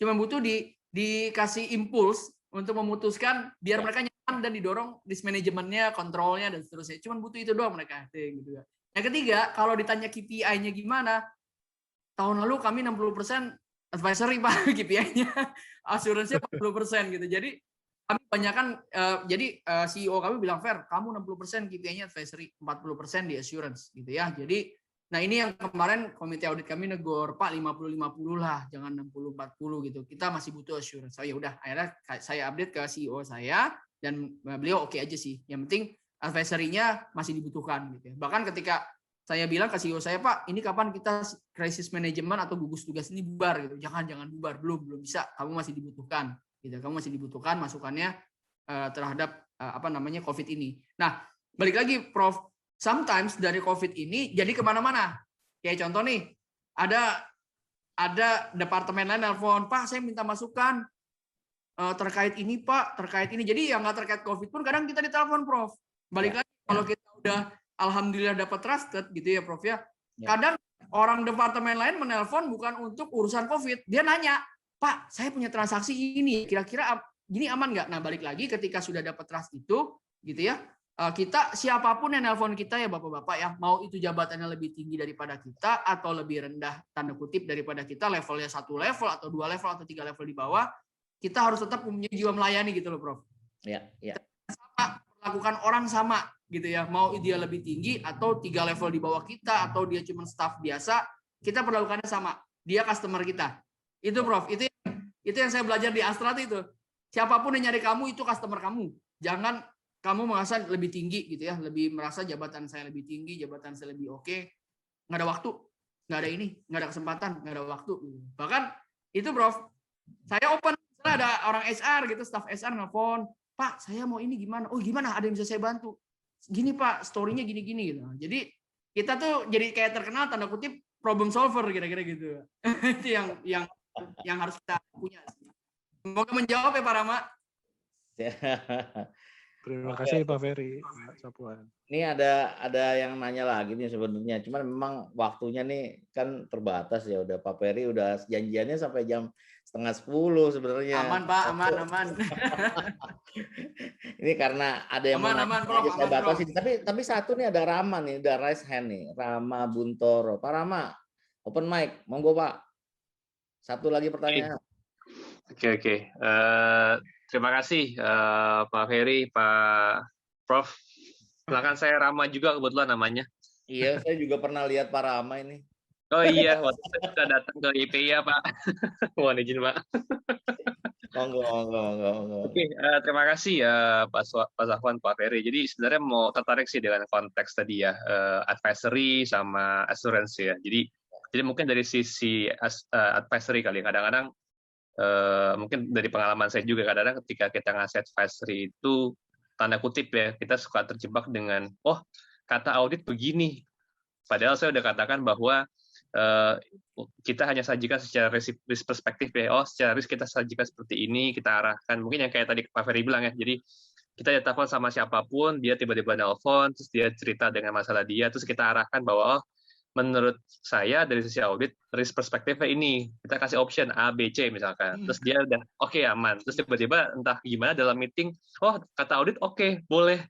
Cuma butuh dikasih impuls untuk memutuskan biar mereka nyaman dan didorong dismanajemennya, kontrolnya dan seterusnya. Cuma butuh itu doang mereka. Gitu. Yang ketiga, kalau ditanya KPI-nya gimana, tahun lalu kami 60% advisory Pak KPI-nya, assurance-nya 40% gitu. Jadi kami banyakkan, CEO kami bilang, Fer, kamu 60% KPI-nya advisory, 40% di assurance gitu ya. Jadi, nah ini yang kemarin komite audit kami negor, Pak 50-50 lah, jangan 60-40 gitu. Kita masih butuh assurance. Oh ya udah, akhirnya saya update ke CEO saya dan beliau oke aja sih. Yang penting advisory-nya masih dibutuhkan gitu ya. Bahkan ketika saya bilang ke CEO saya, Pak, ini kapan kita crisis management atau gugus tugas ini bubar gitu. Jangan bubar, belum bisa. Kamu masih dibutuhkan gitu. Kamu masih dibutuhkan masukannya terhadap COVID ini. Nah, balik lagi Prof, sometimes dari COVID ini jadi kemana-mana. Kayak contoh nih, ada departemen lain nelpon, Pak, saya minta masukan terkait ini, Pak, terkait ini. Jadi yang nggak terkait COVID pun kadang kita ditelepon, Prof. Balik lagi, kalau kita udah alhamdulillah dapat trusted gitu ya, Prof ya. Kadang orang departemen lain menelpon bukan untuk urusan COVID. Dia nanya, Pak, saya punya transaksi ini, kira-kira gini aman nggak? Nah, balik lagi ketika sudah dapat trust itu, gitu ya, kita siapapun yang nelpon kita ya Bapak-Bapak ya, mau itu jabatannya lebih tinggi daripada kita atau lebih rendah tanda kutip daripada kita, levelnya 1 level atau 2 level atau 3 level di bawah, kita harus tetap punya jiwa melayani gitu loh, Prof. Ya. Sama, perlakukan orang sama gitu ya, mau dia lebih tinggi atau 3 level di bawah kita atau dia cuma staff biasa, kita perlakukannya sama. Dia customer kita. Itu Prof, itu yang saya belajar di Astra itu. Siapapun yang nyari kamu itu customer kamu. Jangan kamu merasa lebih tinggi gitu ya, lebih merasa jabatan saya lebih tinggi, jabatan saya lebih oke. Nggak ada waktu, nggak ada ini, nggak ada kesempatan, nggak ada waktu. Bahkan itu Prof, saya open, misalnya ada orang HR gitu, staff HR nelfon, Pak, saya mau ini gimana? Oh gimana? Ada yang bisa saya bantu? Gini Pak, story-nya gini-gini gitu. Jadi kita tuh jadi kayak terkenal tanda kutip problem solver kira-kira gitu. Itu yang harus kita punya. Semoga menjawab ya Pak Rama. Terima kasih Pak Ferry, Pak Sapuan. Ini ada yang nanya lagi nih sebenarnya. Cuman memang waktunya nih kan terbatas ya. Udah Pak Ferry udah janjiannya sampai jam 9:30 sebenarnya. Aman Pak, aman. Ini karena ada yang aman, Prof, saya batasi. Tapi satu nih ada Rama nih, udah raise hand nih. Rama Buntoro. Pak Rama, open mic. Monggo Pak. Satu lagi pertanyaan. Oke. Terima kasih Pak Ferry, Pak Prof. Silakan, saya Rama juga kebetulan namanya. Iya, saya juga pernah lihat Pak Rama ini. Oh iya, waktu kita datang ke IPI ya Pak. Mohon izin Pak. Monggo. Oke, terima kasih ya Pak Safwan, Pak Ferry. Jadi sebenarnya mau tertarik sih dengan konteks tadi ya, advisory sama assurance ya. Jadi mungkin dari sisi advisory kali, kadang-kadang mungkin dari pengalaman saya juga kadang-kadang ketika kita ngasih advisory itu tanda kutip ya, kita suka terjebak dengan kata audit begini, padahal saya udah katakan bahwa kita hanya sajikan secara risk perspektif ya, secara risk kita sajikan seperti ini, kita arahkan mungkin yang kayak tadi Pak Ferry bilang ya, jadi kita telepon sama siapapun, dia tiba-tiba nelpon, terus dia cerita dengan masalah dia, terus kita arahkan bahwa menurut saya dari sisi audit risk perspektifnya ini, kita kasih option A, B, C misalkan, terus dia udah oke, aman, terus tiba-tiba entah gimana dalam meeting, kata audit oke, boleh,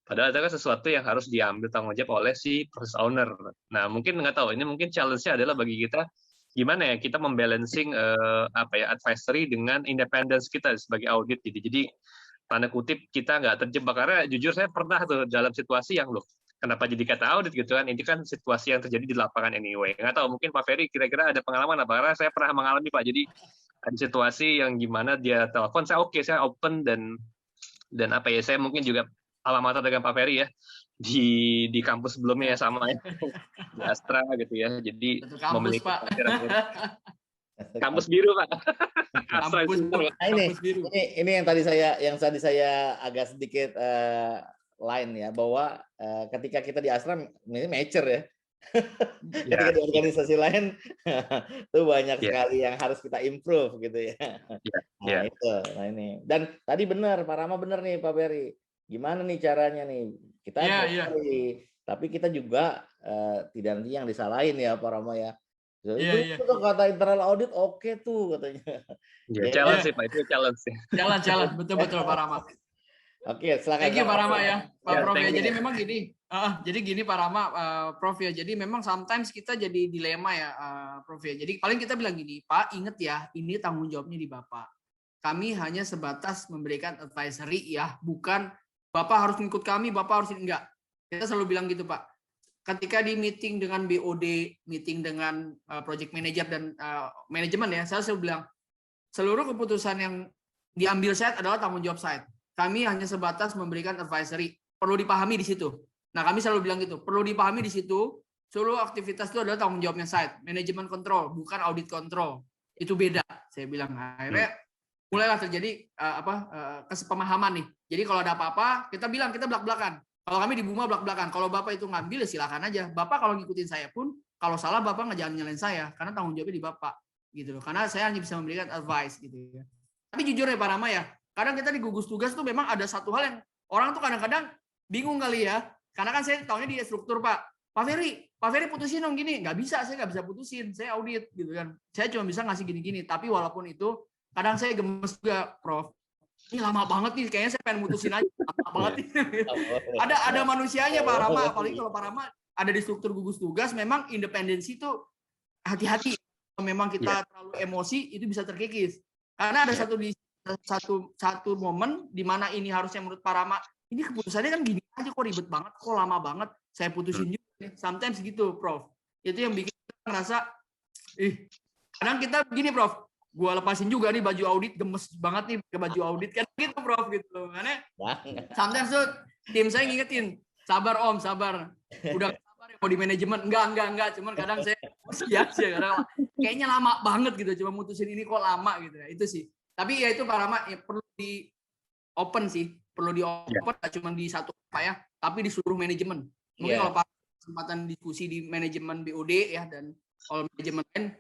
padahal itu kan sesuatu yang harus diambil tanggung jawab oleh si process owner. Nah mungkin nggak tahu, ini mungkin challenge-nya adalah bagi kita gimana ya kita membalancing advisory dengan independence kita sebagai audit. Jadi tanda kutip kita nggak terjebak, karena jujur saya pernah tuh dalam situasi yang kenapa jadi kata audit gitu kan, ini kan situasi yang terjadi di lapangan anyway. Nggak tahu, mungkin Pak Ferry kira-kira ada pengalaman apa, karena saya pernah mengalami Pak, jadi ada situasi yang gimana dia telepon, saya saya open dan saya mungkin juga alamater dengan Pak Ferry ya, di kampus sebelumnya ya sama ya, di Astra gitu ya, jadi memiliki kampus biru Pak. Ini yang tadi saya agak sedikit lain ya, bahwa ketika kita di Astra ini mature ya. Ketika di organisasi lain tuh banyak sekali yang harus kita improve gitu ya. Itu. Nah ini. Dan tadi benar Pak Rama, benar nih Pak Ferry. Gimana nih caranya nih? Kita tapi kita juga tidak nanti yang disalahin ya Pak Rama ya. Itu kata internal audit oke tuh katanya. Challenge sih Pak, itu challenge sih. Challenge, betul Pak Rama. Oke, silakan. Thank you Pak Rama ya, Pak Prof ya. Jadi memang gini, gini Pak Rama, Prof ya. Jadi memang sometimes kita jadi dilema ya, Prof ya. Jadi paling kita bilang gini, Pak, ingat ya, ini tanggung jawabnya di Bapak. Kami hanya sebatas memberikan advisory ya, bukan Bapak harus ngikut kami, Bapak harus enggak. Kita selalu bilang gitu Pak. Ketika di meeting dengan BOD, meeting dengan project manager dan manajemen ya, saya selalu bilang seluruh keputusan yang diambil site adalah tanggung jawab site. Kami hanya sebatas memberikan advisory. Perlu dipahami di situ. Nah, kami selalu bilang gitu. Perlu dipahami di situ. Seluruh aktivitas itu adalah tanggung jawabnya site. Manajemen kontrol, bukan audit kontrol. Itu beda. Saya bilang. Akhirnya mulailah terjadi kesepemahaman nih. Jadi kalau ada apa-apa, kita bilang, kita belak-belakan. Kalau kami di Buma belak-belakan. Kalau Bapak itu ngambil, ya silakan aja. Bapak kalau ngikutin saya pun, kalau salah Bapak jangan nyalain saya, karena tanggung jawabnya di Bapak. Gitu loh. Karena saya hanya bisa memberikan advice gitu ya. Tapi jujur ya Pak Rama ya, kadang kita di gugus tugas tuh memang ada satu hal yang orang tuh kadang-kadang bingung kali ya. Karena kan saya tahunya di struktur Pak Ferry putusin dong gini. Nggak bisa, saya nggak bisa putusin. Saya audit gitu kan. Saya cuma bisa ngasih gini-gini. Tapi walaupun itu, kadang saya gemes juga, Prof. Ini lama banget nih, kayaknya saya pengen mutusin aja. Lama banget nih. Ada manusianya Pak Rama, apalagi kalau Pak Rama ada di struktur gugus tugas, memang independensi itu hati-hati. Kalau memang kita terlalu emosi, itu bisa terkikis. Karena ada satu momen di mana ini harusnya menurut Pak Rama, ini keputusannya kan gini aja, kok ribet banget, kok lama banget, saya putusin juga. Sometimes gitu, Prof. Itu yang bikin kita ngerasa, kadang kita begini, Prof. Gua lepasin juga nih baju audit, gemes banget nih ke baju audit kan gitu Prof gitu. Karena sometimes tuh tim saya ngingetin, sabar Om, sabar. Udah sabar ya mau di manajemen. Enggak, cuman kadang saya siap sih karena kayaknya lama banget gitu, cuma mutusin ini kok lama gitu ya. Itu sih. Tapi ya itu Pak Rama ya perlu di open sih, perlu di open gak cuma di satu Pak ya, tapi di seluruh manajemen. Mungkin kalau Pak kesempatan diskusi di manajemen BOD ya dan kalau manajemen lain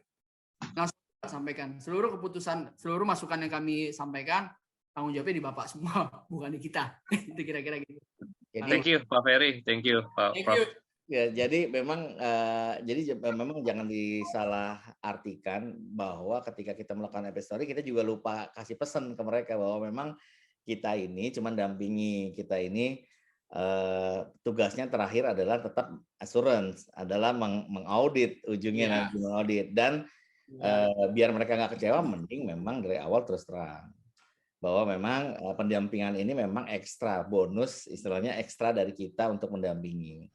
langsung sampaikan seluruh keputusan, seluruh masukan yang kami sampaikan tanggung jawabnya di Bapak semua, bukan di kita. Itu kira-kira gitu. Thank you Pak Ferry, thank you Pak Prof. Ya, jadi memang jangan disalahartikan bahwa ketika kita melakukan episode kita juga lupa kasih pesan ke mereka bahwa memang kita ini cuma dampingi, kita ini tugasnya terakhir adalah tetap assurance, adalah mengaudit ujungnya nanti mengaudit dan biar mereka nggak kecewa, mending memang dari awal terus terang bahwa memang pendampingan ini memang ekstra bonus, istilahnya ekstra dari kita untuk mendampingi.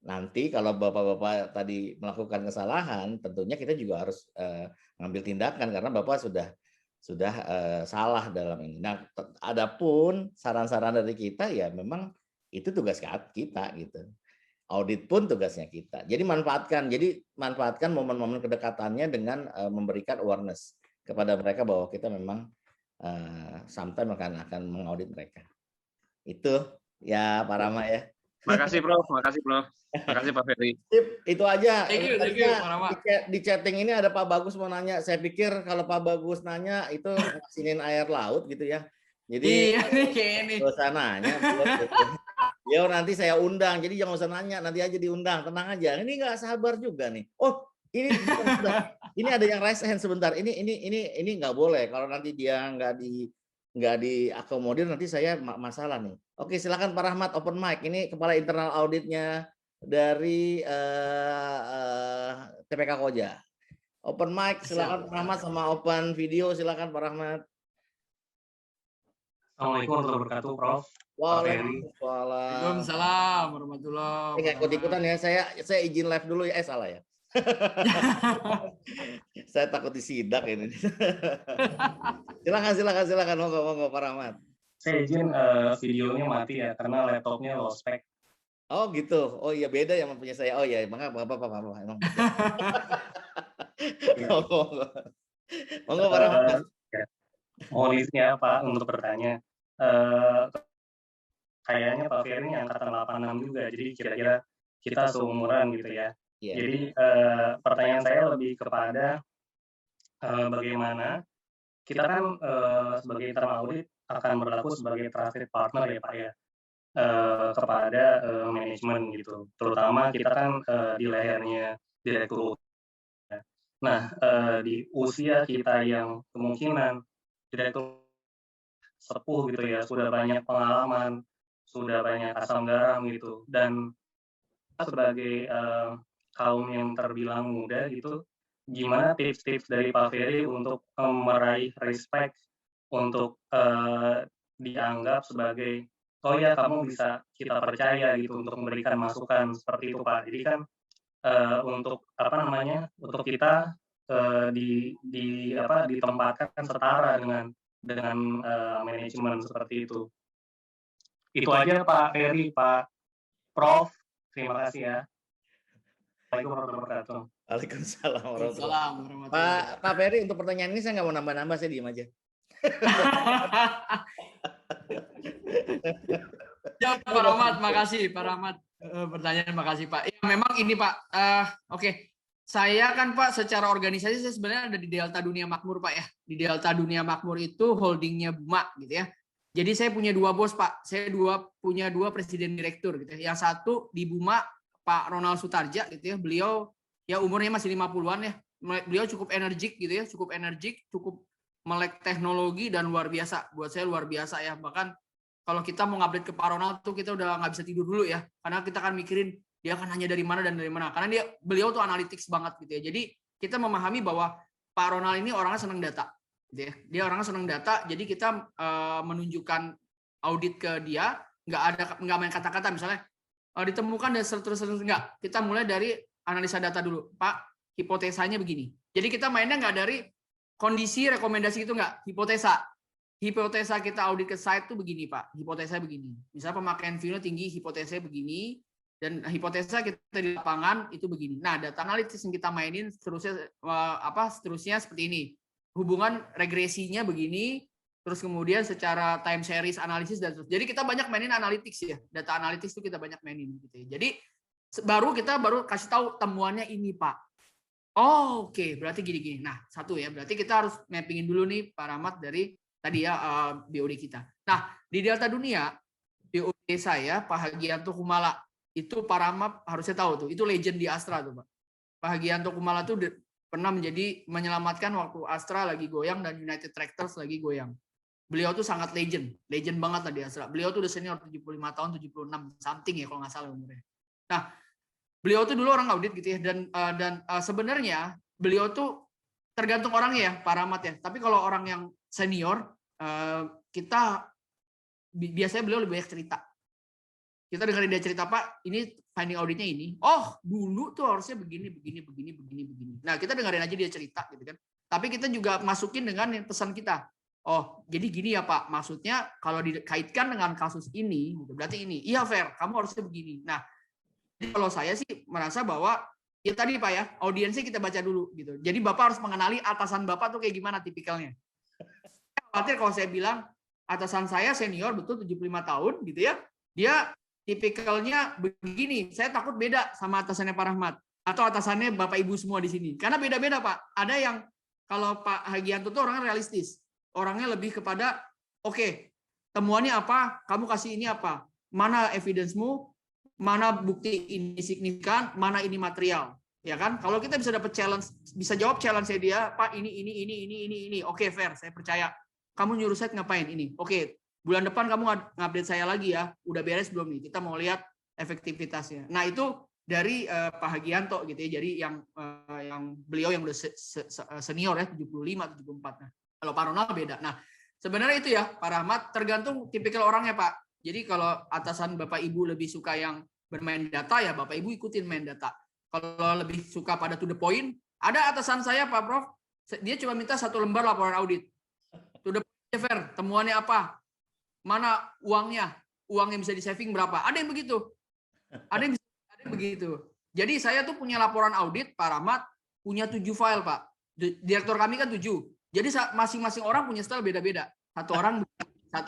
Nanti kalau bapak-bapak tadi melakukan kesalahan, tentunya kita juga harus ngambil tindakan karena bapak sudah salah dalam ini. Nah, adapun saran-saran dari kita ya memang itu tugas kita gitu. Audit pun tugasnya kita. Jadi manfaatkan momen-momen kedekatannya dengan memberikan awareness kepada mereka bahwa kita memang sometimes akan mengaudit mereka. Itu ya Pak Rama ya. Makasih Prof, makasih Pak Ferry. Itu aja. Thank you, Pak Rama. Di chatting ini ada Pak Bagus mau nanya. Saya pikir kalau Pak Bagus nanya itu ngasinin air laut gitu ya. Jadi nggak usah nanya. Ya nanti saya undang, jadi jangan usah nanya, nanti aja diundang, tenang aja. Ini nggak sabar juga nih. Oh, ini ada yang raise hand sebentar. Ini nggak boleh. Kalau nanti dia nggak diakomodir, nanti saya masalah nih. Oke, silakan Pak Rahmat, open mic. Ini kepala internal auditnya dari TPK Koja. Open mic, silakan Pak Rahmat, sama open video, silakan Pak Rahmat. Assalamualaikum warahmatullahi wabarakatuh, Prof. Waalaikumsalam warahmatullahi wabarakatuh. Ikut-ikutan ya, saya izin live dulu ya. Salah ya. Saya takut disidak ini. Silakan, monggo Pak Rahmat. Saya izin videonya mati ya, karena laptopnya low spec. Oh gitu. Oh iya beda yang punya saya. Oh iya, maaf. Emang. Monggo Pak Rahmat. Mohon izinnya Pak untuk bertanya. Kayaknya Pak Ferry ini angkatan 86 juga, jadi kira-kira kita seumuran gitu ya. Jadi pertanyaan saya lebih kepada bagaimana kita kan sebagai internal audit akan berlaku sebagai trusted partner ya Pak ya kepada manajemen gitu. Terutama kita kan di layarnya direktur. Nah di usia kita yang kemungkinan direktur sepuh gitu ya, sudah banyak pengalaman, sudah banyak asam garam gitu, dan sebagai kaum yang terbilang muda gitu, gimana tips-tips dari Pak Ferry untuk meraih respect, untuk dianggap sebagai oh ya kamu bisa kita percaya gitu untuk memberikan masukan seperti itu Pak. Jadi kan untuk untuk kita ditempatkan setara dengan manajemen seperti itu. Itu aja Pak Ferry, Pak Prof. Terima kasih ya. Assalamualaikum warahmatullahi wabarakatuh. Waalaikumsalam warahmatullahi wabarakatuh. Pak Ferry, untuk pertanyaan ini saya nggak mau nambah-nambah, saya diam aja. Ya, Pak Rahmat, makasih Pak Rahmat. Pertanyaan, makasih Pak. Ya, memang ini Pak. Oke. Saya kan Pak secara organisasi saya sebenarnya ada di Delta Dunia Makmur Pak ya. Di Delta Dunia Makmur itu holdingnya Buma gitu ya. Jadi saya punya 2 bos Pak. Saya punya 2 presiden direktur gitu ya. Yang satu di Buma Pak Ronald Sutarja gitu ya. Beliau ya umurnya masih 50-an ya. Beliau cukup energik gitu ya, cukup melek teknologi dan luar biasa. Buat saya luar biasa ya. Bahkan kalau kita mau ngupdate ke Pak Ronald tuh kita udah nggak bisa tidur dulu ya. Karena kita kan mikirin dia akan nanya dari mana dan dari mana. Karena beliau tuh analytics banget gitu ya. Jadi kita memahami bahwa Pak Ronald ini orangnya senang data. Gitu ya. Dia orangnya senang data. Jadi kita menunjukkan audit ke dia, nggak main kata-kata. Misalnya ditemukan dan seterusnya nggak. Kita mulai dari analisa data dulu. Pak, hipotesanya begini. Jadi kita mainnya nggak dari kondisi rekomendasi itu nggak. Hipotesa kita audit ke site tuh begini Pak. Hipotesa begini. Misalnya pemakaian view-nya tinggi, hipotesa begini. Dan hipotesa kita di lapangan itu begini. Nah, data analitis yang kita mainin seterusnya seperti ini. Hubungan regresinya begini, terus kemudian secara time series analisis dan terus. Jadi kita banyak mainin analytics ya. Data analitis itu kita banyak mainin gitu ya. Jadi kita baru kasih tahu temuannya ini, Pak. Oh, oke, berarti gini-gini. Nah, satu ya, berarti kita harus mappingin dulu nih Pak Rahmat dari tadi ya BOD kita. Nah, di Delta Dunia BOD saya Pak Hagianto Kumala. Itu Pak Rahmat harusnya tahu tuh, itu legend di Astra tuh Pak. Pak Hagianto Kumala tuh pernah menyelamatkan waktu Astra lagi goyang dan United Tractors lagi goyang. Beliau tuh sangat legend banget lah di Astra. Beliau tuh udah senior 75 tahun, 76 something ya kalau nggak salah umurnya. Nah, beliau tuh dulu orang audit gitu ya dan sebenarnya beliau tuh tergantung orangnya ya Pak Rahmat ya. Tapi kalau orang yang senior kita biasanya beliau lebih banyak cerita. Kita dengerin dia cerita, Pak, ini finding auditnya ini. Oh, dulu tuh harusnya begini. Nah, kita dengerin aja dia cerita gitu kan. Tapi kita juga masukin dengan pesan kita. Oh, jadi gini ya, Pak. Maksudnya kalau dikaitkan dengan kasus ini, gitu, berarti ini. Iya, fair. Kamu harusnya begini. Nah, kalau saya sih merasa bahwa ya tadi, Pak ya, audiensnya kita baca dulu gitu. Jadi Bapak harus mengenali atasan Bapak tuh kayak gimana tipikalnya. Khawatir kalau saya bilang atasan saya senior betul 75 tahun gitu ya. Dia tipikalnya begini, saya takut beda sama atasannya Pak Rahmat atau atasannya Bapak Ibu semua di sini. Karena beda-beda Pak. Ada yang kalau Pak Hagianto tuh orangnya realistis. Orangnya lebih kepada oke, temuannya apa? Kamu kasih ini apa? Mana evidence-mu? Mana bukti ini signifikan? Mana ini material? Ya kan? Kalau kita bisa dapat challenge, bisa jawab challenge saya dia, Pak ini. Oke, fair, saya percaya. Kamu nyuruh saya ngapain ini? Oke. Bulan depan kamu ngupdate saya lagi ya. Udah beres belum nih? Kita mau lihat efektivitasnya. Nah, itu dari Pak Hagianto gitu ya. Jadi yang beliau yang udah senior ya, 75, 74. Nah, kalau Pak Ronald beda. Nah, sebenarnya itu ya, Pak Rahmat tergantung tipikal orangnya, Pak. Jadi kalau atasan Bapak Ibu lebih suka yang bermain data ya Bapak Ibu ikutin main data. Kalau lebih suka pada to the point, ada atasan saya Pak Prof, dia cuma minta 1 lembar laporan audit. To the point, fair, temuannya apa? Mana uangnya bisa di saving berapa? Ada yang begitu. Ada yang begitu. Jadi saya tuh punya laporan audit Pak Rahmat, punya 7 file Pak. Direktur kami kan 7. Jadi masing-masing orang punya style beda-beda. Satu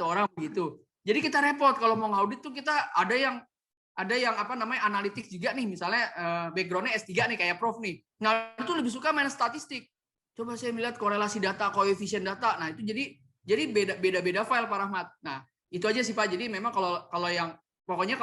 orang begitu. Jadi kita repot kalau mau ngaudit tuh kita ada yang apa namanya analytics juga nih, misalnya backgroundnya S3 nih kayak Prof nih. Nah, itu lebih suka main statistik. Coba saya melihat korelasi data, koefisien data. Nah, itu jadi beda-beda file Pak Rahmat. Nah, itu aja sih Pak. Jadi memang kalau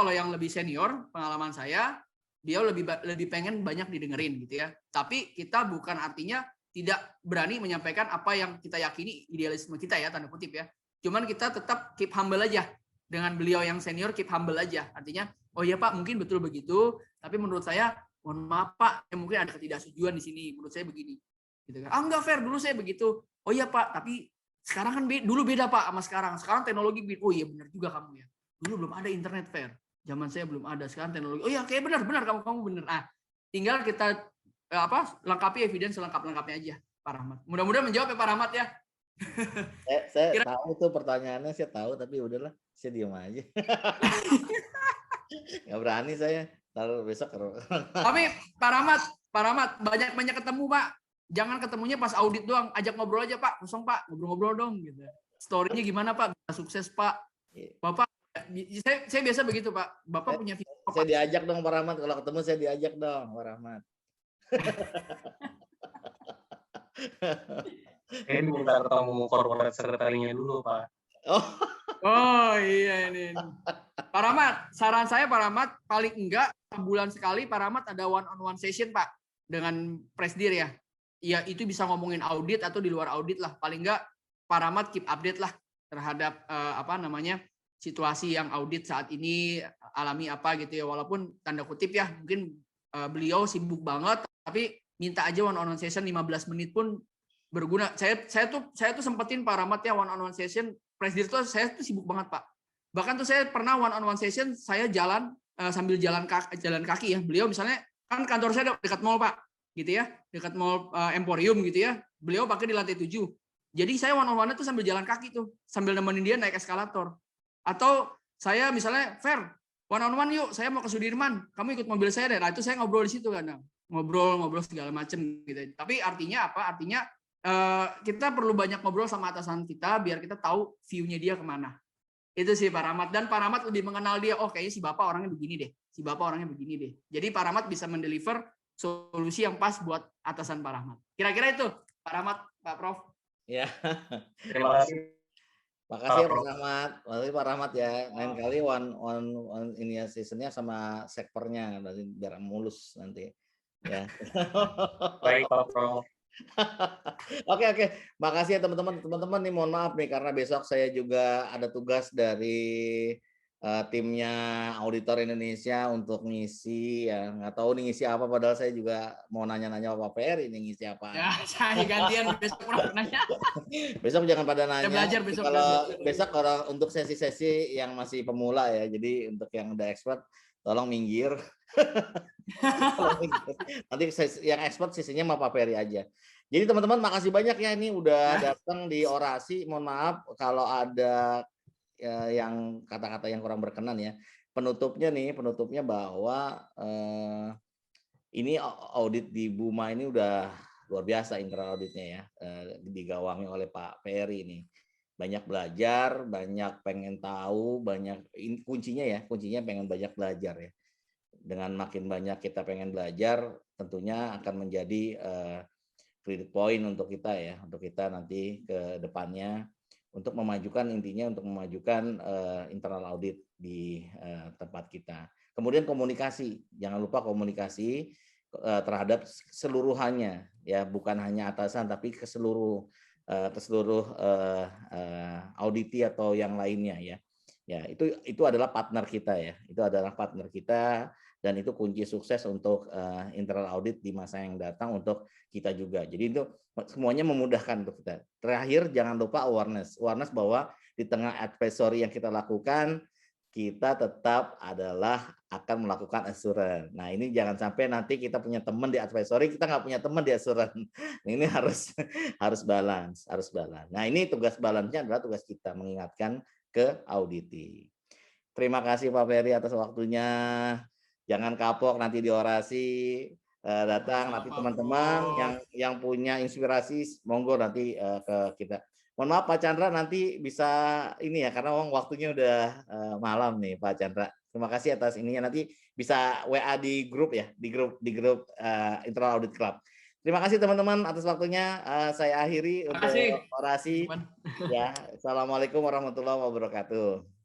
yang lebih senior, pengalaman saya, dia lebih pengen banyak didengerin gitu ya. Tapi kita bukan artinya tidak berani menyampaikan apa yang kita yakini idealisme kita ya, tanda kutip ya. Cuman kita tetap keep humble aja. Dengan beliau yang senior keep humble aja. Artinya, oh iya Pak, mungkin betul begitu, tapi menurut saya mohon maaf Pak, mungkin ada ketidaksetujuan di sini. Menurut saya begini. Gitu kan. Enggak fair, dulu saya begitu. Oh iya Pak, tapi sekarang kan dulu beda Pak sama sekarang. Sekarang teknologi oh iya benar juga kamu ya. Dulu belum ada internet fair. Zaman saya belum ada, sekarang teknologi. Oh iya, kayak benar kamu benar. Nah, tinggal kita lengkapi evidence selengkap-lengkapnya aja Pak Rahmat. Mudah-mudahan menjawab ya Pak Rahmat ya. Saya tahu tuh pertanyaannya, saya tahu tapi udahlah, saya diam aja. Nggak berani saya. Taruh besok. Tapi Pak Rahmat banyak ketemu Pak. Jangan ketemunya pas audit doang, ajak ngobrol aja Pak, kosong Pak, ngobrol-ngobrol dong gitu. Story-nya gimana Pak? Bisa sukses Pak. Bapak Saya biasa begitu, Pak. Bapak punya visi. Saya diajak dong Pak Rahmat, kalau ketemu saya diajak dong Pak Rahmat. Saya minta ketemu corporate secretary-nya dulu, Pak. Oh iya ini. Pak Rahmat, saran saya Pak Rahmat paling enggak sebulan sekali Pak Rahmat ada one-on-one session Pak dengan Presdir ya. Ya itu bisa ngomongin audit atau di luar audit lah. Paling enggak Pak Rahmat keep update lah terhadap situasi yang audit saat ini alami apa gitu ya. Walaupun tanda kutip ya mungkin beliau sibuk banget tapi minta aja one-on-one session 15 menit pun berguna. Saya tuh sempetin Pak Rahmat ya one-on-one session. Presdir tuh saya tuh sibuk banget Pak. Bahkan tuh saya pernah one-on-one session saya jalan sambil jalan kaki ya. Beliau misalnya kan kantor saya dekat mall Pak, gitu ya, dekat mall Emporium gitu ya. Beliau pakai di lantai 7. Jadi saya one-on-one tuh sambil jalan kaki tuh, sambil nemenin dia naik eskalator. Atau saya misalnya Fer, one-on-one yuk, saya mau ke Sudirman, kamu ikut mobil saya deh. Nah itu saya ngobrol di situ kan, ngobrol segala macem gitu. Tapi artinya apa? Artinya kita perlu banyak ngobrol sama atasan kita biar kita tahu view-nya dia kemana. Itu sih Pak Rahmat. Dan Pak Rahmat lebih mengenal dia, oh kayaknya si Bapak orangnya begini deh. Si Bapak orangnya begini deh. Jadi Pak Rahmat bisa mendeliver solusi yang pas buat atasan Pak Rahmat. Kira-kira itu Pak Rahmat, Pak Prof. Ya. Terima kasih. Makasih ya Pak Rahmat. Makasih Pak Rahmat ya. Lain kali one ini ya seasonnya sama sekpernya nanti biar mulus nanti. Ya. Baik Pak Prof. Oke. Makasih ya teman-teman nih, mohon maaf nih karena besok saya juga ada tugas dari timnya Auditor Indonesia untuk ngisi ya, nggak tahu nih ngisi apa, padahal saya juga mau nanya-nanya Pak Ferry ini ngisi apa. Ya, saya gantian besok nanya. Besok jangan pada nanya. Belajar besok. Besok kalau untuk sesi-sesi yang masih pemula ya, jadi untuk yang udah expert tolong minggir. Nanti yang expert sisinya sama Pak Ferry aja. Jadi teman-teman makasih banyak ya, ini udah datang di orasi. Mohon maaf kalau ada yang kata-kata yang kurang berkenan ya. Penutupnya bahwa ini audit di Buma ini udah luar biasa internal auditnya ya, digawangi oleh Pak Ferry ini. Banyak belajar, banyak pengen tahu, banyak kuncinya pengen banyak belajar ya. Dengan makin banyak kita pengen belajar, tentunya akan menjadi credit point untuk kita ya, untuk kita nanti ke depannya untuk memajukan internal audit di tempat kita. Kemudian komunikasi, jangan lupa komunikasi terhadap keseluruhannya ya, bukan hanya atasan tapi ke seluruh auditi atau yang lainnya ya. Ya, itu adalah partner kita ya. Itu adalah partner kita dan itu kunci sukses untuk internal audit di masa yang datang untuk kita juga. Jadi itu semuanya memudahkan untuk kita. Terakhir jangan lupa awareness bahwa di tengah advisory yang kita lakukan, kita tetap akan melakukan assurance. Nah ini jangan sampai nanti kita punya teman di advisory, kita nggak punya teman di assurance. Ini harus balance. Nah ini tugas balance-nya adalah tugas kita mengingatkan ke auditi. Terima kasih Pak Ferry atas waktunya. Jangan kapok nanti di orasi, datang nanti teman-teman yang punya inspirasi monggo nanti ke kita. Mohon maaf Pak Chandra nanti bisa ini ya karena waktunya udah malam nih Pak Chandra. Terima kasih atas ininya, nanti bisa WA di grup ya, di grup Internal Audit Club. Terima kasih teman-teman atas waktunya. Saya akhiri untuk orasi. Ya, assalamualaikum warahmatullahi wabarakatuh.